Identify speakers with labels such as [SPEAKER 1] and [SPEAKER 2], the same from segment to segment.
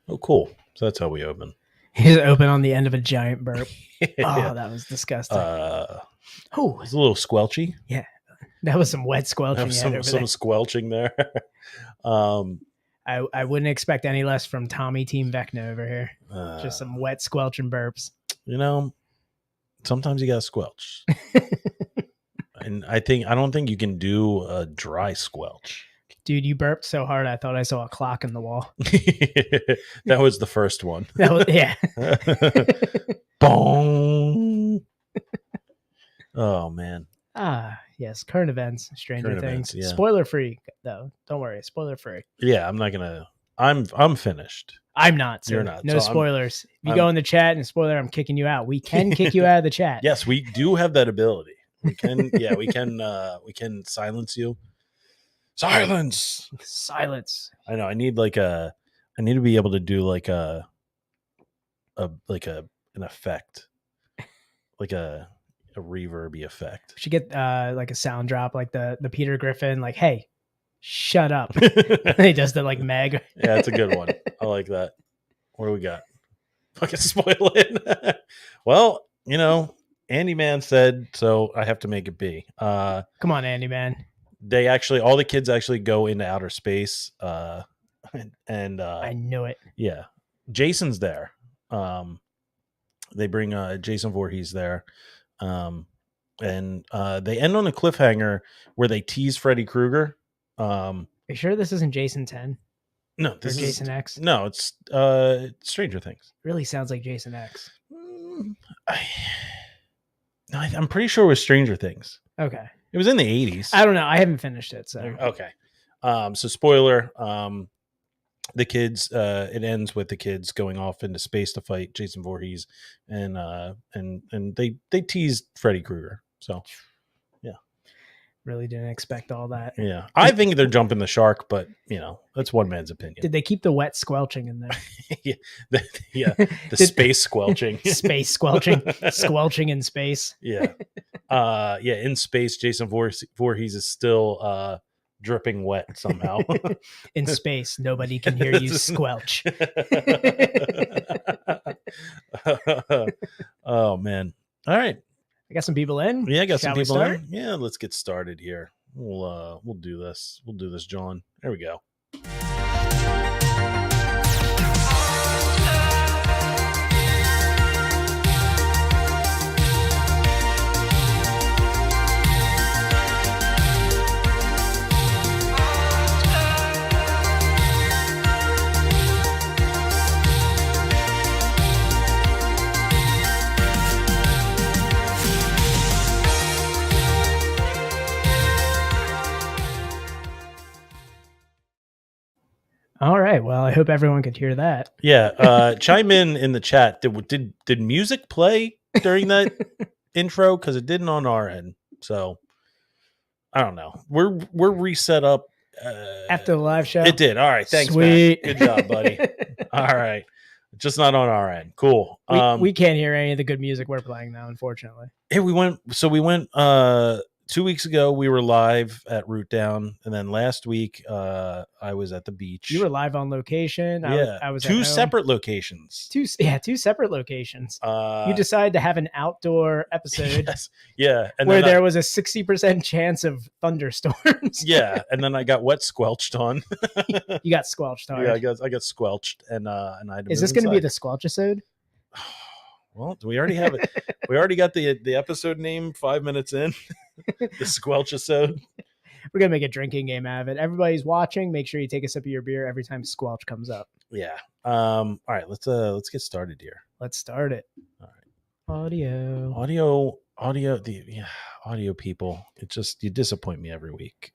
[SPEAKER 1] Oh, cool. So that's how we open.
[SPEAKER 2] He's open on the end of a giant burp.
[SPEAKER 1] Yeah.
[SPEAKER 2] Oh, that was disgusting.
[SPEAKER 1] It
[SPEAKER 2] Oh,
[SPEAKER 1] was a little squelchy.
[SPEAKER 2] yeah. That was some wet squelching.
[SPEAKER 1] There was some squelching there.
[SPEAKER 2] I wouldn't expect any less from Tommy Team Vecna over here. Just some wet squelching burps.
[SPEAKER 1] You know, sometimes you gotta squelch. And I don't think you can do a dry squelch.
[SPEAKER 2] Dude, you burped so hard I thought I saw a clock in the wall.
[SPEAKER 1] That was the first one.
[SPEAKER 2] Yeah.
[SPEAKER 1] Boom. Oh man.
[SPEAKER 2] Yes, current events, Stranger Things.
[SPEAKER 1] Yeah.
[SPEAKER 2] Spoiler free though. Don't worry, spoiler free.
[SPEAKER 1] Yeah, I'm not gonna. I'm finished.
[SPEAKER 2] I'm not. So
[SPEAKER 1] you're not.
[SPEAKER 2] No
[SPEAKER 1] so
[SPEAKER 2] spoilers. If you go in the chat and spoiler, I'm kicking you out. We can kick you out of the chat.
[SPEAKER 1] Yes, we do have that ability. We can. Yeah, we can. We can silence you. Silence.
[SPEAKER 2] I
[SPEAKER 1] know. I need to be able to do like an effect, like a reverby effect.
[SPEAKER 2] We should get like a sound drop, like the Peter Griffin, like, hey, shut up. He does the like Meg.
[SPEAKER 1] Yeah, it's a good one. I like that. What do we got? Fucking spoil it. Well, Andy Man said, so I have to make it be.
[SPEAKER 2] Come on, Andy Man.
[SPEAKER 1] All the kids actually go into outer space. And
[SPEAKER 2] I knew it.
[SPEAKER 1] Yeah. Jason's there. They bring Jason Voorhees there. And they end on a cliffhanger where they tease Freddy Krueger.
[SPEAKER 2] Are you sure this isn't Jason 10?
[SPEAKER 1] No, this is
[SPEAKER 2] Jason X.
[SPEAKER 1] No, it's Stranger Things.
[SPEAKER 2] Really sounds like Jason X.
[SPEAKER 1] I'm pretty sure it was Stranger Things.
[SPEAKER 2] Okay.
[SPEAKER 1] It was in the 80s.
[SPEAKER 2] I don't know. I haven't finished it. So
[SPEAKER 1] okay. So spoiler. The kids. It ends with the kids going off into space to fight Jason Voorhees, and they teased Freddy Krueger. So yeah.
[SPEAKER 2] Really didn't expect all that.
[SPEAKER 1] Yeah, I think they're jumping the shark, but that's one man's opinion.
[SPEAKER 2] Did they keep the wet squelching in there?
[SPEAKER 1] The space squelching.
[SPEAKER 2] Space squelching. Squelching in space.
[SPEAKER 1] Yeah. In space, Jason Voorhees is still dripping wet somehow.
[SPEAKER 2] In space, nobody can hear you squelch.
[SPEAKER 1] Oh man. All right.
[SPEAKER 2] I got some people in.
[SPEAKER 1] Yeah, I got some people in. Yeah, let's get started here. We'll do this. We'll do this, John. There we go.
[SPEAKER 2] All right. Well, I hope everyone could hear that.
[SPEAKER 1] Yeah. Chime in the chat. Did music play during that intro? Because it didn't on our end. So I don't know. We're reset up
[SPEAKER 2] after the live show.
[SPEAKER 1] It did. All right. Thanks,
[SPEAKER 2] Sweet.
[SPEAKER 1] Matt. Good job, buddy. All right. Just not on our end. Cool.
[SPEAKER 2] We can't hear any of the good music we're playing now, unfortunately.
[SPEAKER 1] Hey, we went 2 weeks ago, we were live at Root Down, and then last week I was at the beach.
[SPEAKER 2] You were live on location.
[SPEAKER 1] Yeah,
[SPEAKER 2] I was
[SPEAKER 1] two separate locations.
[SPEAKER 2] Two separate locations. You decided to have an outdoor episode.
[SPEAKER 1] Yes. Yeah,
[SPEAKER 2] and where there was a 60% chance of thunderstorms.
[SPEAKER 1] Yeah, and then I got wet squelched on.
[SPEAKER 2] You got squelched hard.
[SPEAKER 1] Yeah, I got squelched, and I had to
[SPEAKER 2] Is this going to be the Squelchisode?
[SPEAKER 1] Well, we already have it. We already got the episode name 5 minutes in. The Squelchisode.
[SPEAKER 2] We're gonna make a drinking game out of it. Everybody's watching. Make sure you take a sip of your beer every time squelch comes up.
[SPEAKER 1] Yeah. All right. Let's get started here.
[SPEAKER 2] Let's start it.
[SPEAKER 1] All right.
[SPEAKER 2] Audio
[SPEAKER 1] people. It just, you disappoint me every week.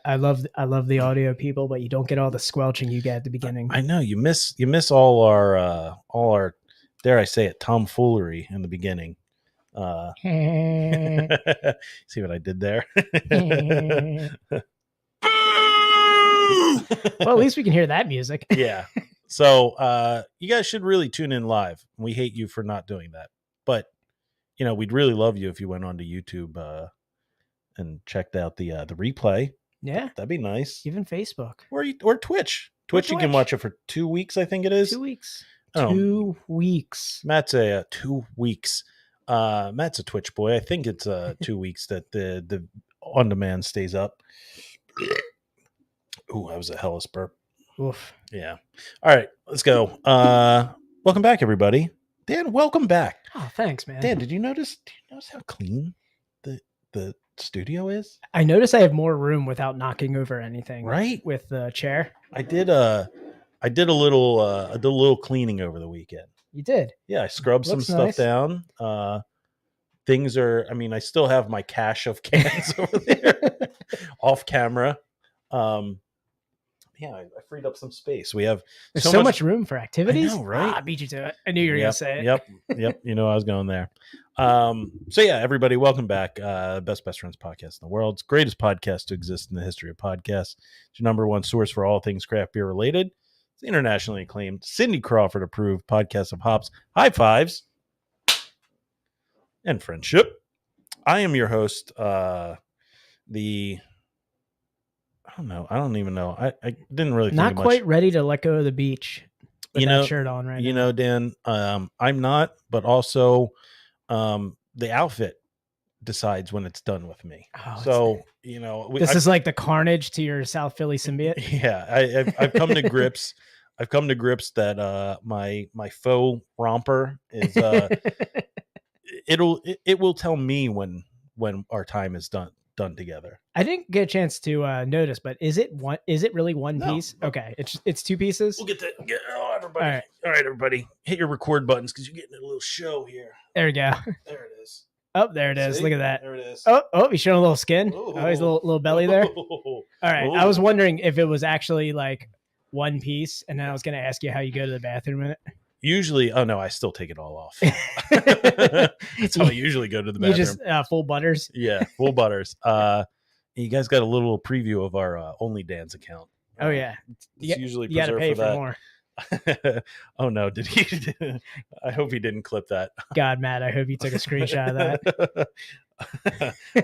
[SPEAKER 2] I love the audio people, but you don't get all the squelching you get at the beginning.
[SPEAKER 1] I know you miss all our dare I say it, tomfoolery in the beginning. See what I did there?
[SPEAKER 2] Well, at least we can hear that music.
[SPEAKER 1] Yeah. So you guys should really tune in live. We hate you for not doing that. But we'd really love you if you went onto YouTube and checked out the replay.
[SPEAKER 2] Yeah.
[SPEAKER 1] That'd be nice.
[SPEAKER 2] Even Facebook.
[SPEAKER 1] Or Twitch. Twitch, you can watch it for 2 weeks, I think it is.
[SPEAKER 2] 2 weeks.
[SPEAKER 1] Oh.
[SPEAKER 2] 2 weeks.
[SPEAKER 1] Matt's a 2 weeks. Matt's a Twitch boy. I think it's 2 weeks that the on demand stays up. Ooh, that was a hellish burp.
[SPEAKER 2] Oof.
[SPEAKER 1] Yeah. All right, let's go. Welcome back, everybody. Dan, welcome back.
[SPEAKER 2] Oh, thanks, man.
[SPEAKER 1] Dan, did you notice how clean the studio is?
[SPEAKER 2] I notice I have more room without knocking over anything.
[SPEAKER 1] Right?
[SPEAKER 2] With the chair.
[SPEAKER 1] I did a little cleaning over the weekend.
[SPEAKER 2] You did?
[SPEAKER 1] Yeah, I scrubbed some stuff down. Things are, I mean, I still have my cache of cans over there off camera. Yeah, I freed up some space. We have
[SPEAKER 2] so much room for activities.
[SPEAKER 1] I know, right?
[SPEAKER 2] I beat you to it. I knew you were going to say it.
[SPEAKER 1] Yep. You know, I was going there. So yeah, everybody, welcome back. Best Friends podcast in the world. It's the greatest podcast to exist in the history of podcasts. It's your number one source for all things craft beer related. It's the internationally acclaimed, Cindy Crawford approved podcast of hops, high fives, and friendship. I am your host. I don't even know. I didn't really think
[SPEAKER 2] not
[SPEAKER 1] much.
[SPEAKER 2] Quite ready to let go of the beach with that shirt on right now.
[SPEAKER 1] Dan, I'm not, but also the outfit decides when it's done with me. So this
[SPEAKER 2] is like the carnage to your South Philly symbiote.
[SPEAKER 1] Yeah, I've come to grips. I've come to grips that my faux romper is it will tell me when our time is done together.
[SPEAKER 2] I didn't get a chance to notice, but is it really one piece? Okay, it's 2 pieces.
[SPEAKER 1] We'll get everybody. All right, everybody, hit your record buttons because you're getting a little show here.
[SPEAKER 2] There we go.
[SPEAKER 1] There it is.
[SPEAKER 2] Oh, there it is.
[SPEAKER 1] See?
[SPEAKER 2] Look at that.
[SPEAKER 1] There it is.
[SPEAKER 2] Oh, he's showing a little skin.
[SPEAKER 1] Ooh.
[SPEAKER 2] Oh, he's a little belly there. All right. I was wondering if it was actually like one piece, and then I was going to ask you how you go to the bathroom in it.
[SPEAKER 1] Usually, I still take it all off. That's how I usually go to the bathroom.
[SPEAKER 2] You just full butters?
[SPEAKER 1] Yeah, full butters. You guys got a little preview of our Only Dan's account.
[SPEAKER 2] Oh, yeah.
[SPEAKER 1] It's usually
[SPEAKER 2] you got to pay for more.
[SPEAKER 1] Oh, no. Did he? I hope he didn't clip that.
[SPEAKER 2] God, Matt, I hope you took a screenshot of that.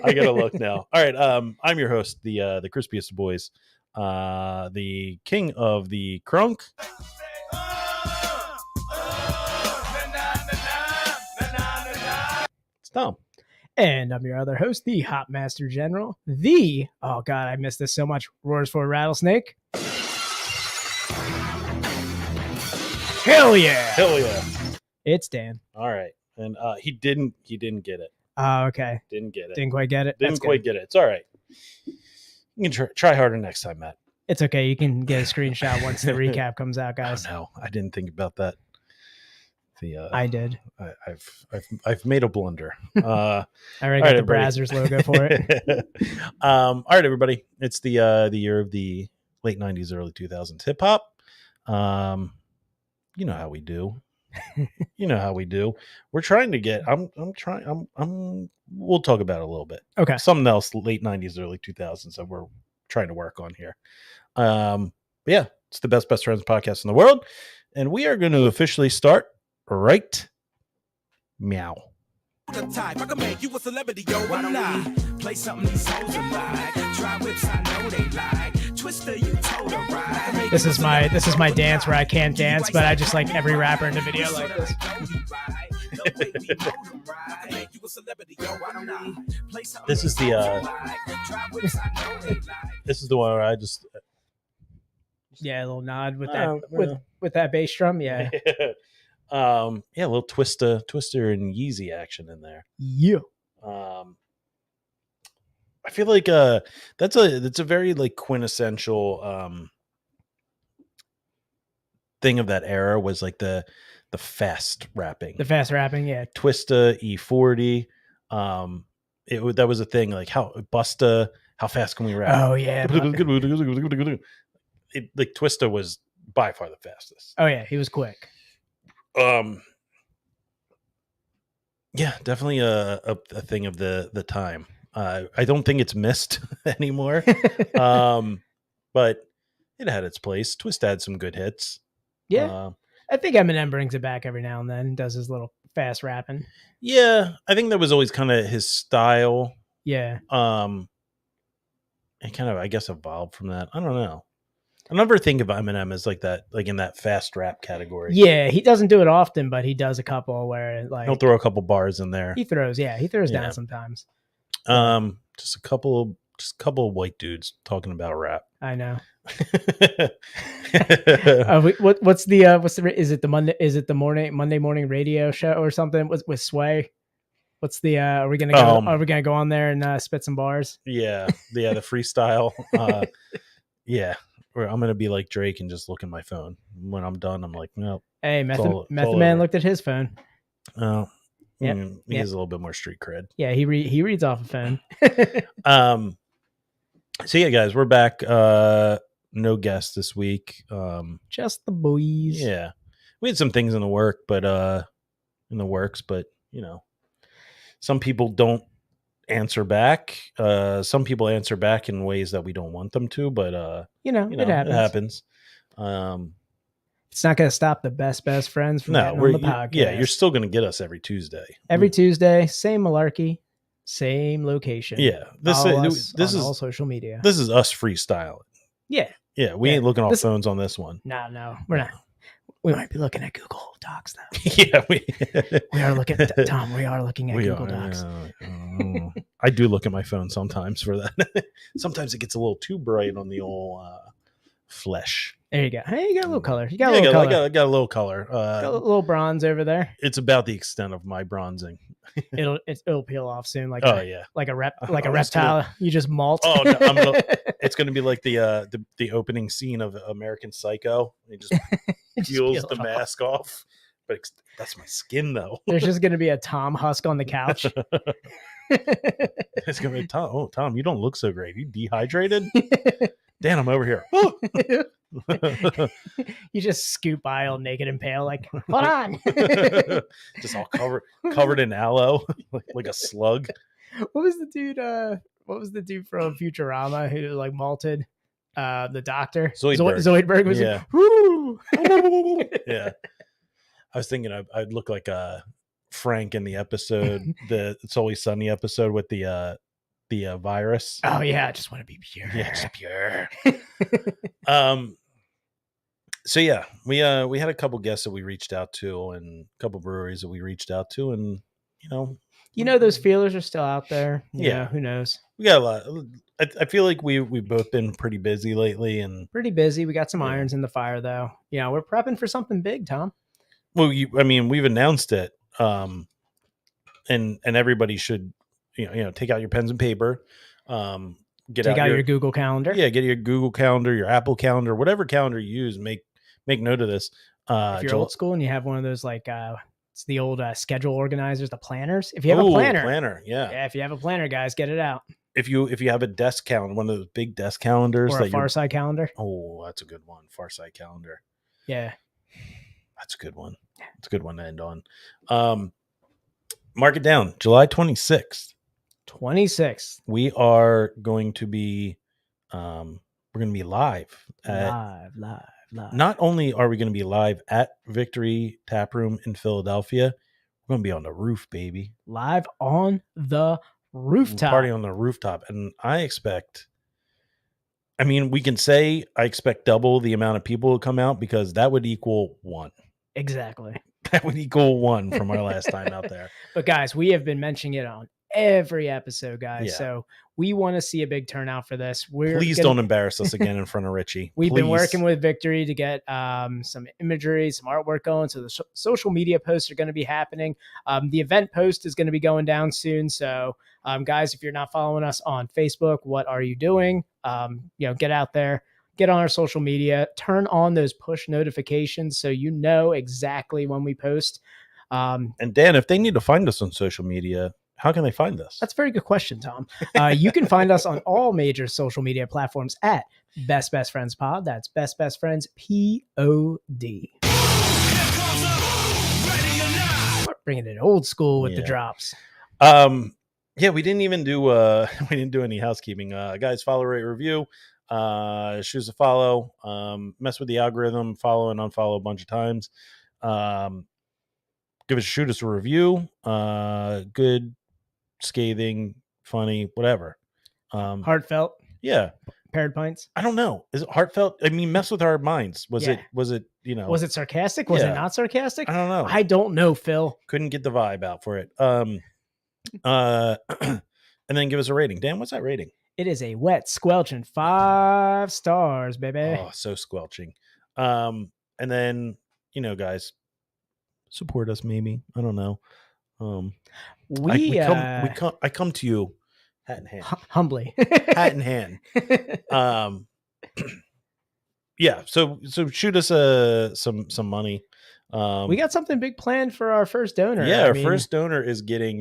[SPEAKER 1] I got to look now. All right. I'm your host, the crispiest of boys, the king of the crunk. Tom.
[SPEAKER 2] And I'm your other host, the Hop Master General, oh God, I missed this so much, Roars for a Rattlesnake. Hell yeah. It's Dan.
[SPEAKER 1] All right. And he didn't get it.
[SPEAKER 2] Oh, okay.
[SPEAKER 1] Didn't get it.
[SPEAKER 2] Didn't quite get it.
[SPEAKER 1] Didn't quite get it. It's all right. You can try harder next time, Matt.
[SPEAKER 2] It's okay. You can get a screenshot once the recap comes out, guys.
[SPEAKER 1] Oh, no, I didn't think about that.
[SPEAKER 2] I did.
[SPEAKER 1] I've made a blunder.
[SPEAKER 2] I already got the Brazzers logo for it.
[SPEAKER 1] All right, everybody. It's the year of the late 90s, early 2000s hip hop. You know how we do. We're trying to get. We'll talk about it a little bit.
[SPEAKER 2] Okay.
[SPEAKER 1] Something else, late 90s, early 2000s that we're trying to work on here. But yeah, it's the best friends podcast in the world, and we are going to officially start right meow. The type I can make you a celebrity, yo. Why don't we play something these souls are like? Try whips, I know they like. Twister, you told her right. This is my dance where I can't dance, but I just like every rapper in the video like this. This is the one where I just
[SPEAKER 2] a little nod with that with that bass drum, yeah.
[SPEAKER 1] A little twister and Yeezy action in there.
[SPEAKER 2] Yeah.
[SPEAKER 1] I feel like that's a very like quintessential thing of that era was like the fast rapping.
[SPEAKER 2] The fast rapping, yeah.
[SPEAKER 1] Twista, E40. That was a thing, like how Busta, how fast can we rap?
[SPEAKER 2] Oh yeah.
[SPEAKER 1] Like Twista was by far the fastest.
[SPEAKER 2] Oh yeah, he was quick.
[SPEAKER 1] Yeah, definitely a thing of the time. I don't think it's missed anymore. But it had its place. Twist had some good hits.
[SPEAKER 2] Yeah. I think Eminem brings it back every now and then, does his little fast rapping.
[SPEAKER 1] Yeah, I think that was always kind of his style.
[SPEAKER 2] Yeah.
[SPEAKER 1] It kind of, I guess, evolved from that. I don't know. I never think of Eminem as like that, like in that fast rap category.
[SPEAKER 2] Yeah, he doesn't do it often, but he does a couple where like
[SPEAKER 1] he'll throw a couple bars in there.
[SPEAKER 2] He throws down sometimes.
[SPEAKER 1] Just a couple of white dudes talking about rap.
[SPEAKER 2] I know. What's the is it the Monday morning radio show or something with Sway? What's the are we gonna go on there and spit some bars?
[SPEAKER 1] Yeah, the freestyle. Yeah, where I'm gonna be like Drake and just look at my phone. When I'm done, I'm like, no.
[SPEAKER 2] Hey, Method Man looked at his phone.
[SPEAKER 1] Oh, yeah, he has a little bit more street cred.
[SPEAKER 2] Yeah, he reads off a phone.
[SPEAKER 1] So yeah, guys, we're back. No guest this week.
[SPEAKER 2] Just the boys.
[SPEAKER 1] Yeah, we had some things in the works, but you know, some people don't answer back. Some people answer back in ways that we don't want them to, but it happens.
[SPEAKER 2] It's not going to stop the best friends from getting on the podcast.
[SPEAKER 1] Yeah, you're still going to get us every Tuesday.
[SPEAKER 2] Tuesday, same malarkey, same location.
[SPEAKER 1] Yeah, this is
[SPEAKER 2] all social media.
[SPEAKER 1] This is us freestyling.
[SPEAKER 2] Yeah,
[SPEAKER 1] we ain't looking off phones on this one.
[SPEAKER 2] No, we're not. We might be looking at Google Docs though.
[SPEAKER 1] Yeah,
[SPEAKER 2] we are looking at Tom. We are looking at Google Docs.
[SPEAKER 1] I do look at my phone sometimes for that. Sometimes it gets a little too bright on the old flesh.
[SPEAKER 2] There you go. Hey, you got a little color.
[SPEAKER 1] I got a little color.
[SPEAKER 2] Got a little bronze over there.
[SPEAKER 1] It's about the extent of my bronzing.
[SPEAKER 2] It'll peel off soon. Like a reptile. You just molt.
[SPEAKER 1] Oh, no, it's gonna be like the opening scene of American Psycho. It just peels the mask off. But that's my skin, though.
[SPEAKER 2] There's just gonna be a Tom husk on the couch.
[SPEAKER 1] It's gonna be Tom. Oh, Tom, you don't look so great. You dehydrated? Dan, I'm over here.
[SPEAKER 2] You just scoop by all naked and pale, like, hold on.
[SPEAKER 1] Just all covered in aloe, like a slug.
[SPEAKER 2] What was the dude from Futurama who like malted the doctor? Zoidberg was
[SPEAKER 1] yeah. I was thinking I'd look like Frank in the episode, the It's Always Sunny episode with the virus.
[SPEAKER 2] Oh yeah, I just want to be pure.
[SPEAKER 1] Yeah, just pure. So yeah, we had a couple guests that we reached out to, and a couple breweries that we reached out to, and
[SPEAKER 2] those feelers are still out there.
[SPEAKER 1] Yeah,
[SPEAKER 2] who knows?
[SPEAKER 1] We got a lot. I feel like we've both been pretty busy lately, and
[SPEAKER 2] pretty busy. We got some irons in the fire, though. Yeah, we're prepping for something big, Tom.
[SPEAKER 1] Well, we've announced it, and everybody should. Take out your pens and paper. Take out your Google Calendar. Yeah, get your Google Calendar, your Apple Calendar, whatever calendar you use. Make note of this.
[SPEAKER 2] If you're old school and you have one of those, like it's the old schedule organizers, the planners. If you have a planner,
[SPEAKER 1] yeah.
[SPEAKER 2] If you have a planner, guys, get it out.
[SPEAKER 1] If you have a desk calendar, one of those big desk calendars,
[SPEAKER 2] or a Farside calendar.
[SPEAKER 1] Oh, that's a good one. Farside calendar.
[SPEAKER 2] Yeah,
[SPEAKER 1] that's a good one. It's a good one to end on. Mark it down. July 26th.
[SPEAKER 2] 26th.
[SPEAKER 1] We are going to be live.
[SPEAKER 2] Live.
[SPEAKER 1] Not only are we going to be live at Victory Tap Room in Philadelphia, we're going to be on the roof, baby.
[SPEAKER 2] Live on the rooftop.
[SPEAKER 1] Party on the rooftop. And I expect double the amount of people to come out, because that would equal 1.
[SPEAKER 2] Exactly.
[SPEAKER 1] That would equal 1 from our last time out there.
[SPEAKER 2] But guys, we have been mentioning it on every episode, guys.
[SPEAKER 1] Yeah.
[SPEAKER 2] So we want to see a big turnout for this.
[SPEAKER 1] Please don't embarrass us again in front of Richie.
[SPEAKER 2] We've been working with Victory to get some imagery, some artwork going. So the social media posts are going to be happening. The event post is going to be going down soon. So guys, if you're not following us on Facebook, what are you doing? Get out there. Get on our social media, turn on those push notifications so you know exactly when we post.
[SPEAKER 1] And Dan, if they need to find us on social media, how can they find us?
[SPEAKER 2] That's a very good question, Tom. You can find us on all major social media platforms at Best Friends Pod. That's Best Friends POD. Bringing it old school with the drops.
[SPEAKER 1] Yeah, we didn't even do any housekeeping. Guys, follow, rate, review. Choose a follow, mess with the algorithm, follow and unfollow a bunch of times. Shoot us a review, good, scathing, funny, whatever.
[SPEAKER 2] Heartfelt.
[SPEAKER 1] Yeah.
[SPEAKER 2] Paired pints.
[SPEAKER 1] I don't know. Is it heartfelt? I mean, mess with our minds. Was
[SPEAKER 2] Yeah.
[SPEAKER 1] it, you know,
[SPEAKER 2] Was it sarcastic? Was it not sarcastic?
[SPEAKER 1] I don't know.
[SPEAKER 2] I don't know, Phil.
[SPEAKER 1] Couldn't get the vibe out for it. And then give us a rating. Dan, what's that rating?
[SPEAKER 2] It is a wet squelching 5 stars, baby.
[SPEAKER 1] Oh, so squelching. And then, you know, guys, support us maybe. I don't know. I come to you hat in hand.
[SPEAKER 2] Humbly.
[SPEAKER 1] Hat in hand. Yeah, so shoot us some money.
[SPEAKER 2] We got something big planned for our first donor.
[SPEAKER 1] Yeah, our first donor is getting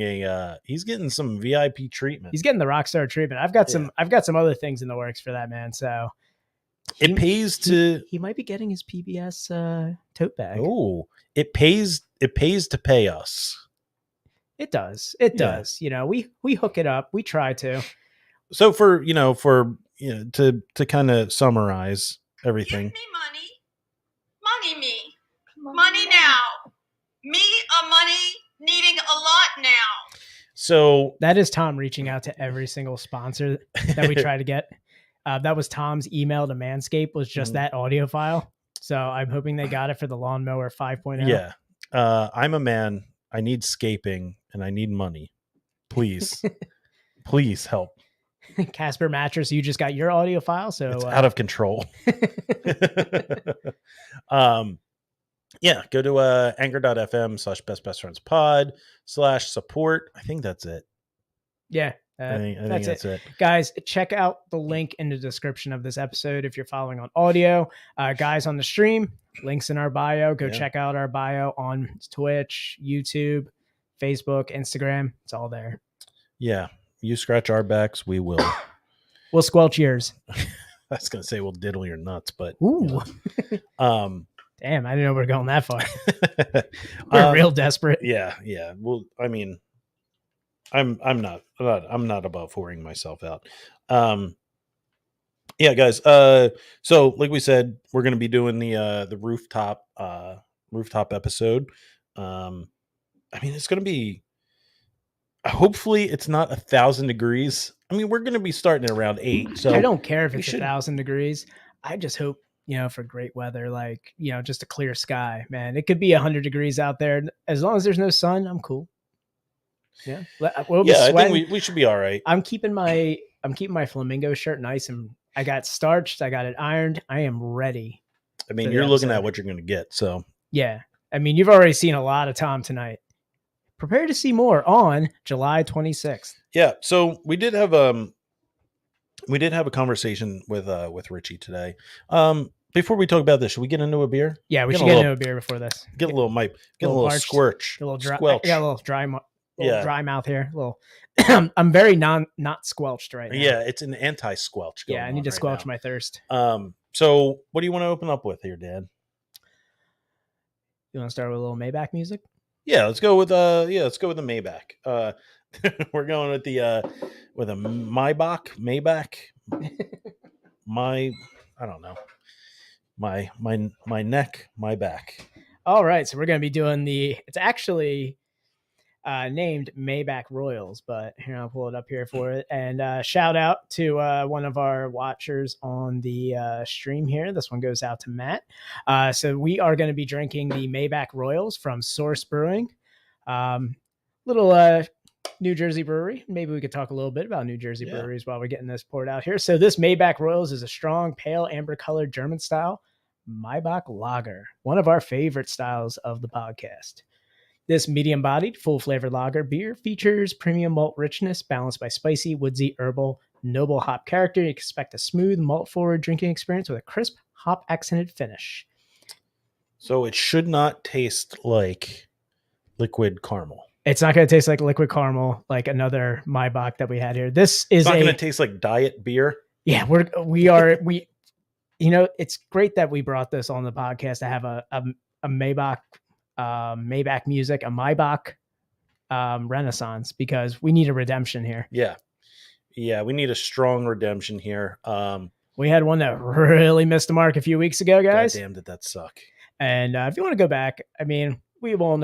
[SPEAKER 1] he's getting some VIP treatment.
[SPEAKER 2] He's getting the rockstar treatment. I've got some other things in the works for that man. So
[SPEAKER 1] it pays to
[SPEAKER 2] he might be getting his PBS tote bag.
[SPEAKER 1] Oh, it pays to pay us.
[SPEAKER 2] It does. It does. You know, we hook it up. We try to.
[SPEAKER 1] So for to kind of summarize everything.
[SPEAKER 3] Give me money. Money me. Money now. Me a money needing a lot now.
[SPEAKER 1] So
[SPEAKER 2] that is Tom reaching out to every single sponsor that we try to get. That was Tom's email to Manscaped was just that audio file. So I'm hoping they got it for the Lawnmower 5.0.
[SPEAKER 1] Yeah. I'm a man. I need scaping and I need money. Please. Please help.
[SPEAKER 2] Casper Mattress, you just got your audio file. So
[SPEAKER 1] it's out of control. Yeah, go to anchor.fm/bestfriendspod/support. I think that's it.
[SPEAKER 2] Yeah.
[SPEAKER 1] I think that's it.
[SPEAKER 2] Guys, check out the link in the description of this episode if you're following on audio. Guys on the stream, links in our bio. Go check out our bio on Twitch, YouTube, Facebook, Instagram. It's all there.
[SPEAKER 1] Yeah. You scratch our backs, we will.
[SPEAKER 2] We'll squelch yours.
[SPEAKER 1] I was going to say we'll diddle your nuts, but
[SPEAKER 2] ooh. You know. Damn, I didn't know we were going that far. We're real desperate.
[SPEAKER 1] Yeah. Well, I mean, I'm not above whoring myself out. Yeah, guys. So like we said, we're going to be doing the rooftop episode. I mean, it's going to be, hopefully it's not 1,000 degrees. I mean, we're going to be starting at around 8. So
[SPEAKER 2] I don't care if it's 1,000 degrees. I just hope, for great weather, like, just a clear sky, man. It could be 100 degrees out there. As long as there's no sun, I'm cool. Yeah. I
[SPEAKER 1] think we should be all right.
[SPEAKER 2] I'm keeping my flamingo shirt nice, and I got starched. I got it ironed. I am ready.
[SPEAKER 1] I mean, you're looking at what you're going to get. So yeah,
[SPEAKER 2] I mean, you've already seen a lot of Tom tonight. Prepare to see more on July 26th.
[SPEAKER 1] Yeah. So we did have a conversation with Richie today. Before we talk about this, should we get into a beer?
[SPEAKER 2] Yeah, we should get into a beer before this.
[SPEAKER 1] Get a little squirch.
[SPEAKER 2] A little dry.
[SPEAKER 1] Squelch.
[SPEAKER 2] Yeah, a little dry. Dry mouth here. A little. I'm very not squelched right now.
[SPEAKER 1] Yeah, it's an anti-squelch.
[SPEAKER 2] Yeah, I need to squelch my thirst.
[SPEAKER 1] So what do you want to open up with here, Dan?
[SPEAKER 2] You want to start with a little Maybach music?
[SPEAKER 1] Yeah, let's go with the Maybach. We're going with a Maybach. I don't know. My neck, my back.
[SPEAKER 2] All right, so we're going to be doing it's actually named Maybach Royals, but here, I'll pull it up here for it. And shout out to one of our watchers on the stream here. This one goes out to Matt. So we are going to be drinking the Maybach Royals from Source Brewing. Little New Jersey brewery. Maybe we could talk a little bit about New Jersey breweries while we're getting this poured out here. So this Maybach Royals is a strong, pale, amber-colored German style Maybach lager, one of our favorite styles of the podcast. This medium-bodied, full-flavored lager beer features premium malt richness balanced by spicy, woodsy, herbal, noble hop character. You expect a smooth, malt-forward drinking experience with a crisp, hop-accented finish.
[SPEAKER 1] So it should not taste like liquid caramel.
[SPEAKER 2] It's not going to taste like liquid caramel, like another Maybach that we had here. This is
[SPEAKER 1] not going to taste like diet beer.
[SPEAKER 2] Yeah, it's great that we brought this on the podcast to have a Maybach, Maybach music, a Maybach renaissance, because we need a redemption here.
[SPEAKER 1] Yeah, we need a strong redemption here.
[SPEAKER 2] We had one that really missed the mark a few weeks ago, guys.
[SPEAKER 1] God damn, did that suck.
[SPEAKER 2] And if you want to go back, I mean, we won't,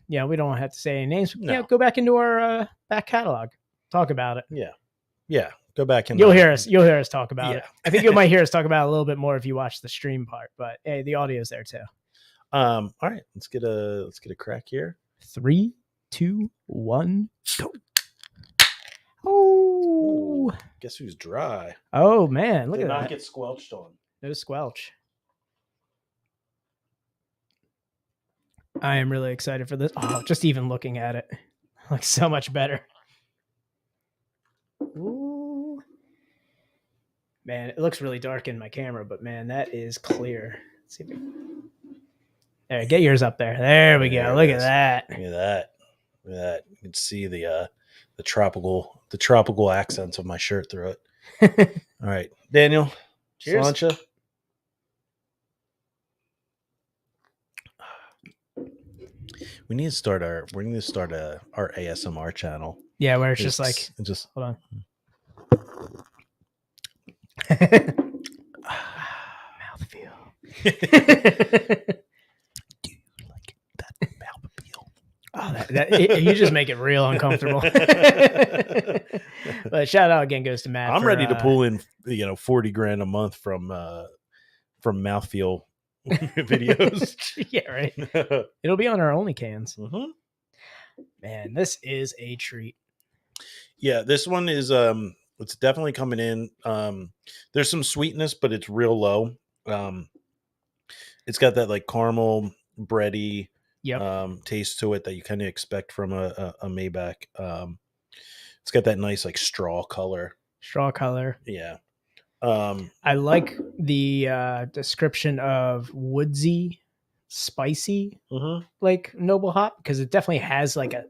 [SPEAKER 2] we don't have to say any names.
[SPEAKER 1] No.
[SPEAKER 2] Go back into our back catalog. Talk about it.
[SPEAKER 1] Yeah. Go back and
[SPEAKER 2] You'll hear us talk about
[SPEAKER 1] yeah.
[SPEAKER 2] it. I think you might hear us talk about it a little bit more if you watch the stream part, but hey, the audio's there too.
[SPEAKER 1] All right, let's get a crack here.
[SPEAKER 2] 3, 2, 1, go. Oh,
[SPEAKER 1] guess who's dry?
[SPEAKER 2] Oh man, look
[SPEAKER 1] Did
[SPEAKER 2] at
[SPEAKER 1] not
[SPEAKER 2] that.
[SPEAKER 1] get squelched on.
[SPEAKER 2] No squelch. I am really excited for this. Oh, just even looking at it, like so much better. Ooh. Man, it looks really dark in my camera, but man, that is clear. Let's see if there, get yours up there. There we go. Look at that.
[SPEAKER 1] Look at that. Look at that. You can see the tropical accents of my shirt through it. All right, Daniel.
[SPEAKER 2] Cheers.
[SPEAKER 1] Sláinte. We need to start our ASMR channel.
[SPEAKER 2] Yeah, where it's just like hold on. Mouthfeel. Do you like that mouthfeel? Oh, you just make it real uncomfortable. But shout out again goes to Matt.
[SPEAKER 1] I'm ready to pull in, $40,000 a month from mouthfeel videos.
[SPEAKER 2] Yeah, right. It'll be on our OnlyCans.
[SPEAKER 1] Mm-hmm.
[SPEAKER 2] Man, this is a treat.
[SPEAKER 1] Yeah, this one is it's definitely coming in. There's some sweetness, but it's real low. It's got that like caramel bready taste to it that you kind of expect from a Maybach. It's got that nice like straw color. Yeah.
[SPEAKER 2] I like the description of woodsy, spicy, like noble hop, because it definitely has like a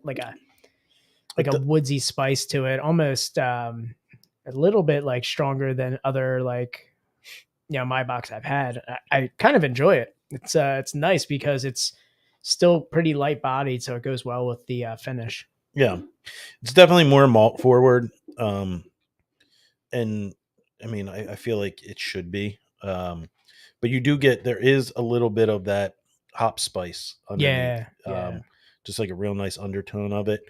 [SPEAKER 2] woodsy spice to it, almost a little bit like stronger than other like Maybachs I've had. I kind of enjoy it. It's nice because it's still pretty light bodied, so it goes well with the finish.
[SPEAKER 1] Yeah, it's definitely more malt forward, and I mean I feel like it should be, but you do there is a little bit of that hop spice underneath. Just like a real nice undertone of it.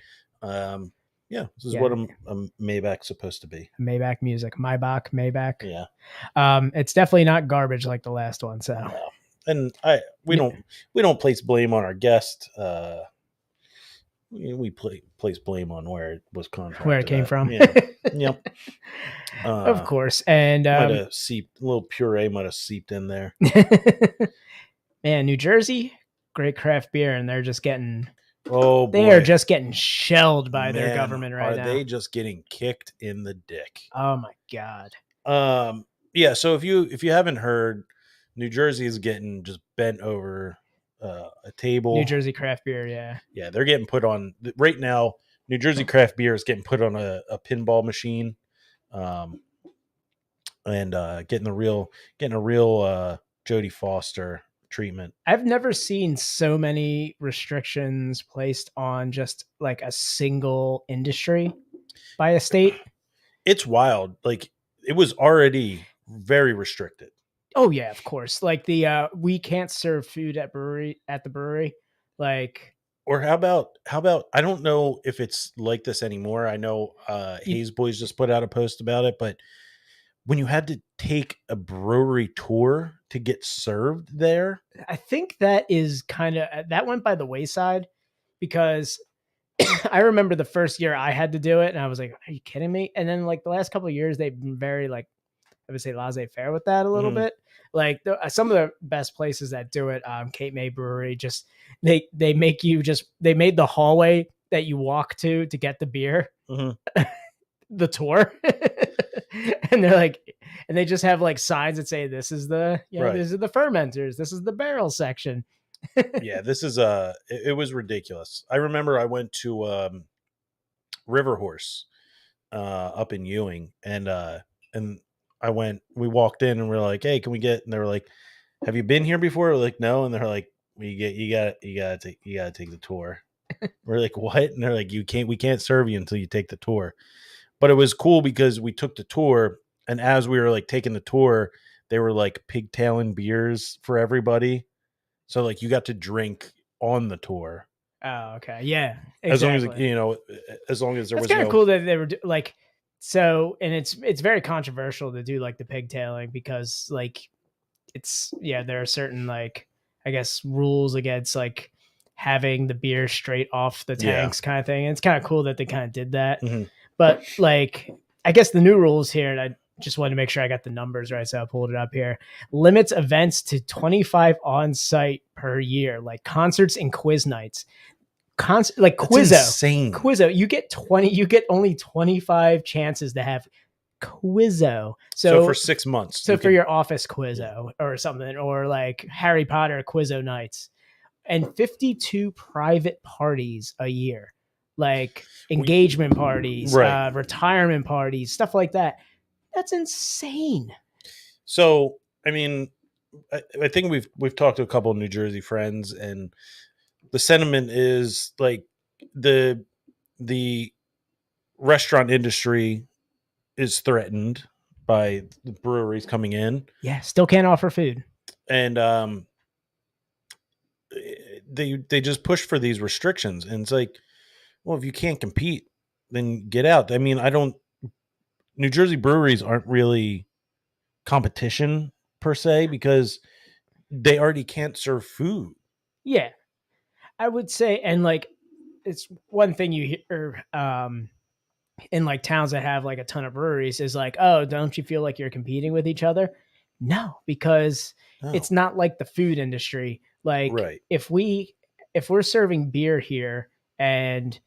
[SPEAKER 1] This is what a Maybach's supposed to be.
[SPEAKER 2] Maybach music, Maybach.
[SPEAKER 1] Yeah.
[SPEAKER 2] It's definitely not garbage like the last one. So,
[SPEAKER 1] and we don't place blame on our guest. We place blame on where it was contracted,
[SPEAKER 2] where it came from.
[SPEAKER 1] Yeah. Yep.
[SPEAKER 2] Of course, and
[SPEAKER 1] might have seeped, a little puree might have seeped in there.
[SPEAKER 2] Man, New Jersey, great craft beer, and they're just getting.
[SPEAKER 1] Oh, boy.
[SPEAKER 2] They are just getting shelled by their government right now.
[SPEAKER 1] Are they just getting kicked in the dick?
[SPEAKER 2] Oh my God.
[SPEAKER 1] Yeah. So if you haven't heard, New Jersey is getting just bent over a table.
[SPEAKER 2] New Jersey craft beer, yeah.
[SPEAKER 1] Yeah, they're getting put on right now. New Jersey craft beer is getting put on a pinball machine, and getting a real Jodie Foster treatment.
[SPEAKER 2] I've never seen so many restrictions placed on just like a single industry by a state.
[SPEAKER 1] It's wild. Like it was already very restricted.
[SPEAKER 2] Oh yeah, of course. Like the we can't serve food at the brewery. Like,
[SPEAKER 1] or how about I don't know if it's like this anymore. I know Hayes Boys just put out a post about it, but when you had to take a brewery tour to get served there,
[SPEAKER 2] I think that is that went by the wayside, because I remember the first year I had to do it and I was like, are you kidding me? And then like the last couple of years, they've been very like, I would say laissez-faire with that a little bit. Like some of the best places that do it, Cape May Brewery, just they make you they made the hallway that you walk to get the beer, the tour. And they're like, and they just have like signs that say, this is the, this is the fermenters, this is the barrel section.
[SPEAKER 1] Yeah, this is it was ridiculous. I remember I went to River Horse up in Ewing, and we walked in and we're like, hey, can we get, and they were like, have you been here before? We're like, no. And they're like, you gotta take the tour. We're like, what? And they're like, we can't serve you until you take the tour. But it was cool because we took the tour, and as we were like taking the tour, they were like pigtailing beers for everybody. So like you got to drink on the tour.
[SPEAKER 2] Oh, okay. Yeah. Exactly.
[SPEAKER 1] As long as there was
[SPEAKER 2] kind of cool that they were like, So, and it's very controversial to do like the pigtailing because like there are certain like I guess rules against like having the beer straight off the tanks kind of thing. And it's kind of cool that they kind of did that.
[SPEAKER 1] Mhm.
[SPEAKER 2] But like I guess the new rules here, and I just wanted to make sure I got the numbers right, so I pulled it up here. Limits events to 25 on site per year, like concerts and quiz nights. Like
[SPEAKER 1] That's
[SPEAKER 2] Quizzo.
[SPEAKER 1] insane.
[SPEAKER 2] Quizzo, you get only 25 chances to have Quizzo.
[SPEAKER 1] So for 6 months.
[SPEAKER 2] So for your office Quizzo or something, or like Harry Potter Quizzo nights, and 52 private parties a year, like engagement parties,
[SPEAKER 1] right.
[SPEAKER 2] retirement parties, stuff like that. That's insane.
[SPEAKER 1] So, I mean, I think we've talked to a couple of New Jersey friends, and the sentiment is like the restaurant industry is threatened by the breweries coming in.
[SPEAKER 2] Yeah, still can't offer food.
[SPEAKER 1] And they just push for these restrictions, and it's like, well, if you can't compete, then get out. I mean, New Jersey breweries aren't really competition per se because they already can't serve food.
[SPEAKER 2] Yeah, I would say, and like it's one thing you hear in like towns that have like a ton of breweries is like, oh, don't you feel like you're competing with each other? No, because it's not like the food industry. Like if we're serving beer here and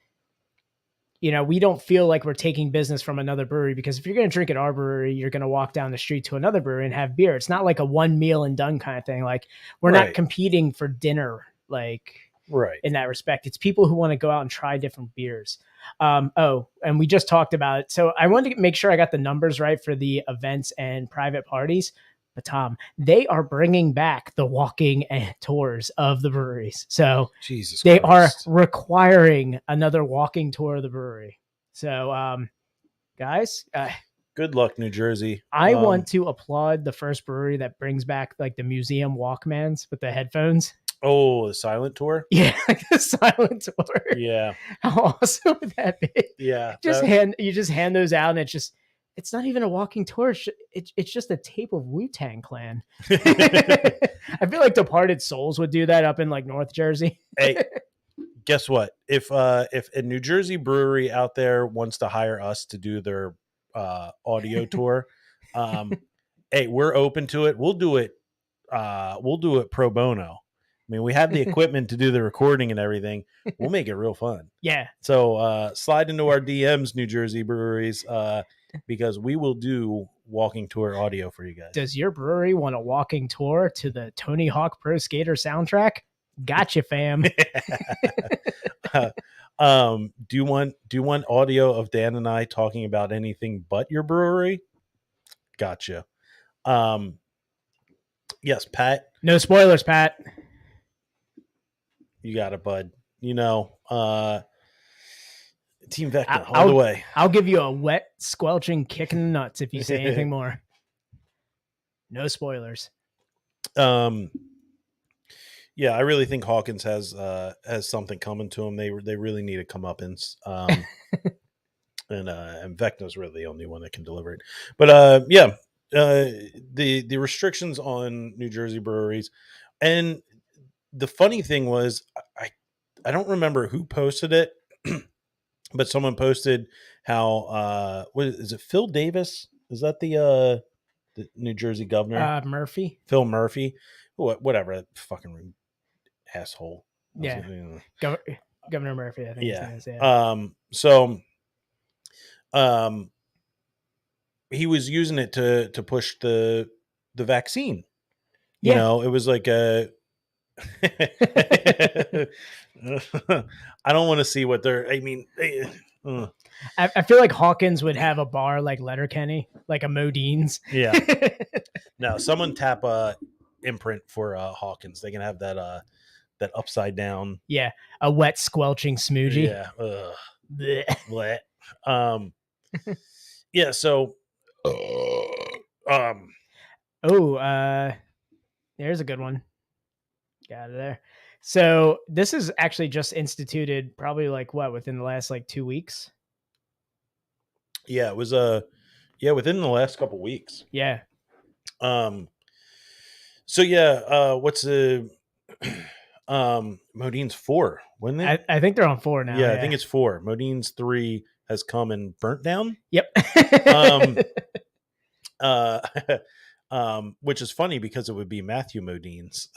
[SPEAKER 2] we don't feel like we're taking business from another brewery, because if you're going to drink at our brewery, you're going to walk down the street to another brewery and have beer. It's not like a one meal and done kind of thing. Like we're not competing for dinner, like in that respect. It's people who want to go out and try different beers. And we just talked about it. So I wanted to make sure I got the numbers right for the events and private parties. But Tom, they are bringing back the walking tours of the breweries. So they are requiring another walking tour of the brewery. So, guys,
[SPEAKER 1] good luck, New Jersey.
[SPEAKER 2] I want to applaud the first brewery that brings back like the museum Walkmans with the headphones.
[SPEAKER 1] Oh, the silent tour?
[SPEAKER 2] Yeah, like the silent tour.
[SPEAKER 1] Yeah.
[SPEAKER 2] How awesome would that be?
[SPEAKER 1] Yeah.
[SPEAKER 2] You just hand those out, and it's not even a walking tour. It's just a tape of Wu-Tang Clan. I feel like Departed Souls would do that up in like North Jersey.
[SPEAKER 1] Hey, guess what? If a New Jersey brewery out there wants to hire us to do their audio tour, hey, we're open to it. We'll do it. We'll do it pro bono. I mean, we have the equipment to do the recording and everything. We'll make it real fun.
[SPEAKER 2] Yeah.
[SPEAKER 1] So slide into our DMs, New Jersey breweries, because we will do walking tour audio for you guys.
[SPEAKER 2] Does your brewery want a walking tour to the Tony Hawk Pro Skater soundtrack? Gotcha, fam.
[SPEAKER 1] Do you want audio of Dan and I talking about anything but your brewery? Gotcha. Yes, Pat.
[SPEAKER 2] No spoilers, Pat.
[SPEAKER 1] You got it, bud. Team Vecna all the way.
[SPEAKER 2] I'll give you a wet, squelching kick in the nuts if you say anything more. No spoilers.
[SPEAKER 1] Yeah, I really think Hawkins has something coming to him. They really need a comeuppance. And Vecna's really the only one that can deliver it. But the restrictions on New Jersey breweries, and the funny thing was, I don't remember who posted it, but someone posted how what is it? Phil Davis? Is that the New Jersey governor?
[SPEAKER 2] Murphy.
[SPEAKER 1] Phil Murphy. Whatever. That fucking asshole.
[SPEAKER 2] Yeah. Governor Murphy, I think.
[SPEAKER 1] Yeah.
[SPEAKER 2] His name is,
[SPEAKER 1] So he was using it to push the vaccine. You know, it was like a I don't want to see what they're. I mean,
[SPEAKER 2] I feel like Hawkins would have a bar like Letterkenny, like a Modine's.
[SPEAKER 1] Yeah. No, someone tap imprint for Hawkins. They can have that upside down.
[SPEAKER 2] Yeah, a wet squelching smoothie.
[SPEAKER 1] Yeah. Blech. Yeah. So.
[SPEAKER 2] There's a good one. Got it there. So this is actually just instituted probably like within the last like 2 weeks.
[SPEAKER 1] Yeah, it was within the last couple weeks.
[SPEAKER 2] Yeah.
[SPEAKER 1] So yeah, what's the Modine's 4, wasn't it?
[SPEAKER 2] I think they're on 4 now.
[SPEAKER 1] Yeah, I think it's 4. Modine's 3 has come and burnt down.
[SPEAKER 2] Yep.
[SPEAKER 1] Which is funny because it would be Matthew Modine's.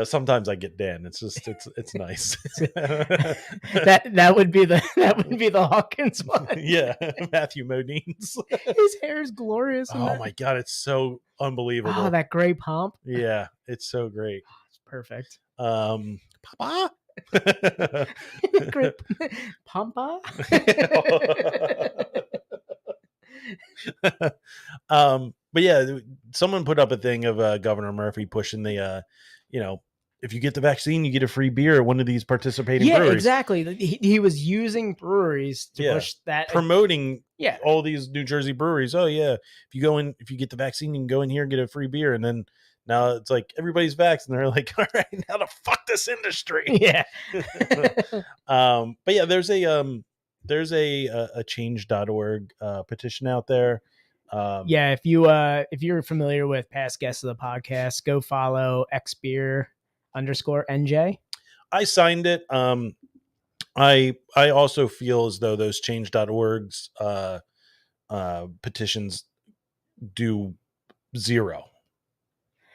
[SPEAKER 1] Sometimes I get Dan. It's just it's nice.
[SPEAKER 2] that would be the Hawkins one.
[SPEAKER 1] Yeah, Matthew Modine's.
[SPEAKER 2] His hair is glorious.
[SPEAKER 1] Oh my god, it's so unbelievable.
[SPEAKER 2] Oh, that gray pomp.
[SPEAKER 1] Yeah, it's so great.
[SPEAKER 2] It's perfect.
[SPEAKER 1] Papa.
[SPEAKER 2] Great. Pampa.
[SPEAKER 1] But yeah, someone put up a thing of Governor Murphy pushing the if you get the vaccine, you get a free beer at one of these participating breweries.
[SPEAKER 2] Yeah, exactly. He was using breweries to push that,
[SPEAKER 1] promoting all these New Jersey breweries. Oh yeah, if you get the vaccine, you can go in here and get a free beer. And then now it's like everybody's vaxxed, and they're like, all right, now to fuck this industry.
[SPEAKER 2] Yeah.
[SPEAKER 1] But yeah, there's a change.org petition out there.
[SPEAKER 2] Yeah, if you're familiar with past guests of the podcast, go follow xbeer_NJ. I
[SPEAKER 1] signed it. I also feel as though those change.org's petitions do zero.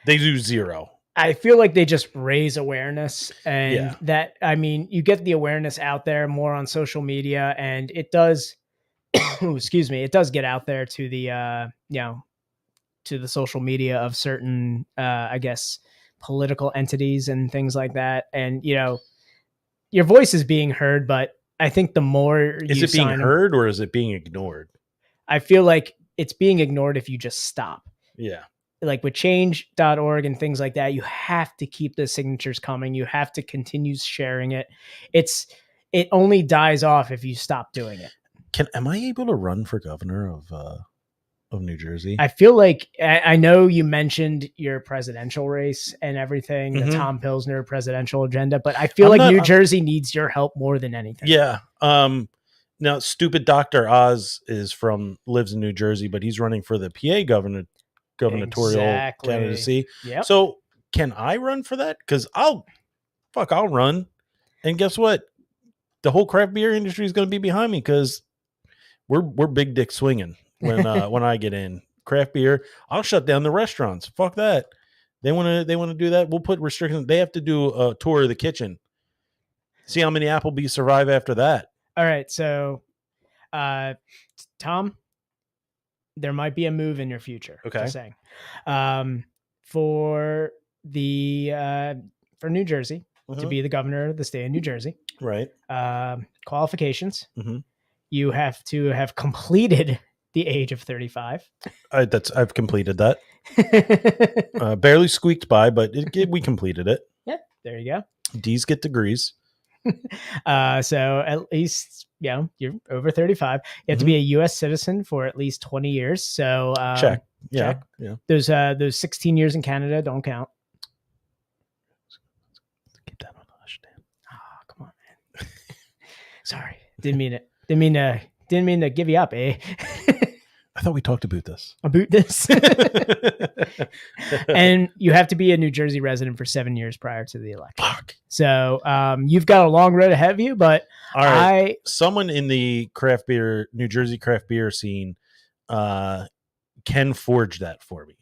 [SPEAKER 1] They do zero.
[SPEAKER 2] I feel like they just raise awareness, and that, I mean, you get the awareness out there more on social media, and it does, excuse me, it does get out there to the, to the social media of certain, I guess, political entities and things like that. And, your voice is being heard, but I think the more
[SPEAKER 1] is it being heard or is it being ignored?
[SPEAKER 2] I feel like it's being ignored if you just stop.
[SPEAKER 1] Yeah.
[SPEAKER 2] Like with change.org and things like that, you have to keep the signatures coming. You have to continue sharing it. It only dies off if you stop doing it.
[SPEAKER 1] Am I able to run for governor of New Jersey?
[SPEAKER 2] I feel like, I know you mentioned your presidential race and everything, the Tom Pilsner presidential agenda, but I feel New Jersey needs your help more than anything.
[SPEAKER 1] Yeah. Now, stupid Dr. Oz lives in New Jersey, but he's running for the PA gubernatorial candidacy.
[SPEAKER 2] Yep.
[SPEAKER 1] So can I run for that? Because I'll run. And guess what? The whole craft beer industry is going to be behind me because we're big dick swinging when I get in. Craft beer, I'll shut down the restaurants. Fuck that. They want to do that. We'll put restrictions. They have to do a tour of the kitchen. See how many Applebee's survive after that.
[SPEAKER 2] All right. So, Tom, there might be a move in your future.
[SPEAKER 1] Okay.
[SPEAKER 2] Just saying. For New Jersey to be the governor of the state of New Jersey.
[SPEAKER 1] Right.
[SPEAKER 2] Qualifications. You have to have completed the age of 35.
[SPEAKER 1] I've completed that. Barely squeaked by, but we completed it.
[SPEAKER 2] Yeah. There you go.
[SPEAKER 1] D's get degrees.
[SPEAKER 2] So at least, you're over 35. You have to be a U.S. citizen for at least 20 years. So
[SPEAKER 1] check. Yeah.
[SPEAKER 2] Check.
[SPEAKER 1] Yeah.
[SPEAKER 2] Those 16 years in Canada don't count.
[SPEAKER 1] Keep that on the hush, Dan.
[SPEAKER 2] Oh, come on, man. Sorry. Didn't mean it. Didn't mean to give you up, eh?
[SPEAKER 1] I thought we talked about this.
[SPEAKER 2] And you have to be a New Jersey resident for 7 years prior to the election.
[SPEAKER 1] Fuck.
[SPEAKER 2] So you've got a long road ahead of you, but
[SPEAKER 1] all right. Someone in the New Jersey craft beer scene can forge that for me.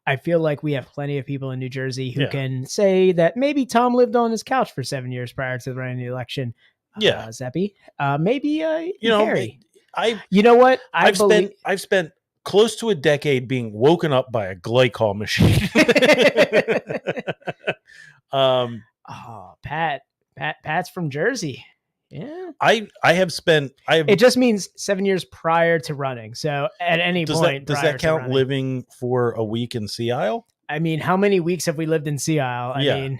[SPEAKER 2] I feel like we have plenty of people in New Jersey who can say that maybe Tom lived on his couch for 7 years prior to the election.
[SPEAKER 1] Yeah.
[SPEAKER 2] Zeppy. Maybe Harry.
[SPEAKER 1] You know what? I've spent close to a decade being woken up by a glycol machine.
[SPEAKER 2] Pat's from Jersey. Yeah.
[SPEAKER 1] It
[SPEAKER 2] just means 7 years prior to running. So at any point.
[SPEAKER 1] Does that count living for a week in Sea Isle?
[SPEAKER 2] I mean, how many weeks have we lived in Sea Isle?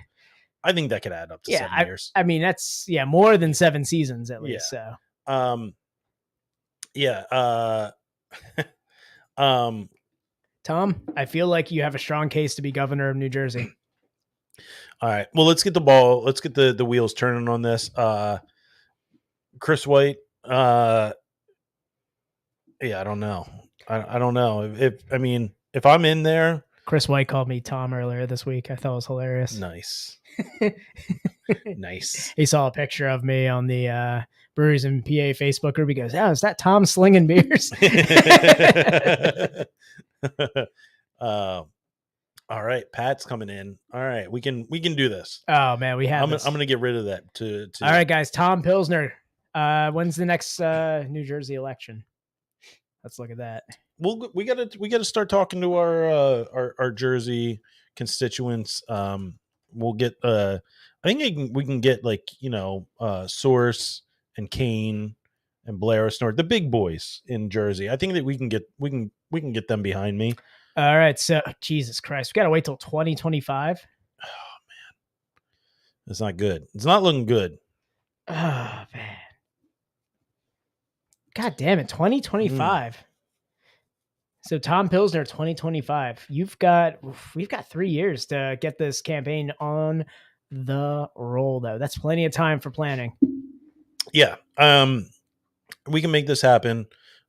[SPEAKER 1] I think that could add up to 7 years.
[SPEAKER 2] I mean, that's more than 7 seasons at least.
[SPEAKER 1] Yeah.
[SPEAKER 2] So Tom, I feel like you have a strong case to be governor of New Jersey.
[SPEAKER 1] All right. Well, let's get the wheels turning on this. Chris White Yeah, I don't know. I don't know if I'm in there.
[SPEAKER 2] Chris White called me Tom earlier this week. I thought it was hilarious.
[SPEAKER 1] Nice. Nice.
[SPEAKER 2] He saw a picture of me on the Breweries and PA Facebook group. He goes, "Oh, is that Tom slinging beers?"
[SPEAKER 1] All right, Pat's coming in. All right, we can do this.
[SPEAKER 2] Oh man, we have.
[SPEAKER 1] I'm gonna get rid of that. To
[SPEAKER 2] all right, guys. Tom Pilsner. When's the next New Jersey election? Let's look at that.
[SPEAKER 1] We gotta start talking to our Jersey constituents. We'll get I think we can get like Source and Kane and Blair Snort, the big boys in Jersey. I think that we can get them behind me.
[SPEAKER 2] All right, so Jesus Christ, we gotta wait till 2025.
[SPEAKER 1] Oh man, it's not good. It's not looking good.
[SPEAKER 2] Oh man, God damn it, 2025. So Tom Pilsner, 2025. We've got 3 years to get this campaign on the roll, though. That's plenty of time for planning.
[SPEAKER 1] Yeah, we can make this happen.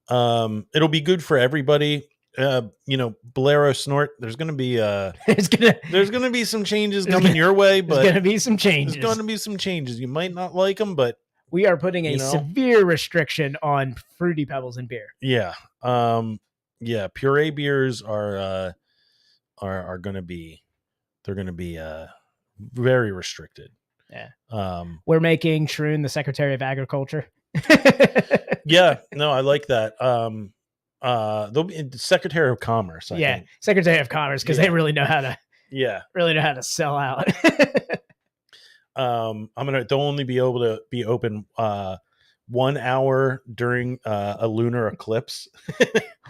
[SPEAKER 1] It'll be good for everybody. Bolero Snort. There's gonna be there's gonna be some changes coming your way, but
[SPEAKER 2] there's gonna be some changes.
[SPEAKER 1] There's gonna be some changes. You might not like them, but
[SPEAKER 2] we are putting a severe restriction on Fruity Pebbles and beer.
[SPEAKER 1] Yeah. Yeah, puree beers are gonna be very restricted.
[SPEAKER 2] Yeah. We're making Shroon the Secretary of Agriculture.
[SPEAKER 1] Yeah, no, I like that. They'll be Secretary of Commerce. I think.
[SPEAKER 2] Secretary of Commerce, because they really know how to.
[SPEAKER 1] Yeah,
[SPEAKER 2] really know how to sell out.
[SPEAKER 1] They'll only be able to be open 1 hour during a lunar eclipse.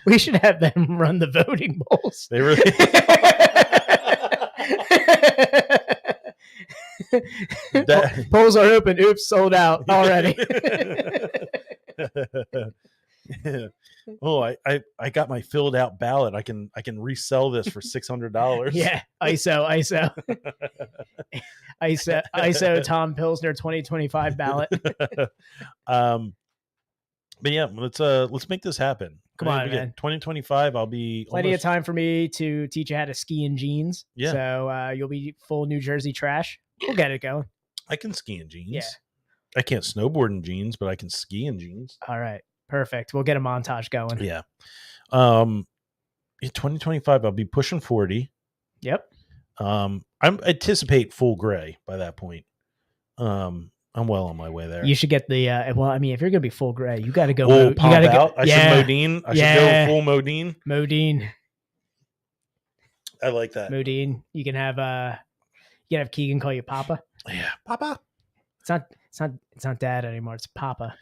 [SPEAKER 2] We should have them run the voting polls.
[SPEAKER 1] They really.
[SPEAKER 2] Polls are open. Oops, sold out already.
[SPEAKER 1] Oh, I got my filled out ballot. I can resell this for $600.
[SPEAKER 2] Yeah, ISO Tom Pilsner 2025 ballot.
[SPEAKER 1] But yeah, let's make this happen.
[SPEAKER 2] Come on, man.
[SPEAKER 1] 2025. I'll be
[SPEAKER 2] plenty of time for me to teach you how to ski in jeans.
[SPEAKER 1] Yeah.
[SPEAKER 2] So you'll be full New Jersey trash. We'll get it going.
[SPEAKER 1] I can ski in jeans.
[SPEAKER 2] Yeah.
[SPEAKER 1] I can't snowboard in jeans, but I can ski in jeans.
[SPEAKER 2] All right. Perfect. We'll get a montage going.
[SPEAKER 1] Yeah. In 2025, I'll be pushing 40.
[SPEAKER 2] Yep.
[SPEAKER 1] I anticipate full gray by that point. I'm well on my way there.
[SPEAKER 2] You should get the if you're gonna be full gray, you got to go.
[SPEAKER 1] You got to go. I should Modine. I should go full Modine.
[SPEAKER 2] Modine.
[SPEAKER 1] I like that.
[SPEAKER 2] Modine. You can have Keegan call you Papa.
[SPEAKER 1] Yeah, Papa.
[SPEAKER 2] It's not Dad anymore. It's Papa.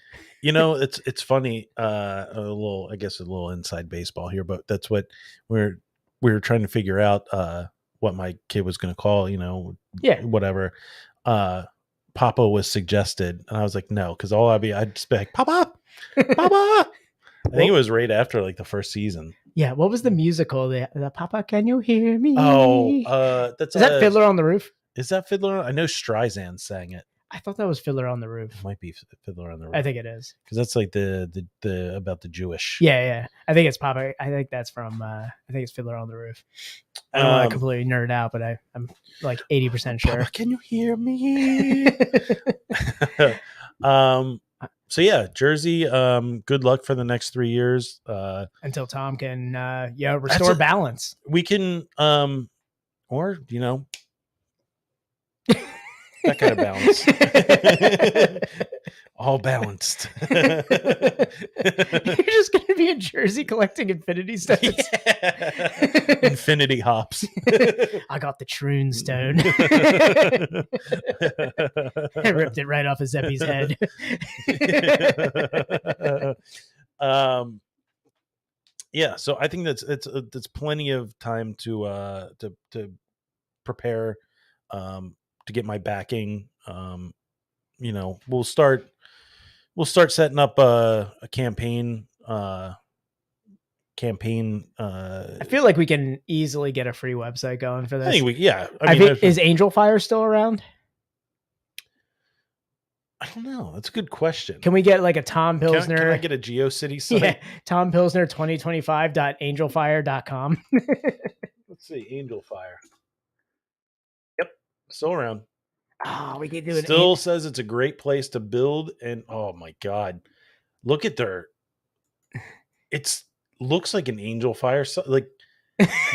[SPEAKER 1] It's funny. A little inside baseball here, but that's what we were trying to figure out. What my kid was going to call. Whatever. Papa was suggested, and I was like, no, because I'd just be like, Papa, Papa. I think it was right after like the first season.
[SPEAKER 2] Yeah, what was the musical? The Papa, can you hear me?
[SPEAKER 1] Oh, is
[SPEAKER 2] that Fiddler on the Roof?
[SPEAKER 1] Is that Fiddler? I know Streisand sang it.
[SPEAKER 2] I thought that was Fiddler on the Roof.
[SPEAKER 1] It might be Fiddler on the Roof.
[SPEAKER 2] I think it is,
[SPEAKER 1] because that's like the about the Jewish.
[SPEAKER 2] Yeah. I think it's Papa. I think that's from. I think it's Fiddler on the Roof. I don't want to completely nerd out, but I'm like 80% sure.
[SPEAKER 1] Papa, can you hear me? So yeah, Jersey. Good luck for the next 3 years.
[SPEAKER 2] Until Tom can restore balance.
[SPEAKER 1] We can or that kind of balance. All balanced.
[SPEAKER 2] You're just going to be in Jersey collecting infinity stones.
[SPEAKER 1] Yeah. Infinity hops.
[SPEAKER 2] I got the Troon stone. I ripped it right off of Zeppi's head.
[SPEAKER 1] Yeah, so I think that's plenty of time to prepare, to get my backing. We'll start setting up a campaign. I
[SPEAKER 2] feel like we can easily get a free website going for this.
[SPEAKER 1] I think
[SPEAKER 2] is Angel Fire still around?
[SPEAKER 1] I don't know. That's a good question.
[SPEAKER 2] Can we get like a Tom Pilsner?
[SPEAKER 1] Can I get a GeoCity site?
[SPEAKER 2] Yeah, Tom Pilsner 2025.angelfire.com.
[SPEAKER 1] Let's see, Angel Fire. Yep, still around.
[SPEAKER 2] Oh, we could do it.
[SPEAKER 1] Still says it's a great place to build, and oh my god, look at their. It's looks like an Angel Fire. Like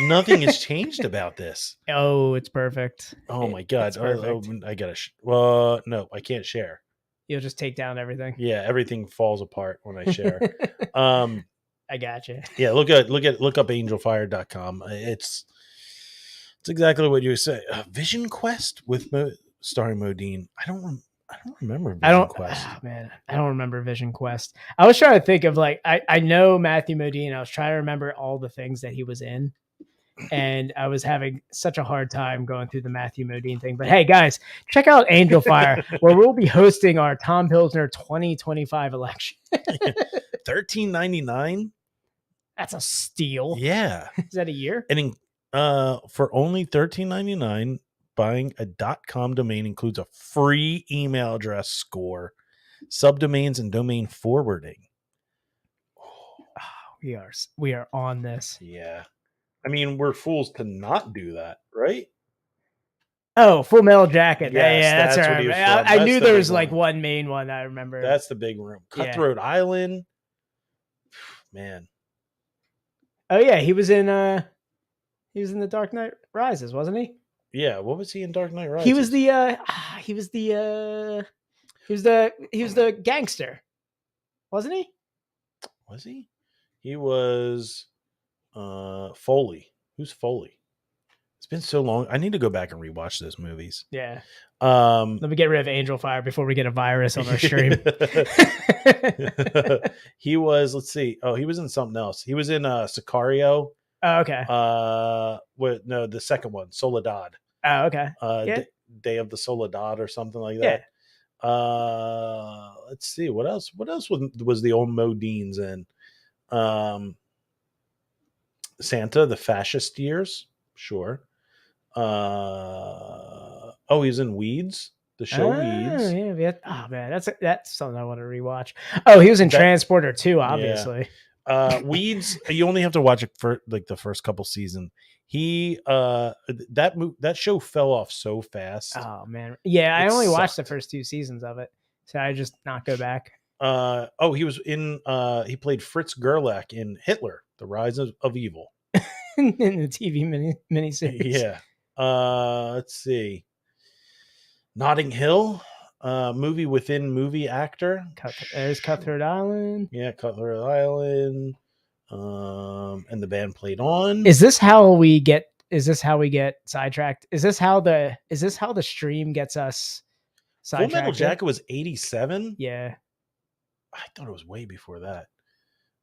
[SPEAKER 1] nothing has changed about this.
[SPEAKER 2] Oh, it's perfect.
[SPEAKER 1] Oh my god, I gotta. No, I can't share.
[SPEAKER 2] You'll just take down everything.
[SPEAKER 1] Yeah, everything falls apart when I share.
[SPEAKER 2] I got you.
[SPEAKER 1] Yeah, look up angelfire.com. It's exactly what you say. Vision Quest with starring Modine. I don't remember Vision Quest.
[SPEAKER 2] Oh, man, I don't remember Vision Quest. I was trying to think of like I know Matthew Modine. I was trying to remember all the things that he was in. And I was having such a hard time going through the Matthew Modine thing. But hey, guys, check out Angel Fire, where we'll be hosting our Tom Pilsner 2025 election.
[SPEAKER 1] $13.99.
[SPEAKER 2] That's a steal.
[SPEAKER 1] Yeah.
[SPEAKER 2] Is that a year?
[SPEAKER 1] And for only $13.99, buying a .com domain includes a free email address score, subdomains, and domain forwarding.
[SPEAKER 2] Oh, we are on this.
[SPEAKER 1] Yeah. I mean, we're fools to not do that, right?
[SPEAKER 2] Oh, Full Metal Jacket.
[SPEAKER 1] Yes,
[SPEAKER 2] yeah, that's
[SPEAKER 1] what he was
[SPEAKER 2] right.
[SPEAKER 1] from.
[SPEAKER 2] I knew there was like one main one I remember.
[SPEAKER 1] That's the big room. Cutthroat Island. Man.
[SPEAKER 2] Oh yeah, he was in The Dark Knight Rises, wasn't he?
[SPEAKER 1] Yeah, what was he in Dark Knight Rises?
[SPEAKER 2] He was the gangster, wasn't he?
[SPEAKER 1] Was he? He was Foley. Who's Foley? It's been so long. I need to go back and rewatch those movies.
[SPEAKER 2] Yeah. Let me get rid of Angel Fire before we get a virus on our stream.
[SPEAKER 1] He was, let's see. Oh, he was in something else. He was in Sicario.
[SPEAKER 2] Oh, okay.
[SPEAKER 1] The second one, Soledad.
[SPEAKER 2] Oh, okay.
[SPEAKER 1] Day of the Soledad or something like that. Yeah. Let's see. What else? What else was the old Modines in? Santa, the Fascist Years. Sure. He's in Weeds, the show Weeds.
[SPEAKER 2] Yeah. Oh man, that's something I want to rewatch. Oh, he was in Transporter too, obviously.
[SPEAKER 1] Yeah. Weeds, you only have to watch it for like the first couple seasons. He that show fell off so fast.
[SPEAKER 2] Oh man. Yeah, I only watched the first 2 seasons of it. So I just not go back.
[SPEAKER 1] He was in he played Fritz Gerlach in Hitler, The Rise of Evil.
[SPEAKER 2] In the TV miniseries.
[SPEAKER 1] Yeah. Let's see. Notting Hill, movie within movie actor.
[SPEAKER 2] There's Cutthroat Island.
[SPEAKER 1] Yeah, Cutthroat Island. And the band played on.
[SPEAKER 2] Is this how we get sidetracked? Is this how the stream gets us sidetracked?
[SPEAKER 1] Full Metal Jacket was 87?
[SPEAKER 2] Yeah.
[SPEAKER 1] I thought it was way before that.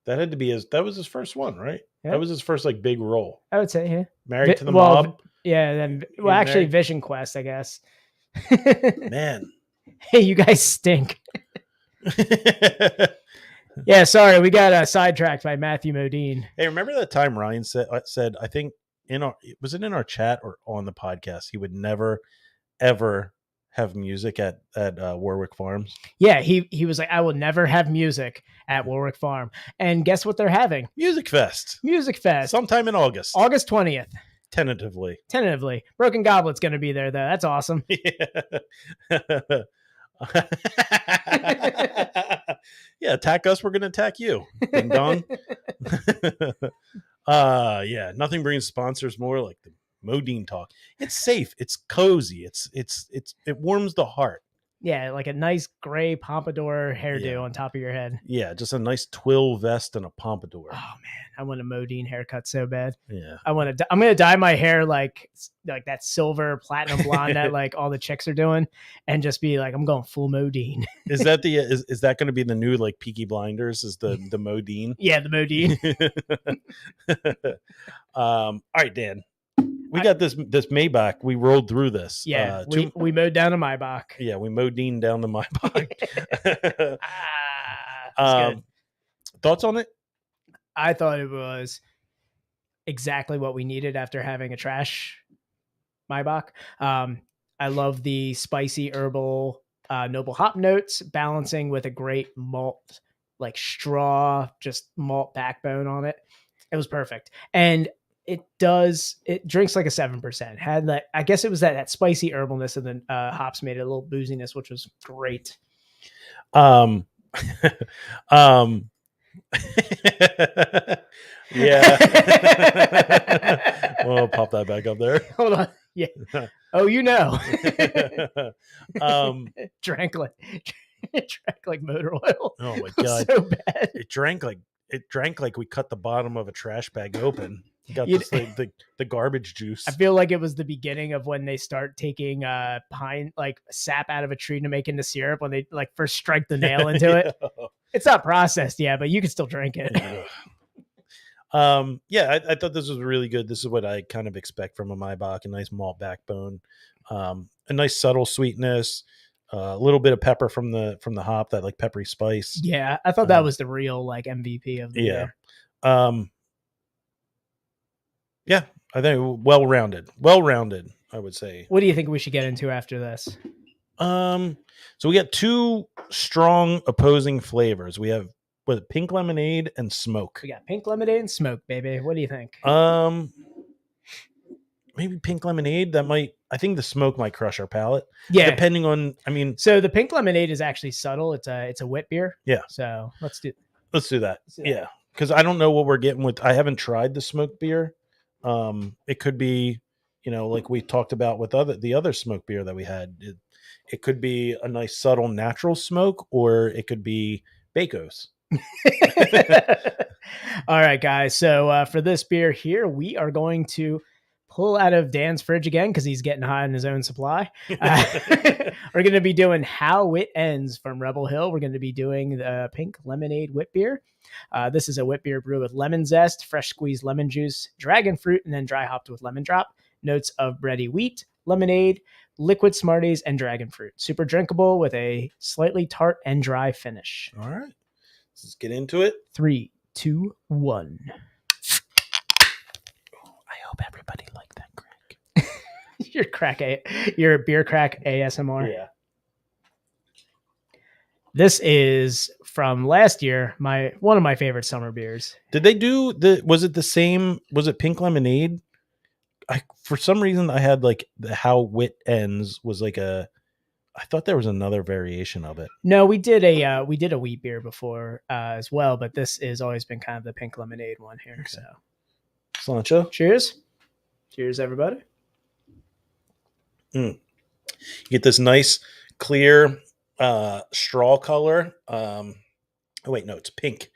[SPEAKER 1] That had to be that was his first one, right?
[SPEAKER 2] Yeah.
[SPEAKER 1] That was his first like big role.
[SPEAKER 2] I would say, yeah.
[SPEAKER 1] Married to the Mob.
[SPEAKER 2] Yeah, then actually Vision Quest, I guess.
[SPEAKER 1] Man.
[SPEAKER 2] Hey, you guys stink. Yeah, sorry, we got sidetracked by Matthew Modine.
[SPEAKER 1] Hey, remember that time Ryan said I think in our chat or on the podcast, he would never ever have music at Warwick Farms.
[SPEAKER 2] Yeah, he was like, I will never have music at Warwick Farm. And guess what they're having?
[SPEAKER 1] Music Fest.
[SPEAKER 2] Sometime
[SPEAKER 1] in August.
[SPEAKER 2] August 20th.
[SPEAKER 1] Tentatively.
[SPEAKER 2] Broken Goblet's going to be there, though. That's awesome.
[SPEAKER 1] Yeah. Yeah, attack us, we're going to attack you. Ding dong. Yeah, nothing brings sponsors more like the Modine talk. It's safe, it's cozy, it warms the heart.
[SPEAKER 2] Yeah, like a nice gray pompadour hairdo on top of your head.
[SPEAKER 1] Yeah, just a nice twill vest and a pompadour.
[SPEAKER 2] Oh man, I want a Modine haircut so bad.
[SPEAKER 1] Yeah,
[SPEAKER 2] I'm gonna dye my hair like that silver platinum blonde that like all the chicks are doing, and just be like, I'm going full Modine.
[SPEAKER 1] Is that is that going to be the new like Peaky Blinders? Is the Modine?
[SPEAKER 2] Yeah, the Modine.
[SPEAKER 1] All right, Dan. We got this Maybach. We rolled through this.
[SPEAKER 2] Yeah, we mowed down a Maybach.
[SPEAKER 1] Yeah, we Modine down the Maybach. Thoughts on it?
[SPEAKER 2] I thought it was exactly what we needed after having a trash Maybach. I love the spicy herbal noble hop notes, balancing with a great malt, like straw, just malt backbone on it. It was perfect. And it drinks like a 7%. Had that, I guess it was that spicy herbalness, and then hops made it a little booziness, which was great.
[SPEAKER 1] Yeah. Well, pop that back up there.
[SPEAKER 2] Hold on. Yeah. Oh, drank like motor oil.
[SPEAKER 1] Oh my God.
[SPEAKER 2] So bad.
[SPEAKER 1] It drank like we cut the bottom of a trash bag open. You got the garbage juice.
[SPEAKER 2] I feel like it was the beginning of when they start taking pine, like sap out of a tree to make into syrup, when they like first strike the nail into it. It's not processed yet, but you can still drink it.
[SPEAKER 1] Yeah, I thought this was really good. This is what I kind of expect from a Maybach: a nice malt backbone, a nice subtle sweetness, a little bit of pepper from the hop, that like peppery spice.
[SPEAKER 2] Yeah, I thought that was the real like MVP of the year.
[SPEAKER 1] Yeah, I think well-rounded, I would say.
[SPEAKER 2] What do you think we should get into after this?
[SPEAKER 1] So we got two strong opposing flavors. We have pink lemonade and smoke.
[SPEAKER 2] We got pink lemonade and smoke, baby. What do you think?
[SPEAKER 1] Maybe pink lemonade. I think the smoke might crush our palate.
[SPEAKER 2] Yeah,
[SPEAKER 1] depending on. I mean,
[SPEAKER 2] so the pink lemonade is actually subtle. It's a Witbier.
[SPEAKER 1] Yeah.
[SPEAKER 2] So let's do
[SPEAKER 1] that. Yeah, because I don't know what we're getting with. I haven't tried the smoked beer. It could be, like we talked about with the other smoke beer that we had. It could be a nice subtle natural smoke, or it could be Bacos.
[SPEAKER 2] All right, guys. So for this beer here, we are going to pull out of Dan's fridge again because he's getting high on his own supply. We're going to be doing How It Ends from Rebel Hill. We're going to be doing the pink lemonade Witbier. This is a Witbier brew with lemon zest, fresh squeezed lemon juice, dragon fruit, and then dry hopped with lemon drop. Notes of bready wheat, lemonade, liquid Smarties, and dragon fruit. Super drinkable with a slightly tart and dry finish.
[SPEAKER 1] All right. Let's get into it.
[SPEAKER 2] 3, 2, 1. I hope everybody liked that crack. Your beer crack ASMR.
[SPEAKER 1] Yeah.
[SPEAKER 2] This is from last year, one of my favorite summer beers.
[SPEAKER 1] Did they do was it the same? Was it pink lemonade? For some reason I had like the How Wit Ends was like I thought there was another variation of it.
[SPEAKER 2] No, we did a wheat beer before as well, but this has always been kind of the pink lemonade one here. Okay. So,
[SPEAKER 1] Slancho.
[SPEAKER 2] Cheers, everybody.
[SPEAKER 1] You get this nice clear straw color. Oh wait, no, it's pink.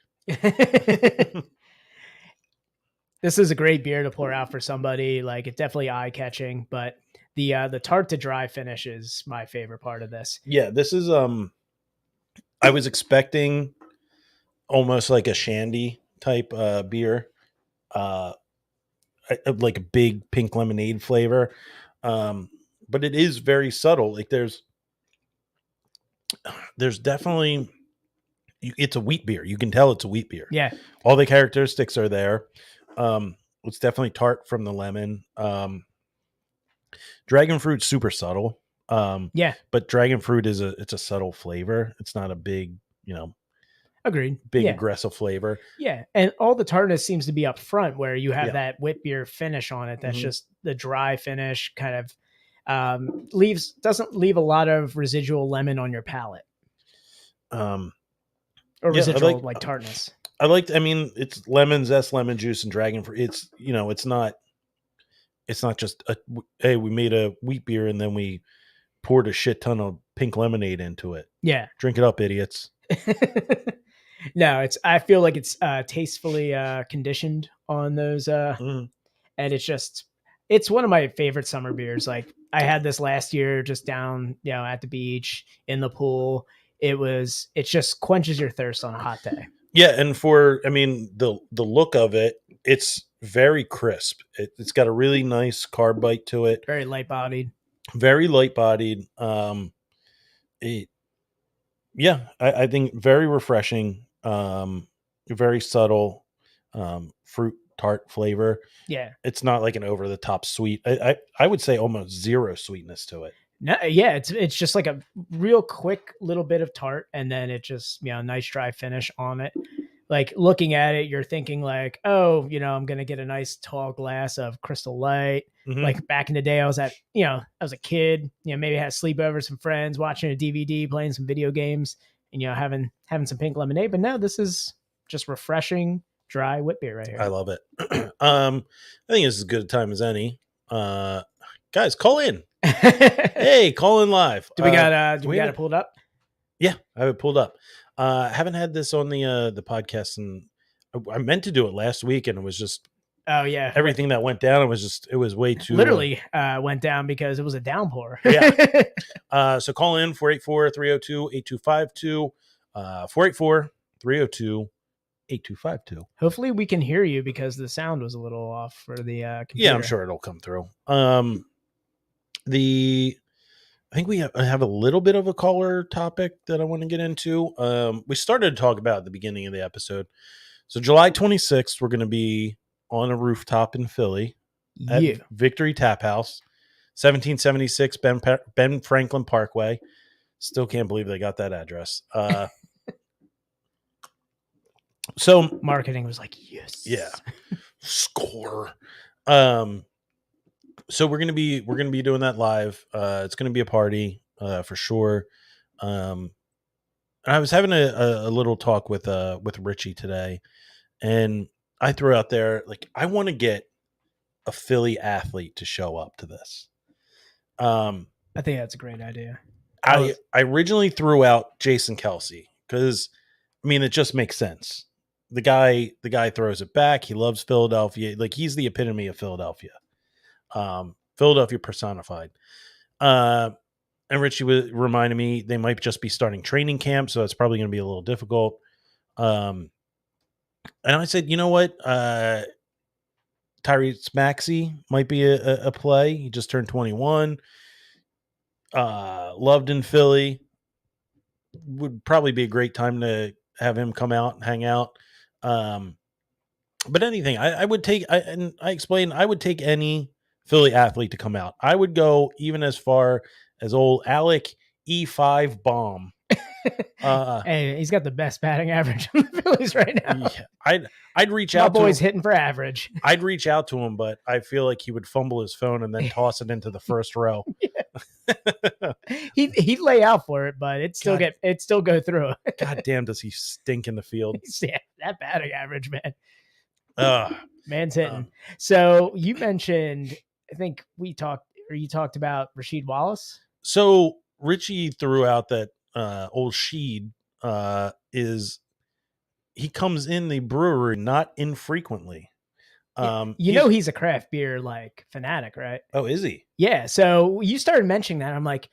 [SPEAKER 2] This is a great beer to pour out for somebody. Like, it's definitely eye catching, but the tart to dry finish is my favorite part of this.
[SPEAKER 1] Yeah, this is I was expecting almost like a shandy type beer, like a big pink lemonade flavor, but it is very subtle. Like there's definitely, it's a wheat beer. You can tell it's a wheat beer.
[SPEAKER 2] Yeah,
[SPEAKER 1] all the characteristics are there. It's definitely tart from the lemon. Dragon fruit, super subtle.
[SPEAKER 2] Yeah,
[SPEAKER 1] but dragon fruit it's a subtle flavor. It's not a big,
[SPEAKER 2] agreed,
[SPEAKER 1] big aggressive flavor.
[SPEAKER 2] Yeah, and all the tartness seems to be up front, where you have that wit beer finish on it. That's just the dry finish, kind of doesn't leave a lot of residual lemon on your palate. Or residual like tartness.
[SPEAKER 1] It's lemon zest, lemon juice, and dragon fruit. It's it's not just hey, we made a wheat beer and then we poured a shit ton of pink lemonade into it. Yeah, drink it up, idiots.
[SPEAKER 2] No, I feel like it's tastefully conditioned on those, and it's one of my favorite summer beers. Like, I had this last year just down, at the beach in the pool. It just quenches your thirst on a hot day.
[SPEAKER 1] Yeah, and the look of it, it's very crisp. It's got a really nice carb bite to it.
[SPEAKER 2] Very light bodied.
[SPEAKER 1] I think very refreshing. Very subtle, fruit tart flavor.
[SPEAKER 2] Yeah,
[SPEAKER 1] it's not like an over the top sweet. I would say almost zero sweetness to it.
[SPEAKER 2] No, yeah, it's just like a real quick little bit of tart, and then it just nice dry finish on it. Like looking at it, you're thinking like, oh, I'm gonna get a nice tall glass of Crystal Light.
[SPEAKER 1] Mhm.
[SPEAKER 2] Like back in the day, I was a kid, maybe I had a sleepover with some friends, watching a DVD, playing some video games, and having some pink lemonade. But no, this is just refreshing, dry wit beer right here.
[SPEAKER 1] I love it. I think it's as good a time as any. Guys, call in. Hey, call in live.
[SPEAKER 2] Do we got it pulled up?
[SPEAKER 1] Yeah, I have it pulled up. Haven't had this on the podcast, and I meant to do it last week, and it was just everything that went down. It was way too
[SPEAKER 2] literally went down because it was a downpour.
[SPEAKER 1] Yeah. So call in 484-302-8252, 484-302-8252.
[SPEAKER 2] Hopefully we can hear you because the sound was a little off for the computer.
[SPEAKER 1] Yeah, I'm sure it'll come through. I think we have a little bit of a caller topic that I want to get into. We started to talk about at the beginning of the episode. So July 26th, we're going to be on a rooftop in Philly at Victory Tap House, 1776 Ben Franklin Parkway. Still can't believe they got that address. So
[SPEAKER 2] marketing was like, yes.
[SPEAKER 1] Yeah. Score. So we're gonna be doing that live. It's gonna be a party for sure. And I was having a little talk with Richie today, and I threw out there like I want to get a Philly athlete to show up to this.
[SPEAKER 2] I think that's a great idea.
[SPEAKER 1] I originally threw out Jason Kelsey because it just makes sense. The guy throws it back. He loves Philadelphia. Like he's the epitome of Philadelphia. Philadelphia personified. And Richie reminded me they might just be starting training camp, so it's probably going to be a little difficult. And I said, you know what? Tyrese Maxey might be a play. He just turned 21. Loved in Philly. Would probably be a great time to have him come out and hang out. But anything, I would take. I explained I would take any Philly athlete to come out. I would go even as far as old Alec E5 Bomb.
[SPEAKER 2] Hey, he's got the best batting average in the Phillies right now.
[SPEAKER 1] Yeah, I'd reach out.
[SPEAKER 2] My boy's hitting for average.
[SPEAKER 1] I'd reach out to him, but I feel like he would fumble his phone and then toss it into the first row.
[SPEAKER 2] He'd lay out for it, but it'd still go through.
[SPEAKER 1] God damn, does he stink in the field?
[SPEAKER 2] Yeah, that batting average, man. Man's hitting. So you mentioned, I think you talked about Rasheed Wallace.
[SPEAKER 1] So Richie threw out that old Sheed he comes in the brewery not infrequently.
[SPEAKER 2] He's a craft beer like fanatic, right?
[SPEAKER 1] Oh, is he?
[SPEAKER 2] Yeah. So you started mentioning that. I'm like,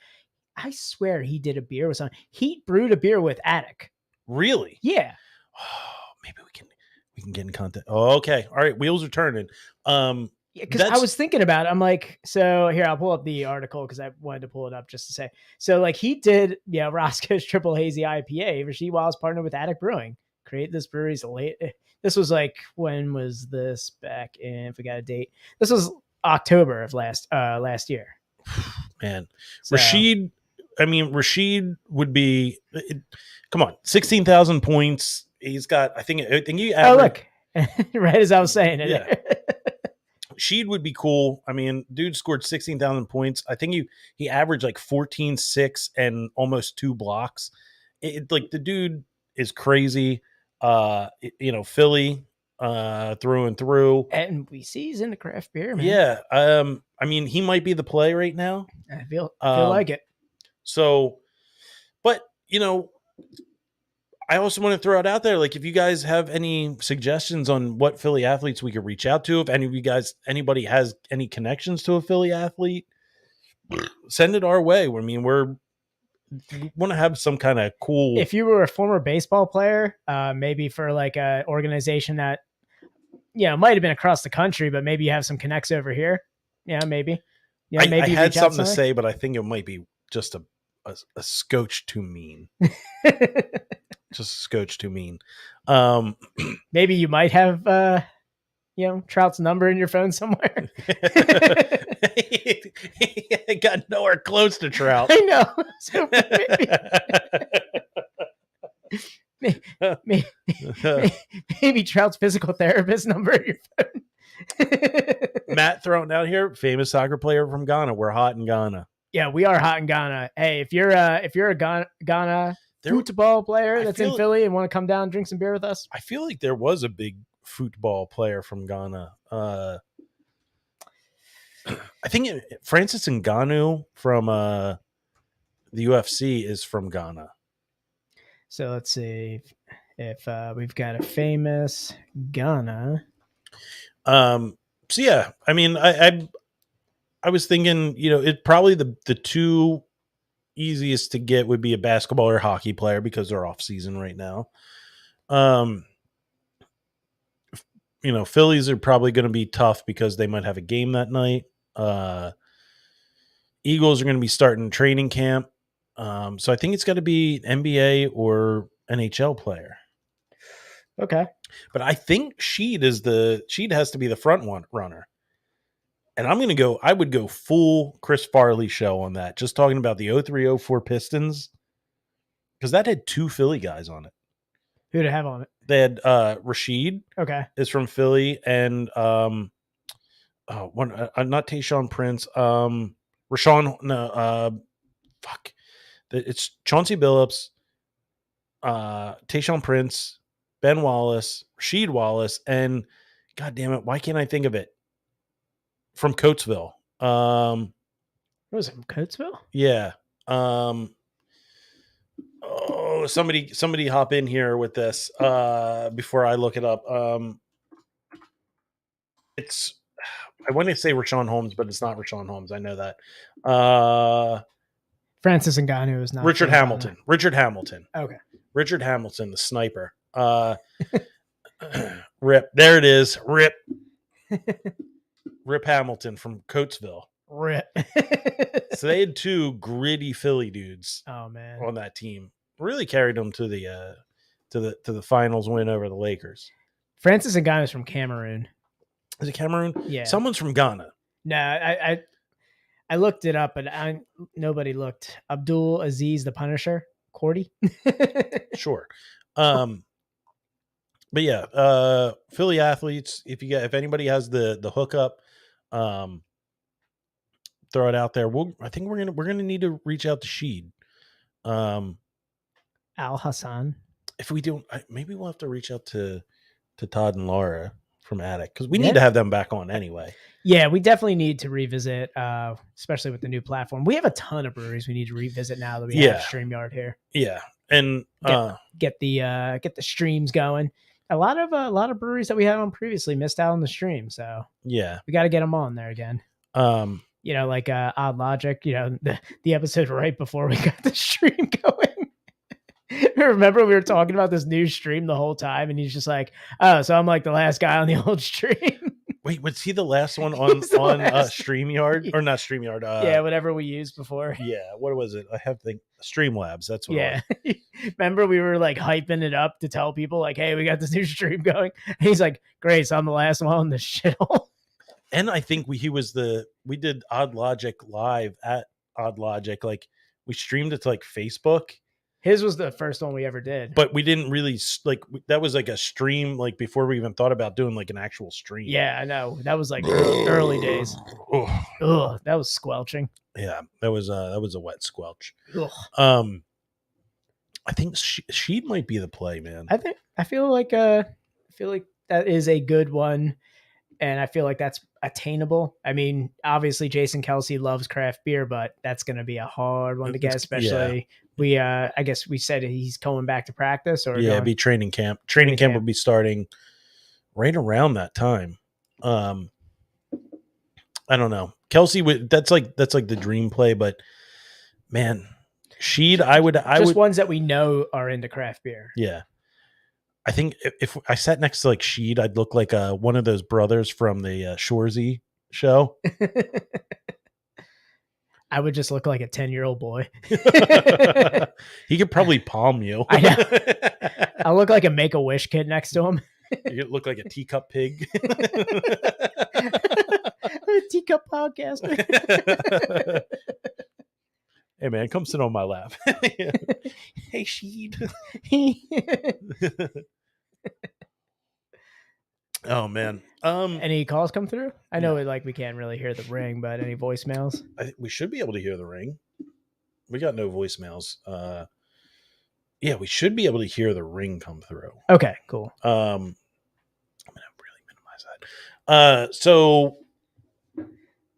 [SPEAKER 2] I swear he did a beer with something. He brewed a beer with Attic.
[SPEAKER 1] Really?
[SPEAKER 2] Yeah.
[SPEAKER 1] Oh, maybe we can get in contact. Oh, okay. All right. Wheels are turning.
[SPEAKER 2] Because I was thinking about it. I'm like, so here, I'll pull up the article because I wanted to pull it up just to say. So like he did, Roscoe's Triple Hazy IPA. Rasheed Wallace partnered with Attic Brewing. Create this brewery's late. This was like, when was this back in, if we got a date? This was October of last year.
[SPEAKER 1] Man, so. Rasheed would be, come on, 16,000 points. He's got, I think he averaged.
[SPEAKER 2] Oh, look, right as I was saying it.
[SPEAKER 1] Yeah. Sheed would be cool. Dude scored 16,000 points. I think he averaged like 14-6 and almost 2 blocks. Like the dude is crazy. Philly through and through.
[SPEAKER 2] And we see he's into craft beer, man.
[SPEAKER 1] Yeah. He might be the play right now.
[SPEAKER 2] I feel like it.
[SPEAKER 1] So, but I also want to throw it out there. Like, if you guys have any suggestions on what Philly athletes we could reach out to, if anybody has any connections to a Philly athlete, send it our way. We want to have some kind of cool.
[SPEAKER 2] If you were a former baseball player, maybe for like a organization that, might have been across the country, but maybe you have some connects over here. Yeah, maybe. Yeah, maybe
[SPEAKER 1] I had something to say, but I think it might be just a scotch too mean. Just a scotch too mean.
[SPEAKER 2] Maybe you might have Trout's number in your phone somewhere?
[SPEAKER 1] He got nowhere close to Trout.
[SPEAKER 2] I know. So maybe Trout's physical therapist number in your phone.
[SPEAKER 1] Matt throwing out here, famous soccer player from Ghana. We're hot in Ghana.
[SPEAKER 2] Yeah, we are hot in Ghana. Hey, if you're a Ghana football player that's in Philly and want to come down and drink some beer with us,
[SPEAKER 1] I feel like there was a big football player from Ghana. I think Francis Ngannou from the UFC is from Ghana.
[SPEAKER 2] So let's see if we've got a famous Ghana.
[SPEAKER 1] So yeah, I mean, I was thinking, it probably the two easiest to get would be a basketball or hockey player because they're off season right now. Phillies are probably going to be tough because they might have a game that night. Eagles are going to be starting training camp. So I think it's got to be NBA or NHL player.
[SPEAKER 2] Okay. But
[SPEAKER 1] I think Sheed has to be the front runner. And I would go full Chris Farley show on that. Just talking about the 03-04 Pistons. Because that had two Philly guys on it.
[SPEAKER 2] Who did it have on it?
[SPEAKER 1] They had Rashid.
[SPEAKER 2] Okay. Is from
[SPEAKER 1] Philly. And not Tayshaun Prince. It's Chauncey Billups, Tayshaun Prince, Ben Wallace, Rasheed Wallace, and God damn it, why can't I think of it? From Coatesville.
[SPEAKER 2] What was it, from Coatesville?
[SPEAKER 1] Yeah. Somebody hop in here with this before I look it up. I want to say Rashawn Holmes, but it's not Rashawn Holmes. I know that.
[SPEAKER 2] Francis Ngannou is not.
[SPEAKER 1] Richard Hamilton. Richard Hamilton.
[SPEAKER 2] Okay.
[SPEAKER 1] Richard Hamilton, the sniper. Rip. There it is. Rip. Rip Hamilton from Coatesville.
[SPEAKER 2] Rip.
[SPEAKER 1] So they had two gritty Philly dudes.
[SPEAKER 2] Oh man,
[SPEAKER 1] on that team. Really carried them to the finals win over the Lakers.
[SPEAKER 2] Francis Ngannou is from Cameroon.
[SPEAKER 1] Is it Cameroon?
[SPEAKER 2] Yeah.
[SPEAKER 1] Someone's from Ghana.
[SPEAKER 2] No, I looked it up, but nobody looked. Abdul Aziz the Punisher, Cordy.
[SPEAKER 1] Sure. But yeah, Philly athletes, if anybody has the hookup, throw it out there. I think we're gonna need to reach out to Sheed.
[SPEAKER 2] Al Hassan.
[SPEAKER 1] If we don't, maybe we'll have to reach out to Todd and Laura from Attic because we need to have them back on anyway.
[SPEAKER 2] Yeah, we definitely need to revisit, especially with the new platform. We have a ton of breweries we need to revisit now that we have StreamYard here.
[SPEAKER 1] Yeah, and
[SPEAKER 2] get the streams going. A lot of breweries that we had on previously missed out on the stream, so
[SPEAKER 1] yeah,
[SPEAKER 2] we got to get them on there again. Like Odd Logic, the episode right before we got the stream going. Remember we were talking about this new stream the whole time, and he's just like, "Oh, so I'm like the last guy on the old stream."
[SPEAKER 1] Wait, was he the last one on StreamYard or not StreamYard?
[SPEAKER 2] Yeah, whatever we used before.
[SPEAKER 1] Yeah, what was it? I have the Streamlabs. That's what.
[SPEAKER 2] Yeah. Remember we were like hyping it up to tell people like, "Hey, we got this new stream going." And he's like, "Great, so I'm the last one on the shithole."
[SPEAKER 1] And I think we did Odd Logic live at Odd Logic. Like we streamed it to like Facebook.
[SPEAKER 2] His was the first one we ever did.
[SPEAKER 1] But we didn't really that was like a stream, like before we even thought about doing like an actual stream.
[SPEAKER 2] Yeah, I know. That was like early days. Ugh, that was squelching.
[SPEAKER 1] Yeah, that was a wet squelch.
[SPEAKER 2] Ugh.
[SPEAKER 1] I think Sheed might be the play, man.
[SPEAKER 2] I feel like that is a good one. And I feel like that's attainable. I mean, obviously Jason Kelsey loves craft beer, but that's going to be a hard one to get, especially I guess we said he's going back to practice
[SPEAKER 1] it'd be training camp. Training camp would be starting right around that time. I don't know. Kelsey that's like the dream play, but man, Sheed, I would
[SPEAKER 2] ones that we know are into craft beer.
[SPEAKER 1] Yeah. I think if I sat next to like Sheed, I'd look like one of those brothers from the Shoresy show.
[SPEAKER 2] I would just look like a 10-year-old boy.
[SPEAKER 1] He could probably palm you.
[SPEAKER 2] I know. I look like a Make-A-Wish kid next to him.
[SPEAKER 1] You look like a teacup pig.
[SPEAKER 2] A teacup podcaster.
[SPEAKER 1] Hey man, come sit on my lap. Hey Sheed. Oh man.
[SPEAKER 2] Any calls come through? I know we can't really hear the ring, but any voicemails?
[SPEAKER 1] I think we should be able to hear the ring. We got no voicemails. Yeah, we should be able to hear the ring come through.
[SPEAKER 2] Okay, cool.
[SPEAKER 1] I'm gonna really minimize that. So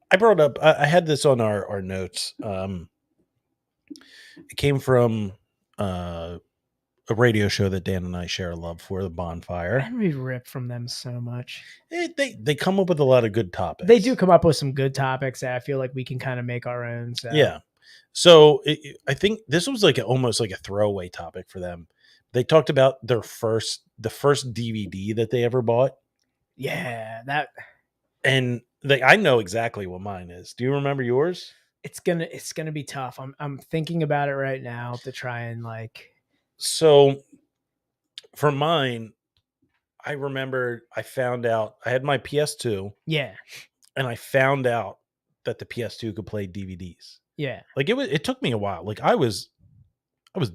[SPEAKER 1] I brought up. I had this on our notes. It came from a radio show that Dan and I share a love for, the Bonfire.
[SPEAKER 2] And we rip from them so much.
[SPEAKER 1] They come up with a lot of good topics.
[SPEAKER 2] They do come up with some good topics that I feel like we can kind of make our own. So.
[SPEAKER 1] Yeah. So I think this was like almost like a throwaway topic for them. They talked about the first DVD that they ever bought.
[SPEAKER 2] Yeah, that.
[SPEAKER 1] And I know exactly what mine is. Do you remember yours?
[SPEAKER 2] It's gonna be tough. I'm thinking about it right now to try and like.
[SPEAKER 1] So for mine, I remember I found out I had my PS2.
[SPEAKER 2] Yeah. And
[SPEAKER 1] I found out that the PS2 could play DVDs.
[SPEAKER 2] Yeah.
[SPEAKER 1] Like it took me a while. Like I was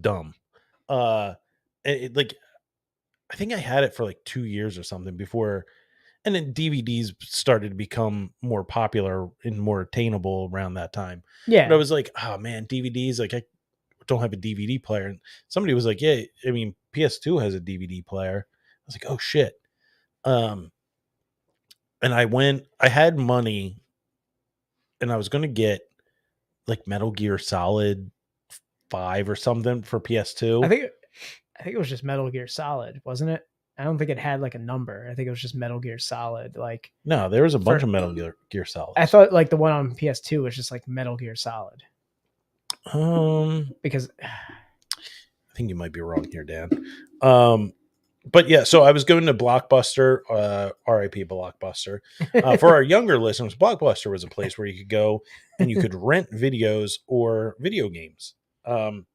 [SPEAKER 1] dumb. I think I had it for like 2 years or something before, and then DVDs started to become more popular and more attainable around that time.
[SPEAKER 2] Yeah.
[SPEAKER 1] But I was like, oh man, DVDs, like I don't have a DVD player. And somebody was like, yeah, I mean, PS2 has a DVD player. I was like, oh shit. And I had money and I was going to get like Metal Gear Solid 5 or something for PS2.
[SPEAKER 2] I think it was just Metal Gear Solid, wasn't it? I don't think it had like a number. I think it was just Metal Gear Solid. Like
[SPEAKER 1] no, there was a bunch of Metal Gear Solid.
[SPEAKER 2] I thought like the one on PS2 was just like Metal Gear Solid. Because
[SPEAKER 1] I think you might be wrong here, Dan. But yeah, so I was going to Blockbuster, RIP Blockbuster. For our younger listeners, Blockbuster was a place where you could go and you could rent videos or video games. And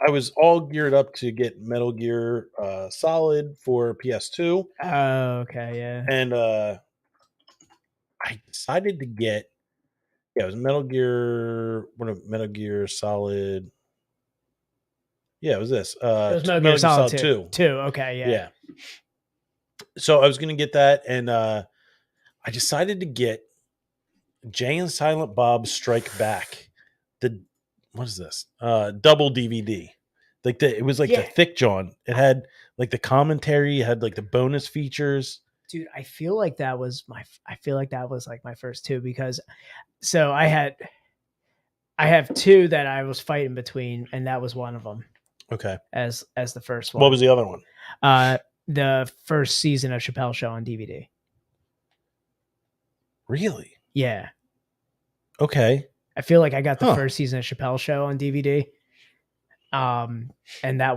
[SPEAKER 1] I was all geared up to get Metal Gear Solid for PS2.
[SPEAKER 2] Oh, okay, yeah.
[SPEAKER 1] And I decided to get it was Metal Gear Solid. Yeah, it was this.
[SPEAKER 2] It was Metal Gear Solid 2. Okay, yeah.
[SPEAKER 1] Yeah. So I was going to get that, and I decided to get Jay and Silent Bob Strike Back. What is this? Double DVD. Like it was like the thick John. It had like the commentary. It had like the bonus features.
[SPEAKER 2] Dude, I feel like that was like my first two, because so I have two that I was fighting between, and that was one of them.
[SPEAKER 1] Okay.
[SPEAKER 2] As the first one.
[SPEAKER 1] What was the other one?
[SPEAKER 2] The first season of Chappelle Show on DVD.
[SPEAKER 1] Really?
[SPEAKER 2] Yeah.
[SPEAKER 1] Okay.
[SPEAKER 2] I feel like I got the first season of Chappelle Show on DVD. And I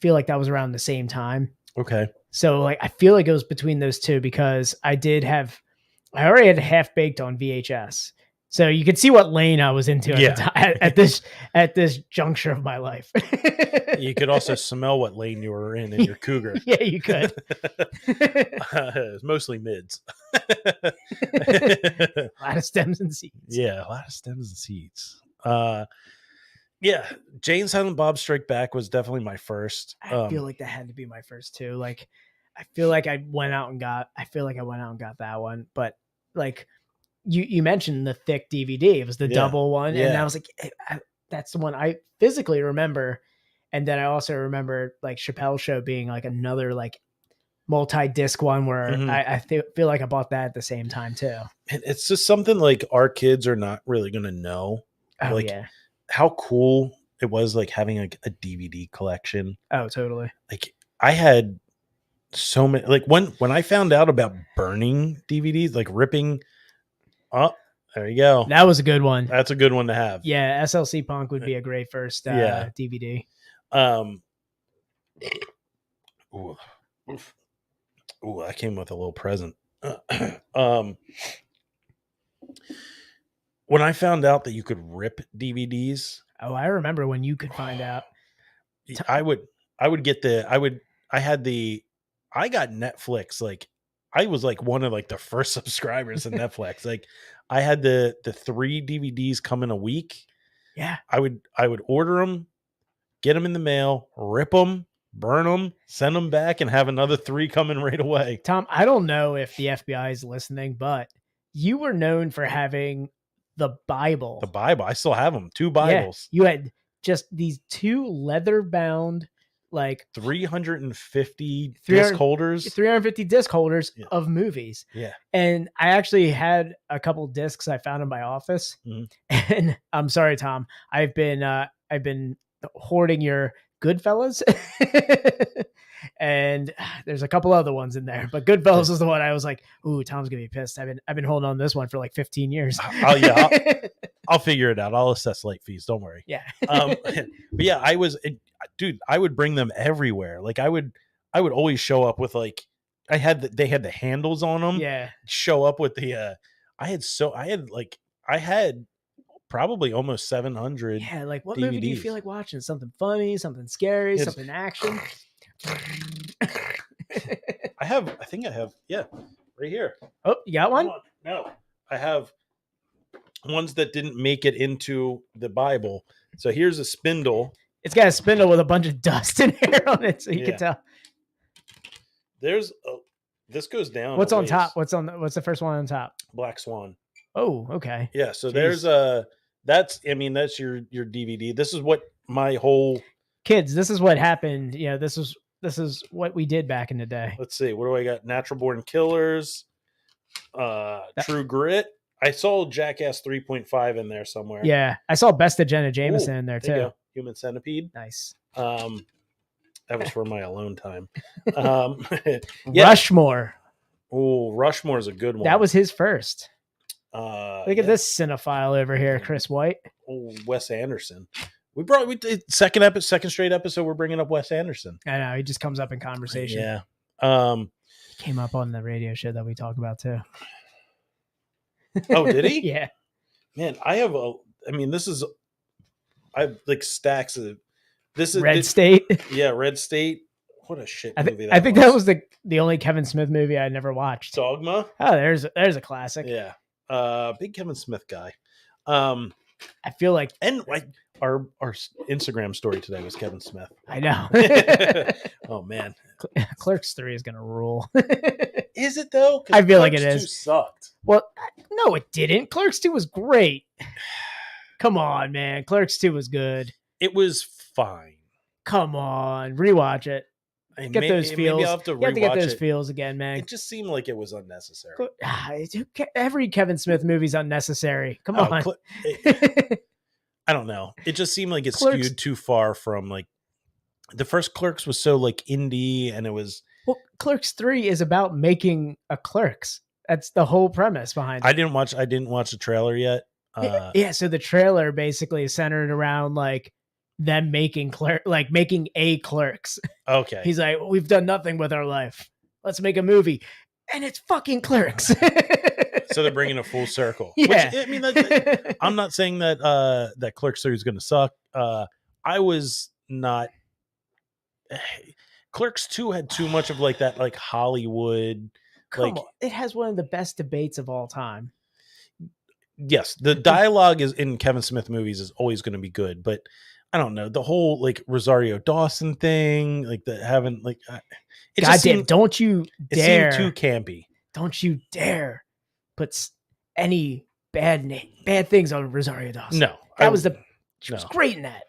[SPEAKER 2] feel like that was around the same time.
[SPEAKER 1] Okay.
[SPEAKER 2] So like, I feel like it was between those two, because I already had Half Baked on VHS. So you could see what lane I was into at this juncture of my life.
[SPEAKER 1] You could also smell what lane you were in your Cougar.
[SPEAKER 2] Yeah, you could.
[SPEAKER 1] It's mostly mids.
[SPEAKER 2] A lot of stems and seeds.
[SPEAKER 1] Yeah, a lot of stems and seeds. Yeah, Jay and Silent Bob Strike Back was definitely my first.
[SPEAKER 2] I feel like that had to be my first too. Like, I feel like I went out and got that one. But like you mentioned the thick DVD, it was the double one, and I was like, that's the one I physically remember. And then I also remember like Chappelle Show being like another like multi-disc one where I feel like I bought that at the same time too.
[SPEAKER 1] And it's just something like our kids are not really going to know.
[SPEAKER 2] Oh,
[SPEAKER 1] like how cool it was, like having like a DVD collection.
[SPEAKER 2] Oh, totally.
[SPEAKER 1] Like I had so many, like when I found out about burning DVDs, like ripping. Oh, there you go.
[SPEAKER 2] That was a good one.
[SPEAKER 1] That's a good one to have.
[SPEAKER 2] Yeah, SLC Punk would be a great first DVD.
[SPEAKER 1] Ooh, that came with a little present. When I found out that you could rip DVDs.
[SPEAKER 2] Oh, I remember when you could find out.
[SPEAKER 1] I would I would get I got Netflix. Like I was like one of like the first subscribers to Netflix. Like I had the 3 DVDs come in a week.
[SPEAKER 2] Yeah.
[SPEAKER 1] I would order them, get them in the mail, rip them, burn them, send them back, and have another 3 coming right away.
[SPEAKER 2] Tom, I don't know if the FBI is listening, but you were known for having the Bible.
[SPEAKER 1] The Bible. I still have them. 2 Bibles.
[SPEAKER 2] Yeah, you had just these 2 leather bound, like
[SPEAKER 1] 350 disc holders.
[SPEAKER 2] 350 disc holders of movies.
[SPEAKER 1] Yeah.
[SPEAKER 2] And I actually had a couple discs I found in my office. Mm-hmm. And I'm sorry, Tom. I've been hoarding your Goodfellas. And there's a couple other ones in there, but Goodfellas is the one I was like, ooh, Tom's gonna be pissed. I've been holding on to this one for like 15 years.
[SPEAKER 1] I'll figure it out. I'll assess late fees. Don't worry.
[SPEAKER 2] Yeah.
[SPEAKER 1] But yeah, I would bring them everywhere. Like I would always show up with like, they had the handles on them.
[SPEAKER 2] Yeah.
[SPEAKER 1] Show up with the, I had probably almost 700.
[SPEAKER 2] Yeah. Like what
[SPEAKER 1] DVDs.
[SPEAKER 2] movie do you feel like watching? Something funny, something scary, something action.
[SPEAKER 1] I think I have, right here.
[SPEAKER 2] Oh, you got one?
[SPEAKER 1] No, I have ones that didn't make it into the Bible. So here's a spindle.
[SPEAKER 2] It's got a spindle with a bunch of dust and hair on it, so you can tell.
[SPEAKER 1] This goes down.
[SPEAKER 2] What's on top? What's the first one on top?
[SPEAKER 1] Black Swan.
[SPEAKER 2] Oh, okay.
[SPEAKER 1] Yeah. So there's that's your DVD. This is what my whole
[SPEAKER 2] kids. This is what happened. You know, this is what we did back in the day.
[SPEAKER 1] Let's see. What do I got? Natural Born Killers, True Grit. I saw Jackass 3.5 in there somewhere.
[SPEAKER 2] Yeah, I saw Best of Jenna Jameson in there too.
[SPEAKER 1] Human Centipede.
[SPEAKER 2] Nice.
[SPEAKER 1] That was for my alone time.
[SPEAKER 2] Rushmore.
[SPEAKER 1] Oh, Rushmore is a good one.
[SPEAKER 2] That was his first. Look at this cinephile over here, Chris White.
[SPEAKER 1] Oh, Wes Anderson. We did second straight episode. We're bringing up Wes Anderson.
[SPEAKER 2] I know he just comes up in conversation.
[SPEAKER 1] Yeah.
[SPEAKER 2] Came up on the radio show that we talk about too.
[SPEAKER 1] Oh, did he?
[SPEAKER 2] Yeah.
[SPEAKER 1] Man, I have like stacks of this. Is
[SPEAKER 2] Red State.
[SPEAKER 1] Yeah, Red State. What a shit movie
[SPEAKER 2] I think that was the only Kevin Smith movie I never watched.
[SPEAKER 1] Dogma.
[SPEAKER 2] Oh, there's a classic.
[SPEAKER 1] Yeah. Big Kevin Smith guy.
[SPEAKER 2] I feel like
[SPEAKER 1] our Instagram story today was Kevin Smith.
[SPEAKER 2] I know.
[SPEAKER 1] Oh man,
[SPEAKER 2] Clerks 3 is gonna rule.
[SPEAKER 1] Is it though?
[SPEAKER 2] I feel like it is.
[SPEAKER 1] 2 sucked.
[SPEAKER 2] Well, no, it didn't. Clerks 2 was great. Come on, man. Clerks 2 was good.
[SPEAKER 1] It was fine.
[SPEAKER 2] Come on, rewatch it. Get those feels.
[SPEAKER 1] Maybe I'll have to
[SPEAKER 2] you have to get those feels again, man.
[SPEAKER 1] It just seemed like it was unnecessary.
[SPEAKER 2] Every Kevin Smith movie's unnecessary. Come on.
[SPEAKER 1] I don't know. It just seemed like it skewed too far from like the first Clerks was so like indie, and it was.
[SPEAKER 2] Well, Clerks 3 is about making a Clerks. That's the whole premise behind it.
[SPEAKER 1] I didn't watch the trailer yet.
[SPEAKER 2] So the trailer basically is centered around like them making making a Clerks.
[SPEAKER 1] Okay.
[SPEAKER 2] He's like, we've done nothing with our life. Let's make a movie. And it's fucking Clerks.
[SPEAKER 1] So they're bringing a full circle.
[SPEAKER 2] Yeah.
[SPEAKER 1] Which, I mean, I'm not saying that that Clerks 3 is going to suck. I was not. Clerks 2 had too much of like that, like Hollywood.
[SPEAKER 2] Come on. It has one of the best debates of all time.
[SPEAKER 1] Yes, the dialogue is in Kevin Smith movies is always going to be good, but I don't know the whole like Rosario Dawson thing, like the haven't like.
[SPEAKER 2] Goddamn! Don't you dare!
[SPEAKER 1] It seemed too campy.
[SPEAKER 2] Don't you dare put any bad things on Rosario Dawson.
[SPEAKER 1] No,
[SPEAKER 2] she was great in that.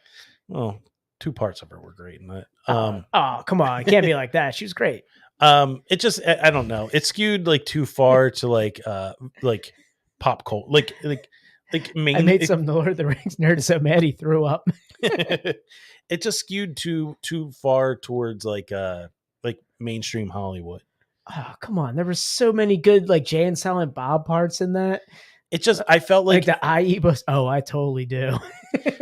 [SPEAKER 1] Well, 2 parts of her were great in that.
[SPEAKER 2] Oh, come on, it can't be like that. She was great.
[SPEAKER 1] It just I don't know. It skewed like too far to like pop culture, like
[SPEAKER 2] I made some Lord of the Rings nerd so mad he threw up.
[SPEAKER 1] It just skewed too far towards like mainstream Hollywood.
[SPEAKER 2] Oh, come on. There were so many good like Jay and Silent Bob parts in that.
[SPEAKER 1] It just I felt like
[SPEAKER 2] the IE bus. Oh, I totally do.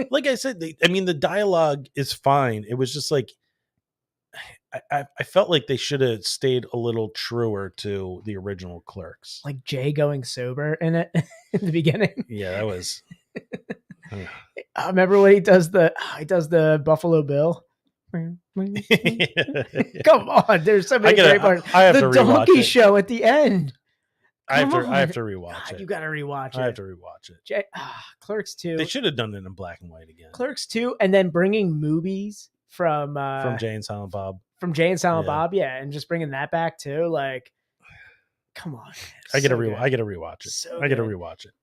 [SPEAKER 1] Like I said, the dialogue is fine. It was just like I felt like they should have stayed a little truer to the original Clerks.
[SPEAKER 2] Like Jay going sober in it in the beginning.
[SPEAKER 1] Yeah, that was.
[SPEAKER 2] I remember when he does the Buffalo Bill. Come on, there's so many great parts.
[SPEAKER 1] I have
[SPEAKER 2] The
[SPEAKER 1] to rewatch
[SPEAKER 2] donkey
[SPEAKER 1] it.
[SPEAKER 2] show at the end.
[SPEAKER 1] I have
[SPEAKER 2] Come
[SPEAKER 1] to rewatch
[SPEAKER 2] God,
[SPEAKER 1] it.
[SPEAKER 2] you gotta rewatch it.
[SPEAKER 1] I have to rewatch it.
[SPEAKER 2] Clerks 2.
[SPEAKER 1] They should have done it in black and white again.
[SPEAKER 2] Clerks 2, and then bringing movies from
[SPEAKER 1] Jay and Silent Bob.
[SPEAKER 2] From Jay and Silent Bob, and just bringing that back too. Like, come on,
[SPEAKER 1] I gotta rewatch it. I gotta rewatch it.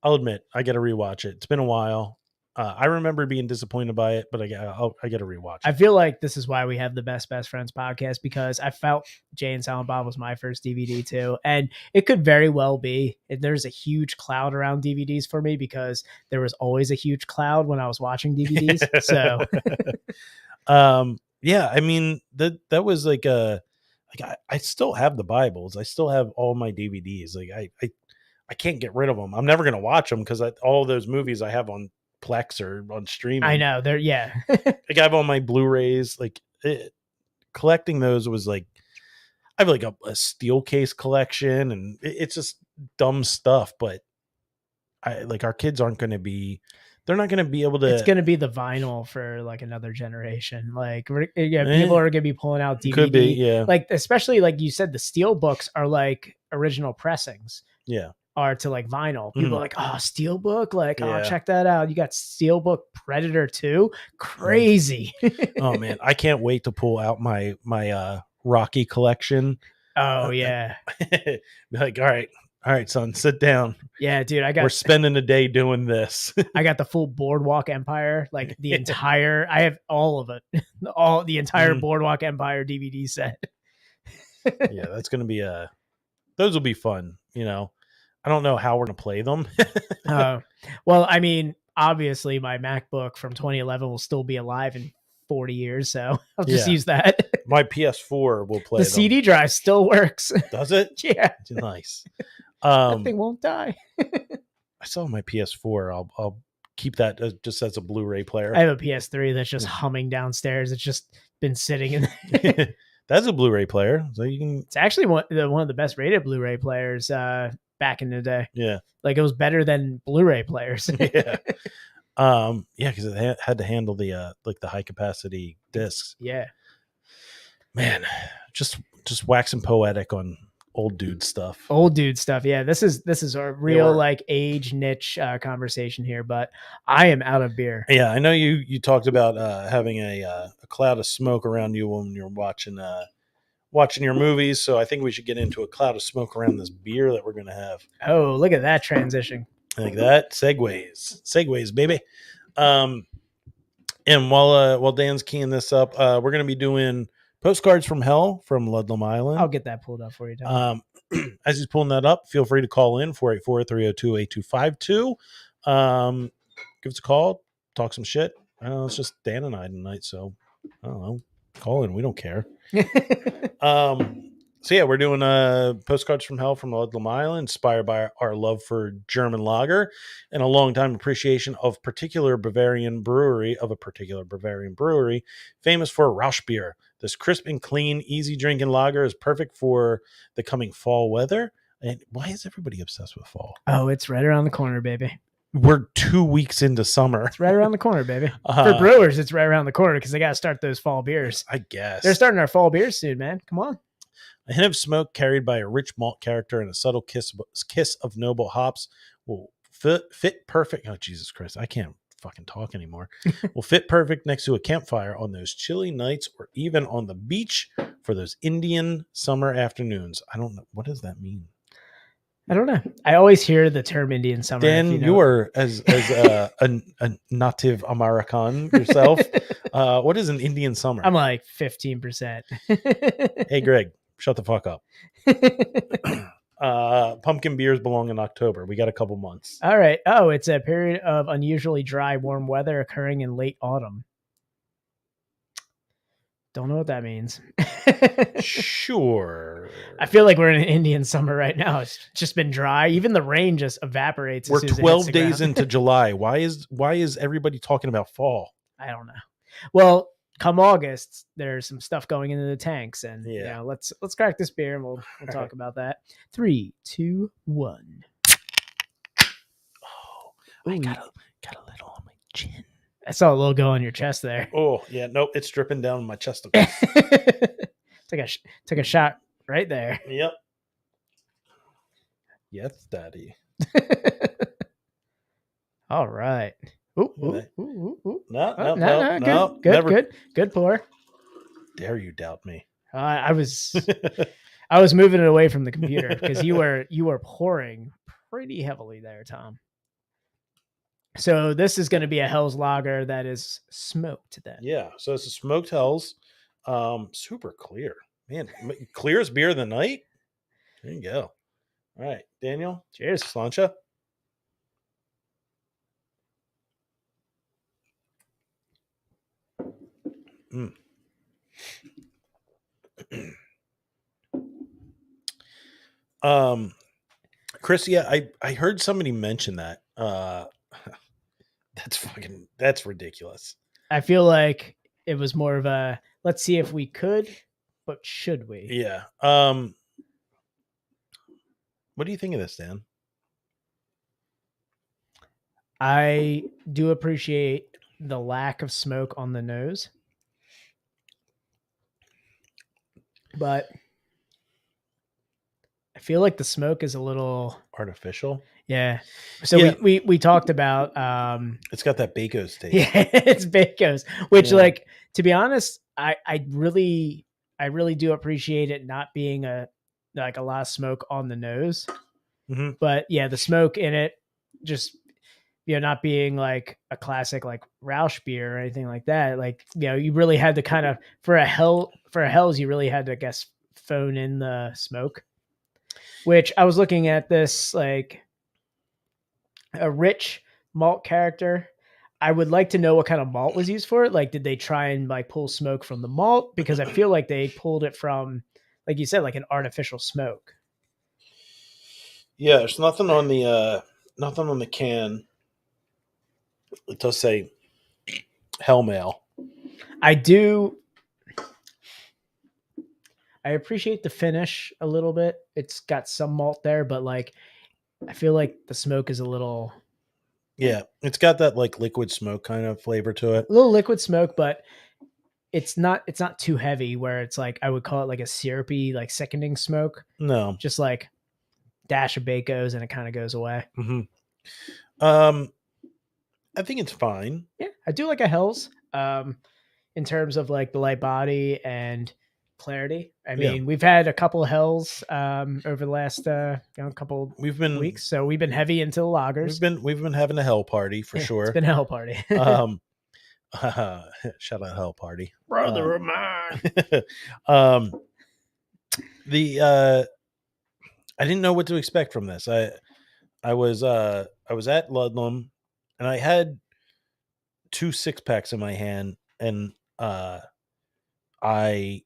[SPEAKER 1] I'll admit, I gotta rewatch it. It's been a while. I remember being disappointed by it, but I gotta rewatch it.
[SPEAKER 2] I feel like this is why we have the Best Friends podcast, because I felt Jay and Silent Bob was my first DVD too, and it could very well be. There's a huge cloud around DVDs for me because there was always a huge cloud when I was watching DVDs. So,
[SPEAKER 1] yeah, I mean that was like I still have the Bibles. I still have all my DVDs. Like I can't get rid of them. I'm never gonna watch them because all those movies I have on Plex or on streaming.
[SPEAKER 2] I know they're
[SPEAKER 1] like I have all my Blu-rays. Like collecting those was like I have like a steel case collection, and it's just dumb stuff. But our kids aren't going to be. They're not going to be able to.
[SPEAKER 2] It's going to be the vinyl for like another generation. Like people are going to be pulling out DVD.
[SPEAKER 1] Could be, yeah.
[SPEAKER 2] Like especially like you said, the steel books are like original pressings.
[SPEAKER 1] Yeah.
[SPEAKER 2] Are to like vinyl. People are like, oh, Steelbook, like, oh, check that out. You got Steelbook Predator 2. Crazy.
[SPEAKER 1] Oh man, I can't wait to pull out my Rocky collection.
[SPEAKER 2] Oh yeah.
[SPEAKER 1] Be like, all right, son, sit down.
[SPEAKER 2] Yeah, dude,
[SPEAKER 1] we're spending a day doing this.
[SPEAKER 2] I got the full Boardwalk Empire, like the entire. I have all of it, the entire Boardwalk Empire DVD set.
[SPEAKER 1] Yeah, that's gonna be those will be fun. You know. I don't know how we're going to play them.
[SPEAKER 2] Well, I mean, obviously my MacBook from 2011 will still be alive in 40 years. So I'll just use that.
[SPEAKER 1] My PS4 will play
[SPEAKER 2] the
[SPEAKER 1] them.
[SPEAKER 2] CD drive still works.
[SPEAKER 1] Does it?
[SPEAKER 2] Yeah.
[SPEAKER 1] Nice.
[SPEAKER 2] That thing won't die.
[SPEAKER 1] I still have my PS4. I'll keep that just as a Blu-ray player.
[SPEAKER 2] I have a PS3 that's just humming downstairs. It's just been sitting in there.
[SPEAKER 1] That's a Blu-ray player. So you can.
[SPEAKER 2] It's actually one of the best rated Blu-ray players back in the day.
[SPEAKER 1] Yeah.
[SPEAKER 2] Like it was better than Blu-ray players.
[SPEAKER 1] Yeah. Yeah, because it had to handle the like the high capacity discs.
[SPEAKER 2] Yeah.
[SPEAKER 1] Man, just waxing poetic on old dude stuff.
[SPEAKER 2] Yeah, this is a real like age niche conversation here, but I am out of beer.
[SPEAKER 1] Yeah, I know you talked about having a cloud of smoke around you when you're watching your movies, so I think we should get into a cloud of smoke around this beer that we're gonna have.
[SPEAKER 2] Oh, look at that transition.
[SPEAKER 1] Like that. Segues, baby. And while Dan's keying this up, we're gonna be doing Postcards from Hell from Ludlam Island.
[SPEAKER 2] I'll get that pulled up for you, Don.
[SPEAKER 1] As he's pulling that up, feel free to call in 484-302-8252. Give us a call, talk some shit. I know it's just Dan and I tonight, so I don't know. Call in, we don't care. So yeah, we're doing Postcards from Hell from Ludlam Island, inspired by our love for German lager and a long-time appreciation of a particular Bavarian brewery, famous for Rausch beer. This crisp and clean, easy drinking lager is perfect for the coming fall weather. And why is everybody obsessed with fall?
[SPEAKER 2] Oh, it's right around the corner, baby.
[SPEAKER 1] We're 2 weeks into summer.
[SPEAKER 2] It's right around the corner, baby. For brewers, it's right around the corner because they got to start those fall beers.
[SPEAKER 1] I guess.
[SPEAKER 2] They're starting our fall beers soon, man. Come on.
[SPEAKER 1] A hint of smoke carried by a rich malt character and a subtle kiss of noble hops will fit perfect. Oh, Jesus Christ. I can't fucking talk anymore. Will fit perfect next to a campfire on those chilly nights or even on the beach for those Indian summer afternoons. I don't know. What does that mean?
[SPEAKER 2] I don't know. I always hear the term Indian summer.
[SPEAKER 1] Dan, you are as a native American yourself. What is an Indian summer?
[SPEAKER 2] I'm like 15%.
[SPEAKER 1] Hey, Greg, shut the fuck up. Pumpkin beers belong in October. We got a couple months.
[SPEAKER 2] All right. Oh, it's a period of unusually dry, warm weather occurring in late autumn. Don't know what that means.
[SPEAKER 1] Sure.
[SPEAKER 2] I feel like we're in an Indian summer right now. It's just been dry. Even the rain just evaporates.
[SPEAKER 1] We're 12 days into July. Why is everybody talking about fall?
[SPEAKER 2] I don't know. Well, come August, there's some stuff going into the tanks, and let's crack this beer and we'll talk about that. 3, 2, 1.
[SPEAKER 1] Oh, I got a little on my chin.
[SPEAKER 2] I saw a little go on your chest there.
[SPEAKER 1] Oh yeah, nope, it's dripping down my chest.
[SPEAKER 2] Took a shot right there.
[SPEAKER 1] Yep. Yes, Daddy.
[SPEAKER 2] All right. Ooh,
[SPEAKER 1] Yeah,
[SPEAKER 2] ooh, ooh, ooh.
[SPEAKER 1] No,
[SPEAKER 2] Good pour.
[SPEAKER 1] Dare you doubt me?
[SPEAKER 2] I was moving it away from the computer because you were pouring pretty heavily there, Tom. So this is going to be a Hell's Lager that is smoked then.
[SPEAKER 1] Yeah, so it's a smoked Hell's, super clear, man, clear as beer of the night. There you go. All right, Daniel.
[SPEAKER 2] Cheers,
[SPEAKER 1] Slancha. Chris, yeah, I heard somebody mention that. That's ridiculous.
[SPEAKER 2] I feel like it was more of a let's see if we could, but should we?
[SPEAKER 1] Yeah. What do you think of this, Dan?
[SPEAKER 2] I do appreciate the lack of smoke on the nose, but I feel like the smoke is a little
[SPEAKER 1] Artificial.
[SPEAKER 2] Yeah. So
[SPEAKER 1] Yeah.
[SPEAKER 2] we talked about
[SPEAKER 1] It's got that Bacos taste.
[SPEAKER 2] Yeah, it's Bacos, which like to be honest, I really do appreciate it not being a lot of smoke on the nose.
[SPEAKER 1] Mm-hmm.
[SPEAKER 2] But yeah, the smoke in it just not being like a classic like Rausch beer or anything like that. Like, you really had to kind of for a Hell's you really had to, I guess, phone in the smoke. Which I was looking at this like a rich malt character. I would like to know what kind of malt was used for it. Like, did they try and like pull smoke from the malt? Because I feel like they pulled it from, like you said, like an artificial smoke.
[SPEAKER 1] Yeah, there's nothing on the can. It does say Hell Mail.
[SPEAKER 2] I appreciate the finish a little bit. It's got some malt there, but like I feel like the smoke is a little.
[SPEAKER 1] Yeah, it's got that like liquid smoke kind of flavor to it.
[SPEAKER 2] A little liquid smoke, but it's not too heavy where it's like I would call it like a syrupy, like sickening smoke.
[SPEAKER 1] No.
[SPEAKER 2] Just like dash of Bacos and it kind of goes away.
[SPEAKER 1] Mm-hmm. I think it's fine.
[SPEAKER 2] Yeah, I do like a Hell's. In terms of like the light body and clarity. I mean, we've had a couple of Hell's over the last couple weeks, so we've been heavy into the lagers.
[SPEAKER 1] We've been having a Hell party for sure.
[SPEAKER 2] It's been a Hell party.
[SPEAKER 1] Shout out Hell party,
[SPEAKER 2] brother of mine.
[SPEAKER 1] I didn't know what to expect from this. I was at Ludlam and I had 2 6-packs in my hand and I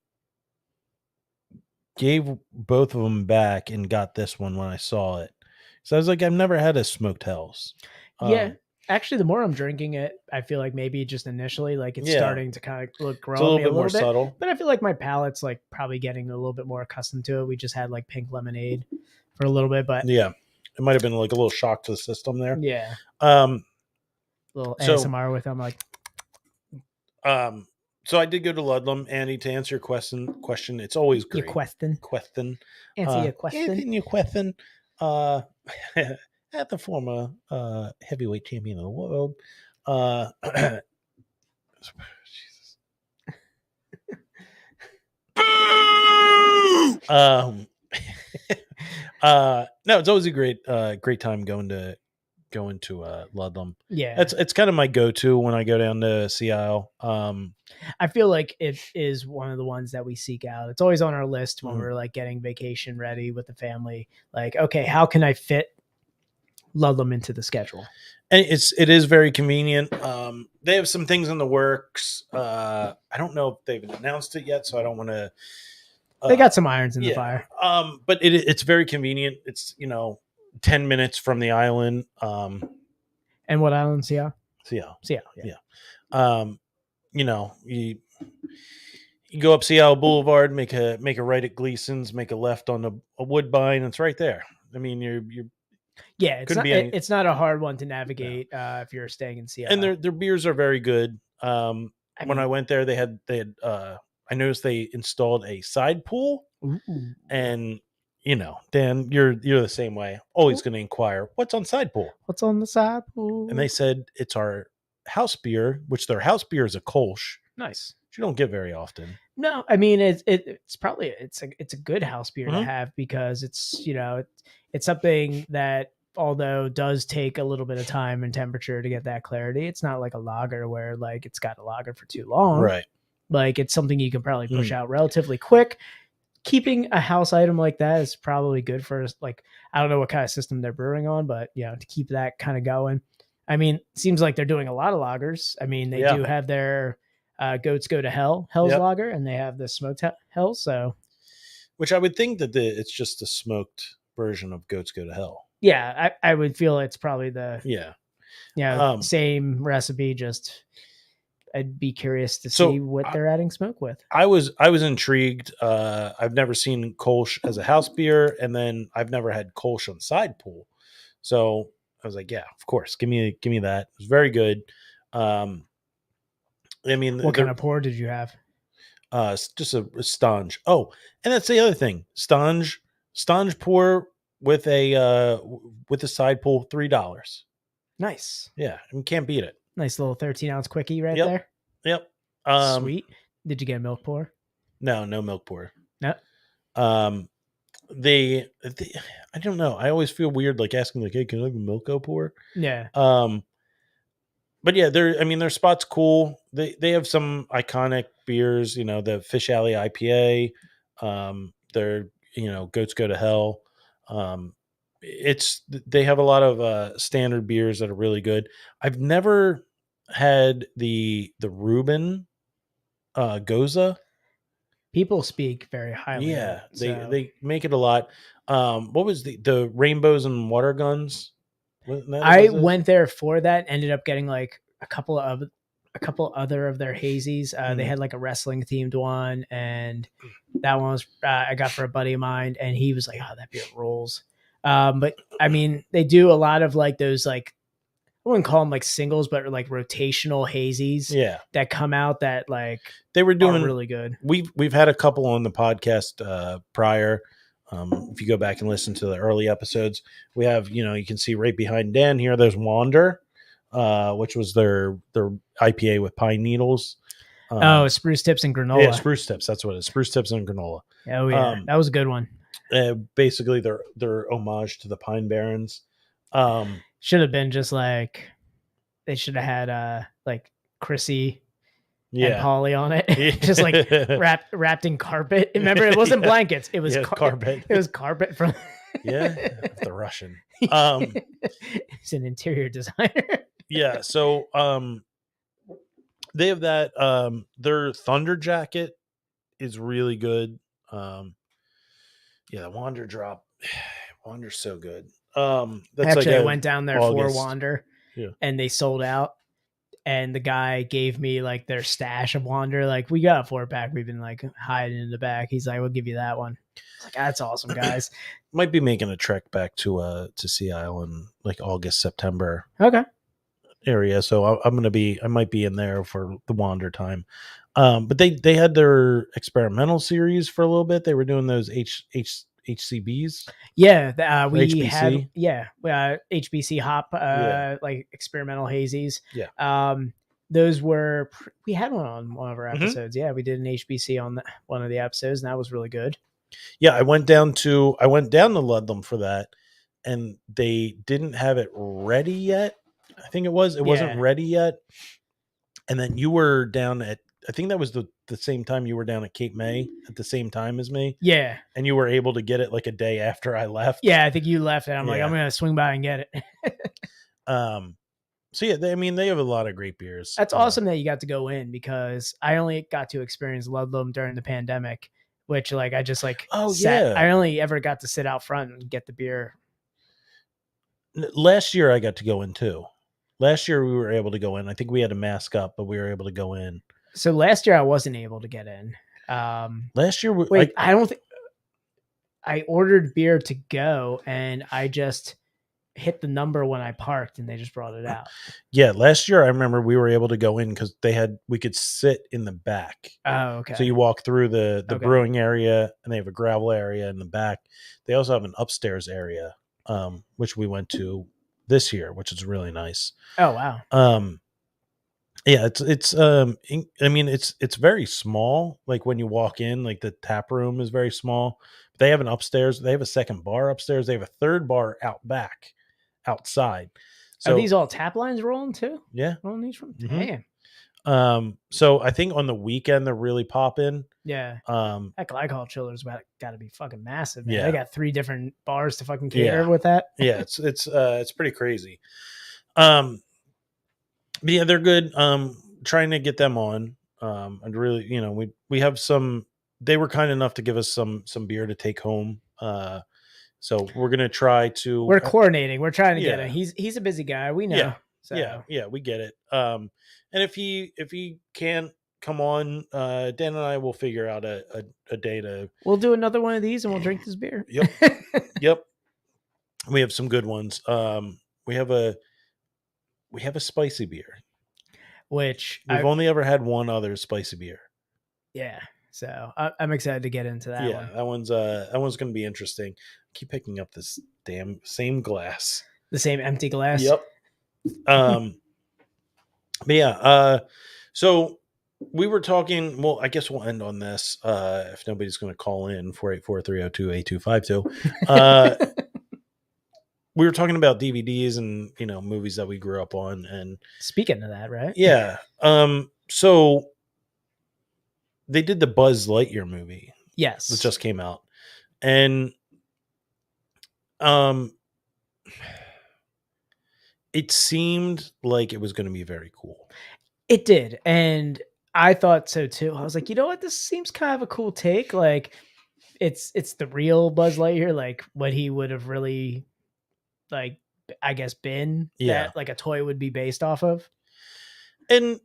[SPEAKER 1] gave both of them back and got this one when I saw it. So I was like, I've never had a smoked Hell's.
[SPEAKER 2] Yeah. Actually, the more I'm drinking it, I feel like maybe just initially, like it's starting to kind of grow on me a little bit.
[SPEAKER 1] Subtle.
[SPEAKER 2] But I feel like my palate's like probably getting a little bit more accustomed to it. We just had like pink lemonade for a little bit, but
[SPEAKER 1] yeah, it might have been like a little shock to the system there.
[SPEAKER 2] Yeah. Little
[SPEAKER 1] so,
[SPEAKER 2] ASMR with them, like.
[SPEAKER 1] So I did go to Ludlam, Andy, to answer your question. It's always great.
[SPEAKER 2] Your question.
[SPEAKER 1] Answer
[SPEAKER 2] your question.
[SPEAKER 1] Answer your question. At the former heavyweight champion of the world. Jesus. No, it's always a great time going to Ludlam.
[SPEAKER 2] Yeah,
[SPEAKER 1] it's kind of my go-to when I go down to Sea Isle.
[SPEAKER 2] I feel like it is one of the ones that we seek out. It's always on our list when we're like getting vacation ready with the family. Like, okay, how can I fit Ludlam into the schedule?
[SPEAKER 1] And it is very convenient. They have some things in the works. I don't know if they've announced it yet, so I don't want to.
[SPEAKER 2] They got some irons in the fire.
[SPEAKER 1] But it's very convenient. It's 10 minutes from the island.
[SPEAKER 2] And what island? Sea Isle?
[SPEAKER 1] Yeah. You go up Sea Isle Boulevard, make a right at Gleason's, make a left on a Woodbine. It's right there. I mean, you're
[SPEAKER 2] Yeah,
[SPEAKER 1] Couldn't be any-
[SPEAKER 2] it's not a hard one to navigate if you're staying in Seattle.
[SPEAKER 1] And their beers are very good. When I went there, they had I noticed they installed a side pool, and Dan, you're the same way. Always going to inquire what's on side pool.
[SPEAKER 2] What's on the side pool?
[SPEAKER 1] And they said it's our house beer, which their house beer is a Kolsch.
[SPEAKER 2] Nice.
[SPEAKER 1] Which you don't get very often.
[SPEAKER 2] No, I mean it's probably it's a good house beer to have, because it's it's something that, although does take a little bit of time and temperature to get that clarity, it's not like a lager where like it's got a lager for too long.
[SPEAKER 1] Right.
[SPEAKER 2] Like it's something you can probably push out relatively quick. Keeping a house item like that is probably good for, like, I don't know what kind of system they're brewing on, but to keep that kind of going. I mean, seems like they're doing a lot of lagers. I mean, they do have their Goats Go to Hell's lager, and they have the smoked Hell. So,
[SPEAKER 1] which I would think that it's just a smoked version of Goats Go to Hell.
[SPEAKER 2] Yeah, I would feel it's probably the same recipe. Just I'd be curious to see what they're adding smoke with.
[SPEAKER 1] I was intrigued. I've never seen Kolsch as a house beer, and then I've never had Kolsch on side pool. So I was like, yeah, of course, give me that. It was very good. I mean,
[SPEAKER 2] what kind of pour did you have?
[SPEAKER 1] Just a Stange. Oh, and that's the other thing. Stange pour with a side pool, $3.
[SPEAKER 2] Nice.
[SPEAKER 1] Yeah, I mean, can't beat it.
[SPEAKER 2] Nice little 13-ounce quickie right there.
[SPEAKER 1] Yep.
[SPEAKER 2] Sweet. Did you get a milk pour?
[SPEAKER 1] No milk pour.
[SPEAKER 2] No.
[SPEAKER 1] They I don't know. I always feel weird like asking like, hey, can I have a milko pour?
[SPEAKER 2] Yeah.
[SPEAKER 1] But yeah, their spot's cool. They have some iconic beers, the Fish Alley IPA, their Goats Go to Hell. They have a lot of standard beers that are really good. I've never had the Reuben Goza.
[SPEAKER 2] People speak very highly.
[SPEAKER 1] Yeah, they make it a lot. What was the Rainbows and Water Guns?
[SPEAKER 2] I went there for that. Ended up getting like a couple other of their hazies. They had like a wrestling themed one, and that one was I got for a buddy of mine, and he was like, "Oh, that beer rolls." But I mean, they do a lot of like those, like, I wouldn't call them like singles, but like rotational hazies.
[SPEAKER 1] Yeah,
[SPEAKER 2] that come out that like
[SPEAKER 1] they were doing
[SPEAKER 2] really good.
[SPEAKER 1] We've had a couple on the podcast prior. If you go back and listen to the early episodes, we have, you can see right behind Dan here, there's Wander, which was their IPA with pine needles.
[SPEAKER 2] Spruce Tips and Granola.
[SPEAKER 1] Yeah, Spruce Tips. That's what it is. Spruce Tips and Granola.
[SPEAKER 2] Oh yeah, that was a good one.
[SPEAKER 1] Basically their homage to the Pine Barrens.
[SPEAKER 2] Should have been just like, they should have had like Chrissy and Polly on it, just like wrapped in carpet. Remember, it wasn't blankets; it was
[SPEAKER 1] carpet.
[SPEAKER 2] It was carpet from
[SPEAKER 1] the Russian.
[SPEAKER 2] He's an interior designer.
[SPEAKER 1] Yeah, so they have that. Their Thunder Jacket is really good. The Wander drop. Wander's so good. That's
[SPEAKER 2] Actually,
[SPEAKER 1] like
[SPEAKER 2] I went down there
[SPEAKER 1] August.
[SPEAKER 2] for Wander, and they sold out. And the guy gave me like their stash of Wander. Like, we got a 4-pack. We've been like hiding in the back. He's like, we'll give you that one. I was like, that's awesome, guys.
[SPEAKER 1] Might be making a trek back to Sea Isle in like August, September.
[SPEAKER 2] Okay.
[SPEAKER 1] Area. So I might be in there for the Wander time. But they had their experimental series for a little bit. They were doing those HCBs.
[SPEAKER 2] Yeah, we
[SPEAKER 1] HBC.
[SPEAKER 2] had HBC hop like experimental hazies.
[SPEAKER 1] Yeah.
[SPEAKER 2] Those were we had one on one of our episodes. Yeah, we did an HBC on one of the episodes, and that was really good.
[SPEAKER 1] Yeah, I went down to Ludlam for that, and they didn't have it ready yet. I think it wasn't ready yet. And then you were down at, I think that was the same time you were down at Cape May at the same time as me.
[SPEAKER 2] Yeah.
[SPEAKER 1] And you were able to get it like a day after I left.
[SPEAKER 2] Yeah, I think you left and I'm like, I'm going to swing by and get it.
[SPEAKER 1] So yeah, they have a lot of great beers.
[SPEAKER 2] That's awesome that you got to go in, because I only got to experience Ludlam during the pandemic, which like I just like I only ever got to sit out front and get the beer.
[SPEAKER 1] Last year I got to go in too. Last year we were able to go in. I think we had to mask up, but we were able to go in.
[SPEAKER 2] So last year I wasn't able to get in.
[SPEAKER 1] Last year,
[SPEAKER 2] I don't think I ordered beer to go, and I just hit the number when I parked and they just brought it out.
[SPEAKER 1] Yeah, last year I remember we were able to go in because we could sit in the back.
[SPEAKER 2] Oh, okay.
[SPEAKER 1] So you walk through the
[SPEAKER 2] Okay.
[SPEAKER 1] brewing area, and they have a gravel area in the back. They also have an upstairs area, which we went to this year, which is really nice.
[SPEAKER 2] Oh wow.
[SPEAKER 1] Yeah, it's I mean it's very small. Like when you walk in, like the tap room is very small. They have an upstairs. They have a second bar upstairs. They have a third bar out back, outside. So
[SPEAKER 2] are these all tap lines rolling too?
[SPEAKER 1] Yeah,
[SPEAKER 2] Rolling these from
[SPEAKER 1] Mhm.
[SPEAKER 2] damn.
[SPEAKER 1] So I think on the weekend they're really popping.
[SPEAKER 2] Yeah. That glycol chiller's got to be fucking massive, man.
[SPEAKER 1] Yeah.
[SPEAKER 2] They got 3 different bars to fucking cater
[SPEAKER 1] Yeah.
[SPEAKER 2] with that.
[SPEAKER 1] Yeah, it's pretty crazy. But yeah, they're good. Trying to get them on. And really, you know, we have some. They were kind enough to give us some beer to take home. So we're gonna try to.
[SPEAKER 2] We're coordinating. We're trying to get
[SPEAKER 1] yeah.
[SPEAKER 2] him. He's a busy guy. We know.
[SPEAKER 1] Yeah.
[SPEAKER 2] So.
[SPEAKER 1] Yeah, we get it. And if he can't come on, Dan and I will figure out a day to.
[SPEAKER 2] We'll do another one of these and we'll drink this beer.
[SPEAKER 1] Yep. Yep. We have some good ones. We have a spicy beer,
[SPEAKER 2] which
[SPEAKER 1] we've only ever had one other spicy beer.
[SPEAKER 2] Yeah. So I'm excited to get into that.
[SPEAKER 1] Yeah,
[SPEAKER 2] one.
[SPEAKER 1] that one's going to be interesting. I keep picking up this damn same glass.
[SPEAKER 2] The same empty glass.
[SPEAKER 1] Yep. But yeah, so we were talking, well, I guess we'll end on this. If nobody's going to call in 484-302-8252. We were talking about DVDs and, you know, movies that we grew up on. And
[SPEAKER 2] speaking of that, right?
[SPEAKER 1] Yeah. So they did the Buzz Lightyear movie.
[SPEAKER 2] Yes.
[SPEAKER 1] That just came out. And it seemed like it was going to be very cool.
[SPEAKER 2] It did. And I thought so too. I was like, you know what? This seems kind of a cool take. Like it's the real Buzz Lightyear, like what he would have really, like, I guess been.
[SPEAKER 1] Yeah.
[SPEAKER 2] That like a toy would be based off of.
[SPEAKER 1] And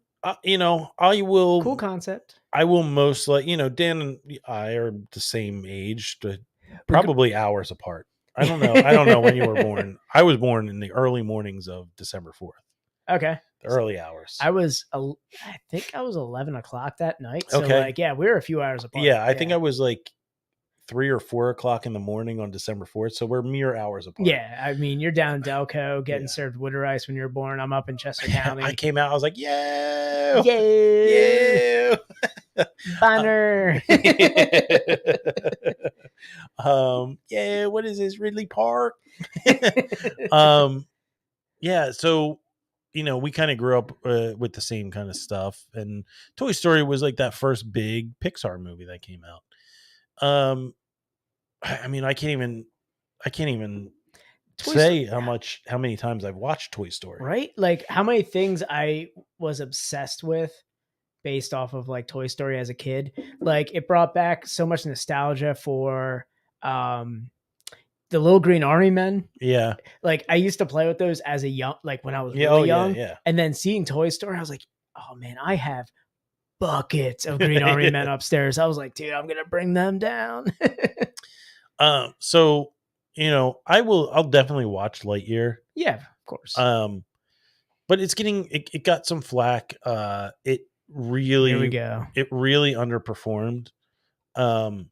[SPEAKER 1] you know, I will.
[SPEAKER 2] Cool concept.
[SPEAKER 1] I will most like, you know, Dan and I are the same age, probably hours apart. I don't know. I don't know when you were born. I was born in the early mornings of December 4th.
[SPEAKER 2] Okay.
[SPEAKER 1] The early hours.
[SPEAKER 2] I think I was 11 o'clock that night. So
[SPEAKER 1] okay.
[SPEAKER 2] like, yeah, we were a few hours apart.
[SPEAKER 1] Yeah. I think I was like 3 or 4 o'clock in the morning on December 4th. So we're mere hours apart.
[SPEAKER 2] Yeah. I mean, you're down in Delco getting served wood rice when you're born. I'm up in Chester County.
[SPEAKER 1] I came out. I was like, yeah.
[SPEAKER 2] Yeah. Banter.
[SPEAKER 1] Yeah, what is this, Ridley Park? Yeah, so you know, we kind of grew up with the same kind of stuff, and Toy Story was like that first big Pixar movie that came out. I mean, I can't even say how many times I've watched Toy Story.
[SPEAKER 2] Right? Like how many things I was obsessed with based off of like Toy Story as a kid. Like it brought back so much nostalgia for the Little Green Army Men.
[SPEAKER 1] Yeah.
[SPEAKER 2] Like I used to play with those as a young, like when I was really young.
[SPEAKER 1] Yeah.
[SPEAKER 2] And then seeing Toy Story, I was like, oh man, I have buckets of Green Army Men upstairs. I was like, dude, I'm gonna bring them down.
[SPEAKER 1] So you know, I'll definitely watch Lightyear.
[SPEAKER 2] Yeah, of course.
[SPEAKER 1] But it got some flack. It really,
[SPEAKER 2] here we go.
[SPEAKER 1] It really underperformed. The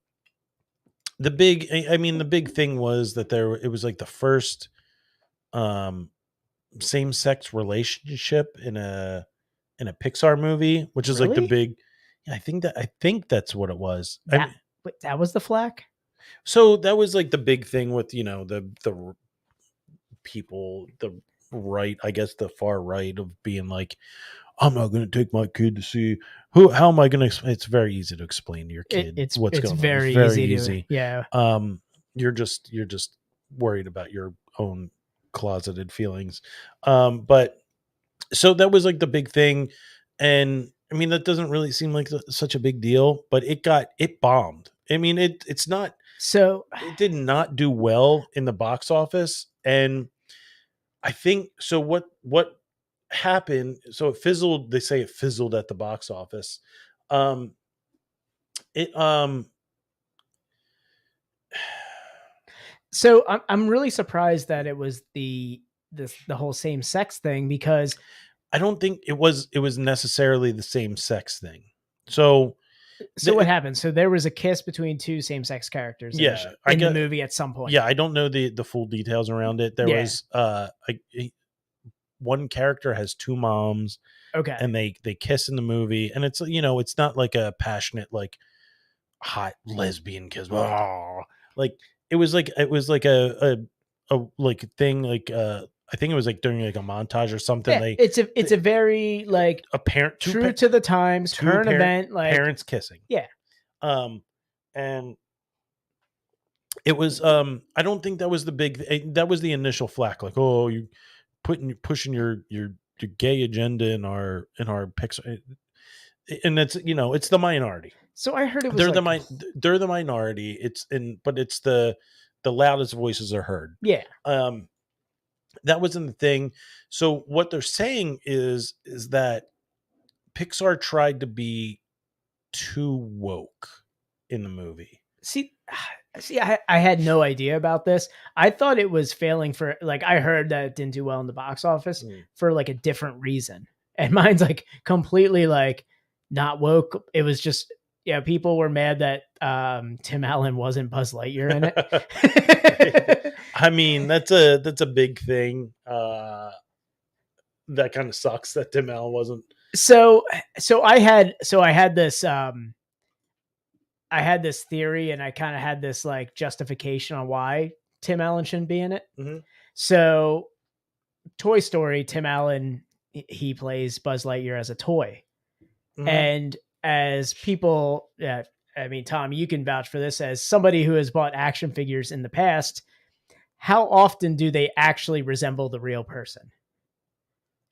[SPEAKER 1] big thing was that it was like the first same-sex relationship in a Pixar movie, which is like the big. Yeah, I think that's what it was.
[SPEAKER 2] That was the flack.
[SPEAKER 1] So that was like the big thing with, you know, the people, the right, I guess the far right, of being like, I'm not going to take my kid to see how am I going to, it's very easy to explain to your kid what's going on.
[SPEAKER 2] Very easy. Yeah.
[SPEAKER 1] You're just worried about your own closeted feelings. But so that was like the big thing. And I mean, that doesn't really seem like such a big deal, but it bombed. I mean, it did not do well in the box office. And I think, so what happened, so it fizzled. They say it fizzled at the box office.
[SPEAKER 2] So I'm really surprised that it was the whole same sex thing, because
[SPEAKER 1] I don't think it was necessarily the same sex thing. So
[SPEAKER 2] what happened? So there was a kiss between two same sex characters in the movie at some point.
[SPEAKER 1] Yeah, I don't know the full details around it. There was one character has two moms.
[SPEAKER 2] Okay.
[SPEAKER 1] And they kiss in the movie, and it's, you know, it's not like a passionate, like, hot lesbian kiss. Like it was like a like thing, like I think it was like during like a montage or something.
[SPEAKER 2] Yeah, it's a very like
[SPEAKER 1] apparent
[SPEAKER 2] true to the times, current event, like
[SPEAKER 1] parents kissing.
[SPEAKER 2] Yeah.
[SPEAKER 1] And it was I don't think that was the big, that was the initial flack, like, oh, you pushing your gay agenda in our Pixar, and it's, you know, it's the minority.
[SPEAKER 2] So I heard it was
[SPEAKER 1] they're the minority. But it's the loudest voices are heard.
[SPEAKER 2] Yeah.
[SPEAKER 1] That wasn't the thing. So what they're saying is that Pixar tried to be too woke in the movie.
[SPEAKER 2] See, I had no idea about this. I thought it was failing for, like, I heard that it didn't do well in the box office for like a different reason. And mine's like completely like not woke. It was just, people were mad that Tim Allen wasn't Buzz Lightyear in
[SPEAKER 1] it. I mean, that's a big thing. That kind of sucks that Tim Allen wasn't.
[SPEAKER 2] So I had this I had this theory, and I kind of had this like justification on why Tim Allen shouldn't be in it.
[SPEAKER 1] Mm-hmm.
[SPEAKER 2] So Toy Story, Tim Allen, he plays Buzz Lightyear as a toy. Mm-hmm. And as people, I mean, Tom, you can vouch for this as somebody who has bought action figures in the past. How often do they actually resemble the real person?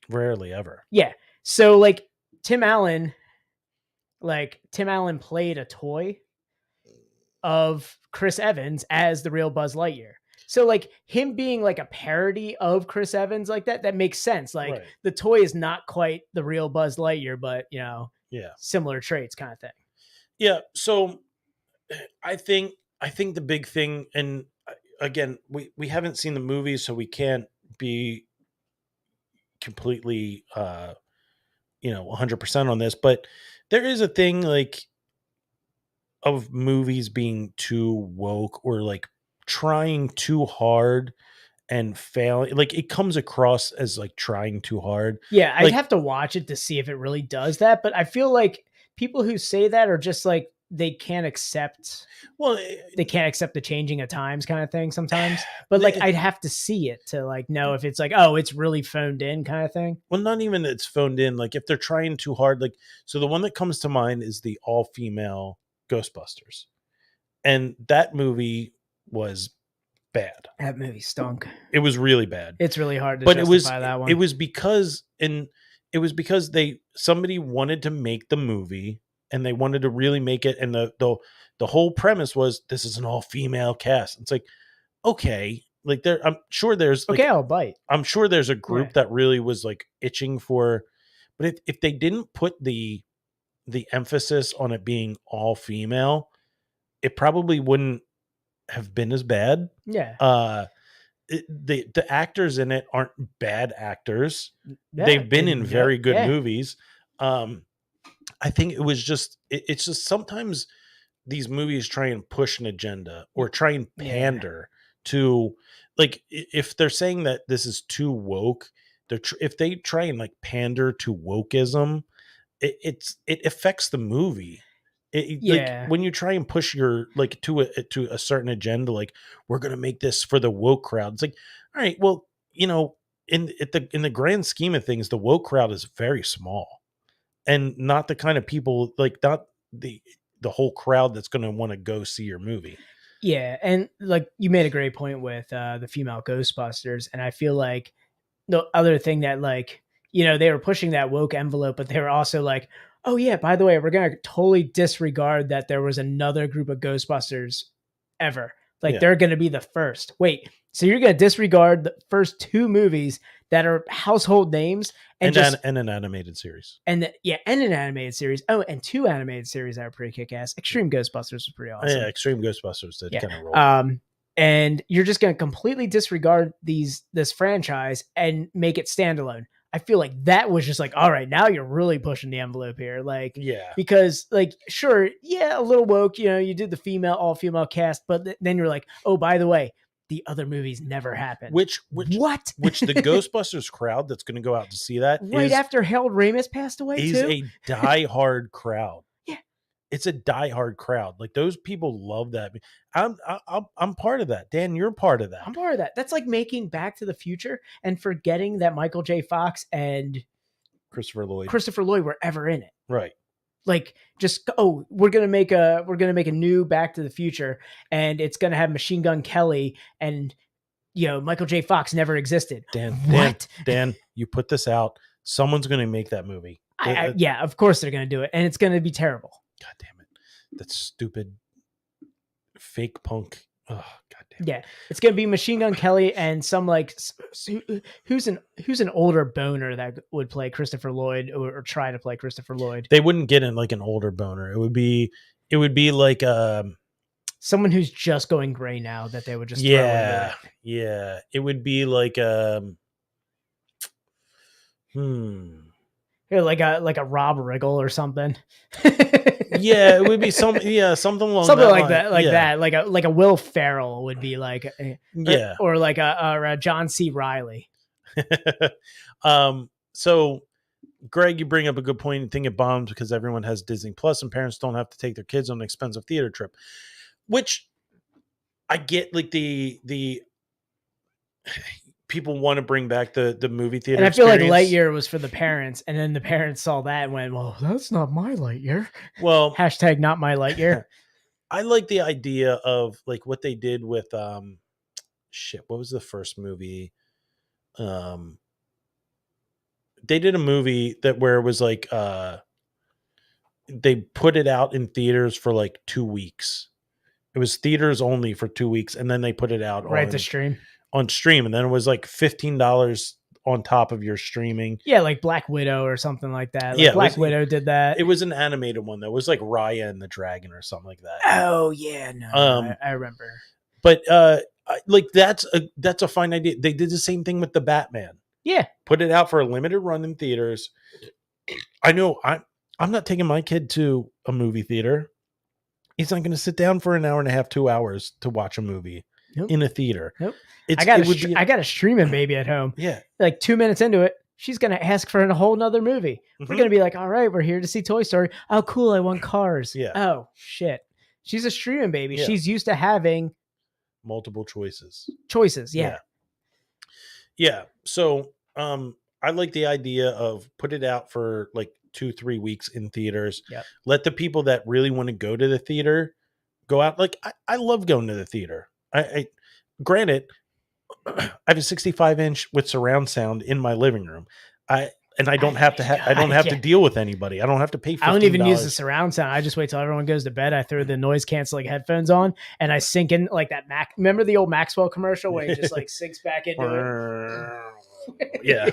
[SPEAKER 1] Rarely ever.
[SPEAKER 2] Yeah. So like Tim Allen played a toy of Chris Evans as the real Buzz Lightyear. So like him being like a parody of Chris Evans, like that makes sense. Like the toy is not quite the real Buzz Lightyear, but similar traits kind of thing.
[SPEAKER 1] Yeah. So I think the big thing, and again, we haven't seen the movie, so we can't be completely 100% on this, but there is a thing like of movies being too woke or like trying too hard and failing. Like it comes across as like trying too hard.
[SPEAKER 2] Yeah, I'd have to watch it to see if it really does that, but I feel like people who say that are just like they can't accept the changing of times kind of thing sometimes. But like I'd have to see it to like know if it's like, oh, it's really phoned in kind of thing.
[SPEAKER 1] Well, not even it's phoned in. Like if they're trying too hard, like, so the one that comes to mind is the all-female Ghostbusters. And that movie was bad.
[SPEAKER 2] That movie stunk.
[SPEAKER 1] It was really bad.
[SPEAKER 2] It's really hard to justify that one.
[SPEAKER 1] It was because somebody wanted to make the movie, and they wanted to really make it, and the whole premise was this is an all-female cast. It's like, okay, like I'm sure there's
[SPEAKER 2] okay, I'll bite.
[SPEAKER 1] I'm sure there's a group that really was like itching for, but if they didn't put the emphasis on it being all female, it probably wouldn't have been as bad.
[SPEAKER 2] Yeah.
[SPEAKER 1] The actors in it aren't bad actors. Yeah, they've been in very good movies. I think it was just, it's just sometimes these movies try and push an agenda or try and pander to, like, if they're saying that this is too woke, if they try and like pander to wokeism, it affects the movie. Like when you try and push your like to a certain agenda, like we're gonna make this for the woke crowd. It's like, all right, well, in the grand scheme of things, the woke crowd is very small, and not the kind of people, like not the whole crowd that's gonna want to go see your movie.
[SPEAKER 2] Yeah, and like you made a great point with the female Ghostbusters, and I feel like the other thing that like they were pushing that woke envelope, but they were also like, oh yeah, by the way, we're going to totally disregard that there was another group of Ghostbusters ever. Like they're going to be the first. Wait, so you're going to disregard the first two movies that are household names and
[SPEAKER 1] an animated series.
[SPEAKER 2] And an animated series. Oh, and two animated series that are pretty kick-ass. Extreme Ghostbusters was pretty awesome.
[SPEAKER 1] Yeah, Extreme Ghostbusters did kind of roll.
[SPEAKER 2] and you're just going to completely disregard this franchise and make it standalone. I feel like that was just like, all right, now you're really pushing the envelope here. Like,
[SPEAKER 1] Yeah.
[SPEAKER 2] because like, sure. Yeah. A little woke, you did the all female cast, but then you're like, oh, by the way, the other movies never happened.
[SPEAKER 1] Which
[SPEAKER 2] what?
[SPEAKER 1] Which the Ghostbusters crowd that's going to go out to see that
[SPEAKER 2] after Harold Ramis passed away
[SPEAKER 1] is
[SPEAKER 2] too?
[SPEAKER 1] a diehard crowd.
[SPEAKER 2] Yeah.
[SPEAKER 1] It's a diehard crowd. Like those people love that. I'm part of that. Dan, you're part of that.
[SPEAKER 2] I'm part of that. That's like making Back to the Future and forgetting that Michael J. Fox and
[SPEAKER 1] Christopher
[SPEAKER 2] Lloyd were ever in it.
[SPEAKER 1] Right.
[SPEAKER 2] Like just we're gonna make a new Back to the Future, and it's gonna have Machine Gun Kelly, and Michael J. Fox never existed.
[SPEAKER 1] Dan, you put this out. Someone's gonna make that movie.
[SPEAKER 2] Yeah, of course they're gonna do it, and it's gonna be terrible.
[SPEAKER 1] God damn it! That stupid fake punk. Oh, God damn it.
[SPEAKER 2] Yeah, it's gonna be Machine Gun Kelly and some like who's an older boner that would play Christopher Lloyd or try to play Christopher Lloyd.
[SPEAKER 1] They wouldn't get in like an older boner. It would be like
[SPEAKER 2] someone who's just going gray now that they would just
[SPEAKER 1] throw
[SPEAKER 2] into it.
[SPEAKER 1] Yeah. It would be like
[SPEAKER 2] like a Rob Riggle or something.
[SPEAKER 1] Yeah, it would be something along
[SPEAKER 2] something
[SPEAKER 1] that
[SPEAKER 2] like
[SPEAKER 1] line.
[SPEAKER 2] that, like a Will Ferrell would be like, or like a John C. Reilly.
[SPEAKER 1] So Greg, you bring up a good point. I think it bombs because everyone has Disney Plus and parents don't have to take their kids on an expensive theater trip, which I get. Like the people want to bring back the movie theater,
[SPEAKER 2] and I feel
[SPEAKER 1] experience.
[SPEAKER 2] like Lightyear was for the parents, and then the parents saw that and went, "Well, that's not my Lightyear."
[SPEAKER 1] Well,
[SPEAKER 2] hashtag not my Lightyear.
[SPEAKER 1] I like the idea of like what they did with what was the first movie? They did a movie where it was like they put it out in theaters for like 2 weeks. It was theaters only for 2 weeks, and then they put it out
[SPEAKER 2] to stream.
[SPEAKER 1] On stream, and then it was like $15 on top of your streaming.
[SPEAKER 2] Yeah, like Black Widow or something like that. Black Widow did that.
[SPEAKER 1] It was an animated one though. It was like Raya and the Dragon or something like that.
[SPEAKER 2] Oh yeah, no, I remember.
[SPEAKER 1] But like that's a fine idea. They did the same thing with the Batman.
[SPEAKER 2] Yeah,
[SPEAKER 1] put it out for a limited run in theaters. I know I'm not taking my kid to a movie theater. He's not going to sit down for an hour and a half, 2 hours to watch a movie in a theater.
[SPEAKER 2] Nope. I got a streaming baby at home.
[SPEAKER 1] Yeah.
[SPEAKER 2] Like 2 minutes into it, she's going to ask for a whole nother movie. Mm-hmm. We're going to be like, all right, we're here to see Toy Story. Oh, cool. I want Cars.
[SPEAKER 1] Yeah.
[SPEAKER 2] Oh, shit. She's a streaming baby.
[SPEAKER 1] Yeah.
[SPEAKER 2] She's used to having
[SPEAKER 1] multiple choices.
[SPEAKER 2] Yeah.
[SPEAKER 1] Yeah. So, I like the idea of put it out for like 2-3 weeks in theaters.
[SPEAKER 2] Yep.
[SPEAKER 1] Let the people that really want to go to the theater go out. Like I love going to the theater. I granted, I have a 65-inch with surround sound in my living room. I don't have to deal with anybody. I don't have to pay $15.
[SPEAKER 2] I don't even use the surround sound. I just wait till everyone goes to bed. I throw the noise canceling headphones on and I sink in like that remember the old Maxwell commercial where he just like sinks back into it?
[SPEAKER 1] Yeah.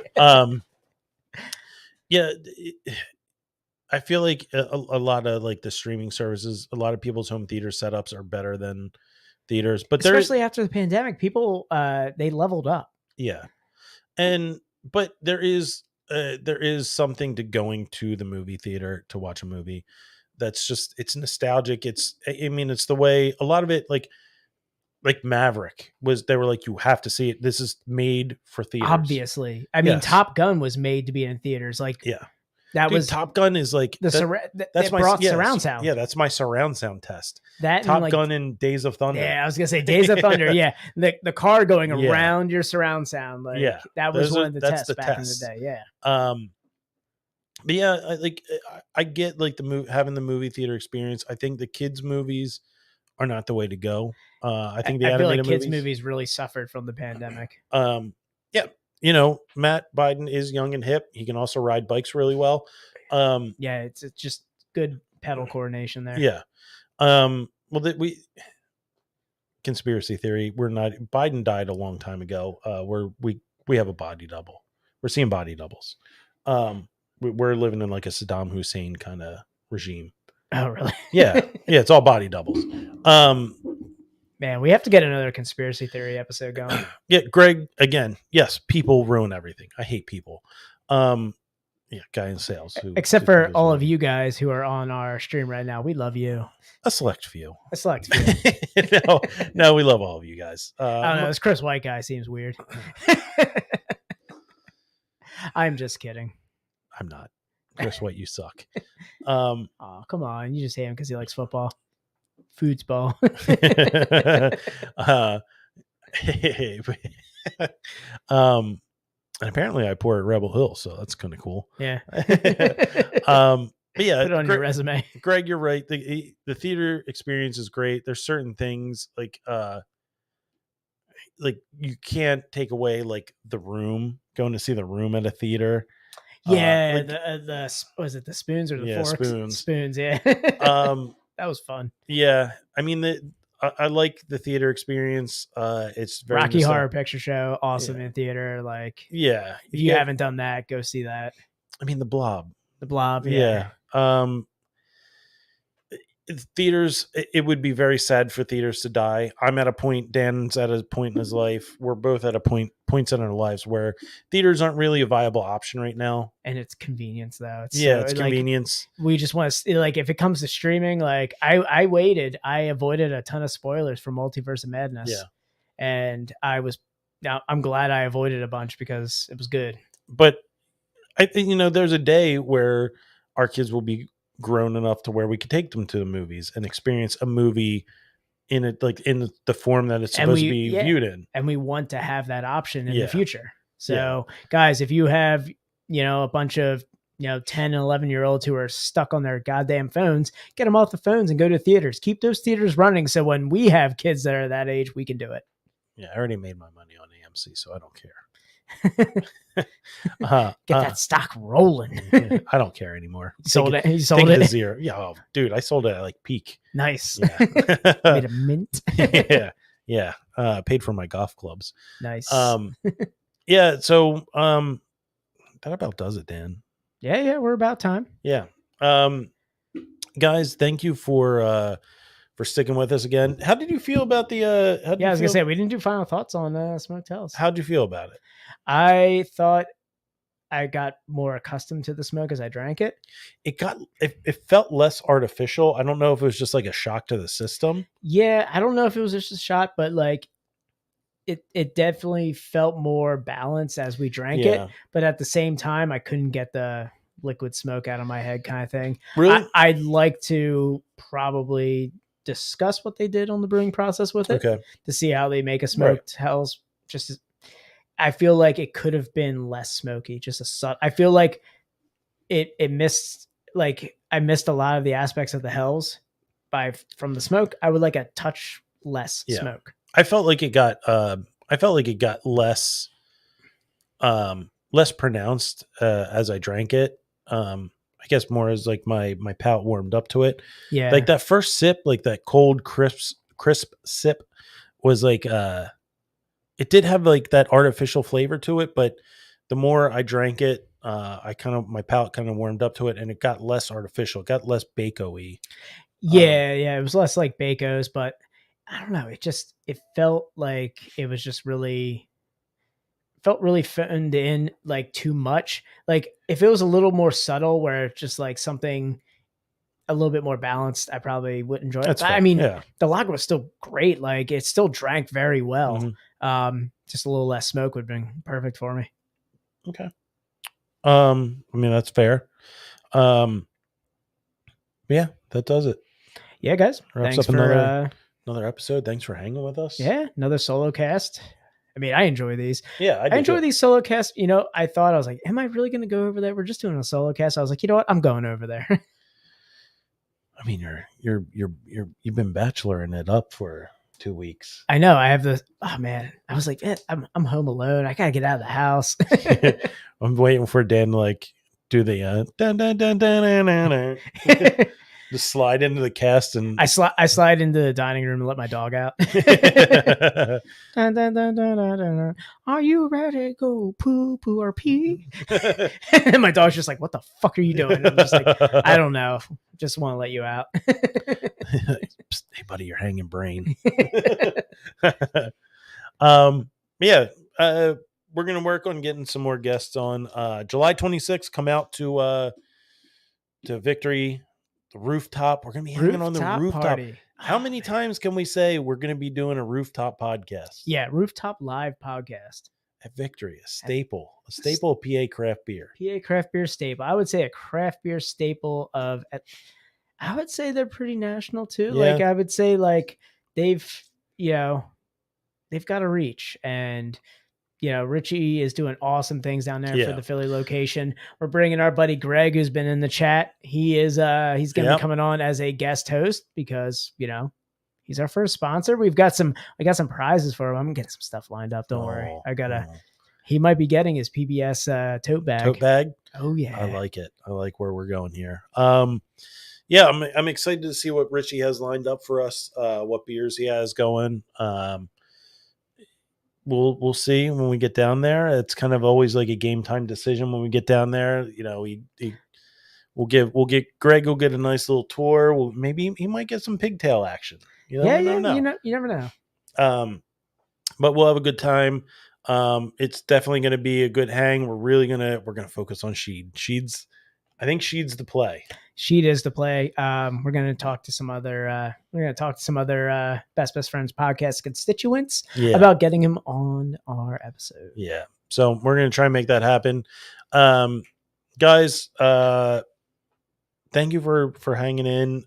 [SPEAKER 1] Yeah. I feel like a lot of like the streaming services, a lot of people's home theater setups are better than theaters, but
[SPEAKER 2] especially after the pandemic, people they leveled up.
[SPEAKER 1] Yeah. But there is something to going to the movie theater to watch a movie. That's just, it's nostalgic. It's the way a lot of it, like Maverick was, they were like, you have to see it. This is made for theaters.
[SPEAKER 2] Obviously. I mean, Top Gun was made to be in theaters. Like,
[SPEAKER 1] yeah,
[SPEAKER 2] that was
[SPEAKER 1] Top Gun is like
[SPEAKER 2] that's my surround sound.
[SPEAKER 1] Yeah, that's my surround sound test.
[SPEAKER 2] That
[SPEAKER 1] Top Gun and Days of Thunder.
[SPEAKER 2] Yeah, I was gonna say Days of Thunder. Yeah, the car going around your surround sound. Like, that was one of the tests back in the day. Yeah.
[SPEAKER 1] But yeah, I get like having the movie theater experience. I think the kids' movies are not the way to go. I think
[SPEAKER 2] I feel like kids' movies really suffered from the pandemic.
[SPEAKER 1] Yeah. Matt Biden is young and hip. He can also ride bikes really well.
[SPEAKER 2] Yeah, it's just good pedal coordination there.
[SPEAKER 1] Yeah. Conspiracy theory. Biden died a long time ago. We have a body double. We're seeing body doubles. We're living in like a Saddam Hussein kind of regime.
[SPEAKER 2] Oh, really?
[SPEAKER 1] Yeah. It's all body doubles.
[SPEAKER 2] Man, we have to get another conspiracy theory episode going.
[SPEAKER 1] Yeah, Greg, again, yes, people ruin everything. I hate people. Yeah, guy in sales.
[SPEAKER 2] Except for all of you guys who are on our stream right now. We love you.
[SPEAKER 1] A select few.
[SPEAKER 2] A select few.
[SPEAKER 1] No, we love all of you guys.
[SPEAKER 2] I don't know. This Chris White guy seems weird. I'm just kidding.
[SPEAKER 1] I'm not. Chris White, you suck.
[SPEAKER 2] Oh, come on. You just hate him because he likes football. Foosball.
[SPEAKER 1] And apparently I pour at Rebel Hill, so that's kind of cool.
[SPEAKER 2] Yeah.
[SPEAKER 1] But yeah,
[SPEAKER 2] put it on your resume.
[SPEAKER 1] Greg, you're right. The theater experience is great. There's certain things like you can't take away like the Room, going to see The Room at a theater.
[SPEAKER 2] Yeah, the was it the spoons or the forks? Spoons, yeah. That was fun.
[SPEAKER 1] Yeah, I mean I like the theater experience. It's very
[SPEAKER 2] Rocky Horror Picture Show, awesome in theater. Like,
[SPEAKER 1] yeah,
[SPEAKER 2] if you haven't done that, go see that.
[SPEAKER 1] I mean, The Blob.
[SPEAKER 2] The Blob,
[SPEAKER 1] yeah. Theaters, it would be very sad for theaters to die. I'm at a point, Dan's at a point in his life. We're both at points in our lives where theaters aren't really a viable option right now.
[SPEAKER 2] And it's convenience though.
[SPEAKER 1] It's convenience.
[SPEAKER 2] We just want to like, if it comes to streaming, like I avoided a ton of spoilers for Multiverse of Madness.
[SPEAKER 1] Yeah.
[SPEAKER 2] And I'm glad I avoided a bunch because it was good.
[SPEAKER 1] But I think, there's a day where our kids will be grown enough to where we could take them to the movies and experience a movie in it, like in the form that it's supposed to be viewed in.
[SPEAKER 2] And we want to have that option in the future. So guys, if you have, a bunch of, 10 and 11-year-olds who are stuck on their goddamn phones, get them off the phones and go to theaters. Keep those theaters running. So when we have kids that are that age, we can do it.
[SPEAKER 1] Yeah. I already made my money on AMC, so I don't care.
[SPEAKER 2] Get that stock rolling.
[SPEAKER 1] I don't care anymore.
[SPEAKER 2] You sold it
[SPEAKER 1] to zero. Yeah, dude, I sold it at like peak.
[SPEAKER 2] Nice.
[SPEAKER 1] Yeah.
[SPEAKER 2] Made a mint.
[SPEAKER 1] Yeah. Paid for my golf clubs.
[SPEAKER 2] Nice.
[SPEAKER 1] Yeah. So that about does it, Dan.
[SPEAKER 2] Yeah. We're about time.
[SPEAKER 1] Yeah. Guys, thank you for sticking with us again. How did you feel about the?
[SPEAKER 2] I was gonna say we didn't do final thoughts on Smoked Hells.
[SPEAKER 1] How'd you feel about it?
[SPEAKER 2] I thought I got more accustomed to the smoke as I drank it.
[SPEAKER 1] It felt less artificial. I don't know if it was just like a shock to the system.
[SPEAKER 2] Yeah, I don't know if it was just a shot, but like it definitely felt more balanced as we drank it. But at the same time, I couldn't get the liquid smoke out of my head kind of thing.
[SPEAKER 1] Really?
[SPEAKER 2] I'd like to probably discuss what they did on the brewing process with it to see how they make a Smoked Hells. I feel like it could have been less smoky, I feel like it missed, like I missed a lot of the aspects of the Hells from the smoke. I would like a touch less smoke.
[SPEAKER 1] I felt like it got less pronounced as I drank it. I guess more as like my palate warmed up to it.
[SPEAKER 2] Yeah.
[SPEAKER 1] Like that first sip, like that cold, crisp sip was like, it did have like that artificial flavor to it, but the more I drank it, my palate kind of warmed up to it and it got less artificial, it got less bacon-y.
[SPEAKER 2] Yeah. It was less like Bacos, but I don't know. It felt like it was just really phoned in, like too much. Like if it was a little more subtle where it's just like something a little bit more balanced, I probably would enjoy it. I mean, the lager was still great. Like it still drank very well. Mm-hmm. Just a little less smoke would have been perfect for me.
[SPEAKER 1] Okay. I mean, that's fair. Yeah, that does it.
[SPEAKER 2] Yeah, guys.
[SPEAKER 1] Wraps
[SPEAKER 2] Thanks
[SPEAKER 1] up
[SPEAKER 2] for
[SPEAKER 1] another episode. Thanks for hanging with us.
[SPEAKER 2] Yeah, another solo cast. I mean, I enjoy these.
[SPEAKER 1] Yeah,
[SPEAKER 2] I enjoy these solo casts. I thought, I was like, am I really going to go over there? We're just doing a solo cast. I was like, you know what? I'm going over there.
[SPEAKER 1] I mean, you've been bacheloring it up for 2 weeks.
[SPEAKER 2] I know. I have oh man. I was like, I'm home alone. I gotta get out of the house.
[SPEAKER 1] I'm waiting for Dan to like do the dun, dun, dun, dun, dun, dun, dun. Just slide into the cast and
[SPEAKER 2] I slide into the dining room and let my dog out. Dun, dun, dun, dun, dun, dun. Are you ready to go poo or pee? And my dog's just like, what the fuck are you doing? I'm just like, I don't know. Just want to let you out.
[SPEAKER 1] Psst, hey buddy, you're hanging brain. Yeah, we're gonna work on getting some more guests on. July 26th, come out to Victory, the rooftop. We're gonna be hanging on the rooftop.
[SPEAKER 2] Party.
[SPEAKER 1] How many times can we say we're gonna be doing a rooftop podcast?
[SPEAKER 2] Yeah, rooftop live podcast
[SPEAKER 1] at Victory, a staple of PA craft beer.
[SPEAKER 2] PA craft beer staple. I would say a craft beer staple of. I would say they're pretty national too.
[SPEAKER 1] Yeah.
[SPEAKER 2] Like I would say, like they've got a reach, and Richie is doing awesome things down there for the Philly location. We're bringing our buddy Greg, who's been in the chat. He is he's going to be coming on as a guest host because he's our first sponsor. We got some prizes for him. I'm getting some stuff lined up. Don't worry. He might be getting his PBS tote bag.
[SPEAKER 1] Tote bag.
[SPEAKER 2] Oh yeah,
[SPEAKER 1] I like it. I like where we're going here. Yeah, I'm excited to see what Richie has lined up for us. What beers he has going. We'll see when we get down there. It's kind of always like a game time decision when we get down there. We'll get Greg will get a nice little tour. Maybe he might get some pigtail action. You never know.
[SPEAKER 2] You never know.
[SPEAKER 1] But we'll have a good time. It's definitely going to be a good hang. We're going to focus on Sheed. I think Sheed's the play.
[SPEAKER 2] Sheed is the play. We're going to talk to some other. Best Friends podcast constituents about getting him on our episode.
[SPEAKER 1] Yeah, so we're going to try and make that happen, guys. Thank you for hanging in.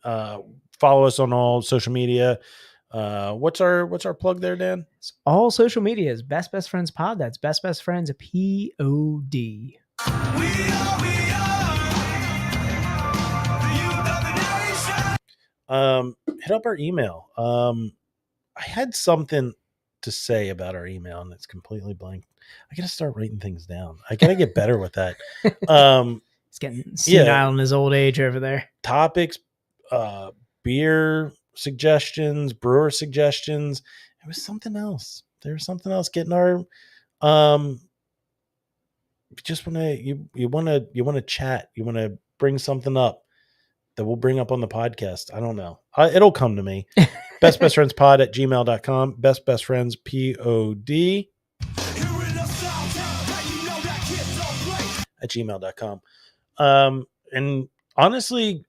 [SPEAKER 1] Follow us on all social media. What's our plug there, Dan?
[SPEAKER 2] It's all social media is Best Friends Pod. That's Best Friends POD.
[SPEAKER 1] Hit up our email. I had something to say about our email and it's completely blank. I gotta start writing things down. I gotta get better with that.
[SPEAKER 2] He's getting senile in his old age over there.
[SPEAKER 1] Topics, beer suggestions, brewer suggestions. It was something else. There was something else getting our just you wanna chat, you wanna bring something up that we'll bring up on the podcast. I don't know. It'll come to me. bestfriendspod@gmail.com. bestfriendspod @gmail.com. And honestly,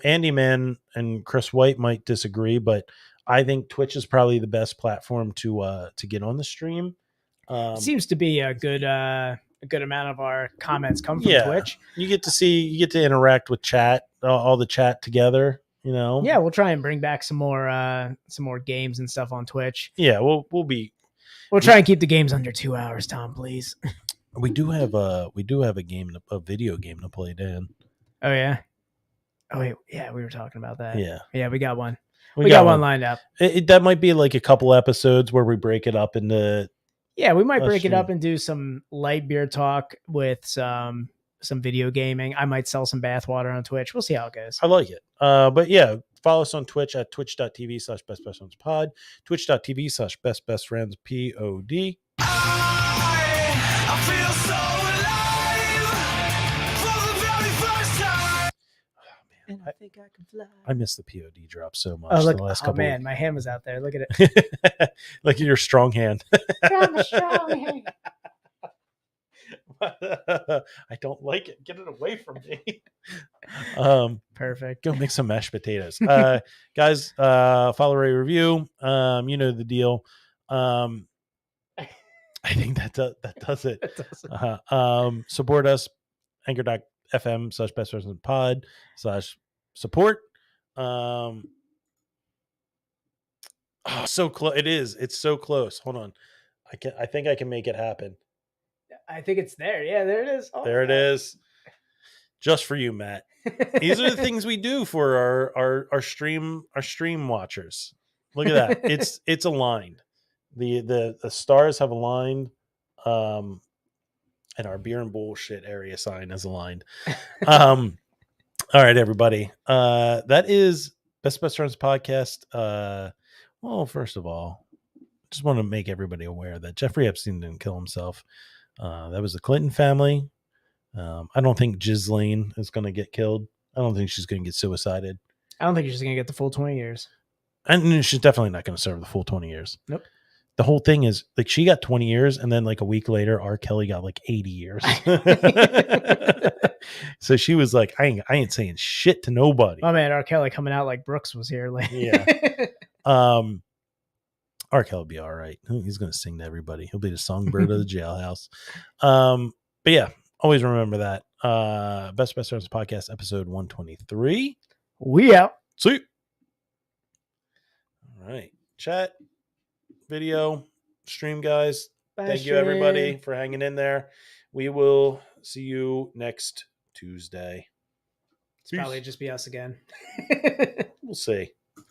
[SPEAKER 1] Andy Man and Chris White might disagree, but I think Twitch is probably the best platform to get on the stream.
[SPEAKER 2] Seems to be a good amount of our comments come from Twitch.
[SPEAKER 1] You get to interact with chat, all the chat together.
[SPEAKER 2] Yeah, we'll try and bring back some more games and stuff on Twitch.
[SPEAKER 1] Yeah, we'll
[SPEAKER 2] try and keep the games under 2 hours, Tom, please.
[SPEAKER 1] We do have a video game to play, Dan.
[SPEAKER 2] Oh yeah. Oh wait, yeah, we were talking about that.
[SPEAKER 1] Yeah,
[SPEAKER 2] we got one. We got one lined up.
[SPEAKER 1] That might be like a couple episodes where we break it up into.
[SPEAKER 2] Yeah, we might break it up and do some light beer talk with some video gaming. I might sell some bathwater on Twitch. We'll see how it goes.
[SPEAKER 1] I like it. But yeah, follow us on Twitch at twitch.tv/bestbestfriendspod, twitch.tv/bestbestfriendspod. I feel so alive for the very first time. Oh, man. And I think I can fly. I miss the POD drop so much.
[SPEAKER 2] Look,
[SPEAKER 1] the last couple
[SPEAKER 2] man, my hand was out there. Look at it.
[SPEAKER 1] Look at your strong hand.
[SPEAKER 2] strong hand.
[SPEAKER 1] I don't like it. Get it away from me.
[SPEAKER 2] Perfect.
[SPEAKER 1] Go make some mashed potatoes. Guys, follow, rate, review. You know the deal. I think that does it. Support us. Anchor.fm/bestfriendspod/support. So close. It is. It's so close. Hold on. I think I can make it happen.
[SPEAKER 2] I think it's there. Yeah, there it is.
[SPEAKER 1] Oh, there it is. Just for you, Matt. These are the things we do for our stream watchers. Look at that. It's aligned. The stars have aligned. And our beer and bullshit area sign is aligned. All right, everybody. That is Best Friends podcast. Well, first of all, just want to make everybody aware that Jeffrey Epstein didn't kill himself. That was the Clinton family. I don't think Ghislaine is going to get killed. I don't think she's going to get suicided.
[SPEAKER 2] I don't think she's going to get the full 20 years.
[SPEAKER 1] And she's definitely not going to serve the full 20 years.
[SPEAKER 2] Nope.
[SPEAKER 1] The whole thing is like she got 20 years and then like a week later, R. Kelly got like 80 years. So she was like, I ain't saying shit to nobody.
[SPEAKER 2] Oh man, R. Kelly coming out like Brooks was here. Like,
[SPEAKER 1] Yeah. R. Kelly will be all right. He's going to sing to everybody. He'll be the songbird of the jailhouse. But yeah, always remember that. Best Friends Podcast, episode 123.
[SPEAKER 2] We out.
[SPEAKER 1] See. All right. Chat, video, stream, guys. Thank you, everybody, for hanging in there. We will see you next Tuesday.
[SPEAKER 2] It's probably just be us again.
[SPEAKER 1] We'll see.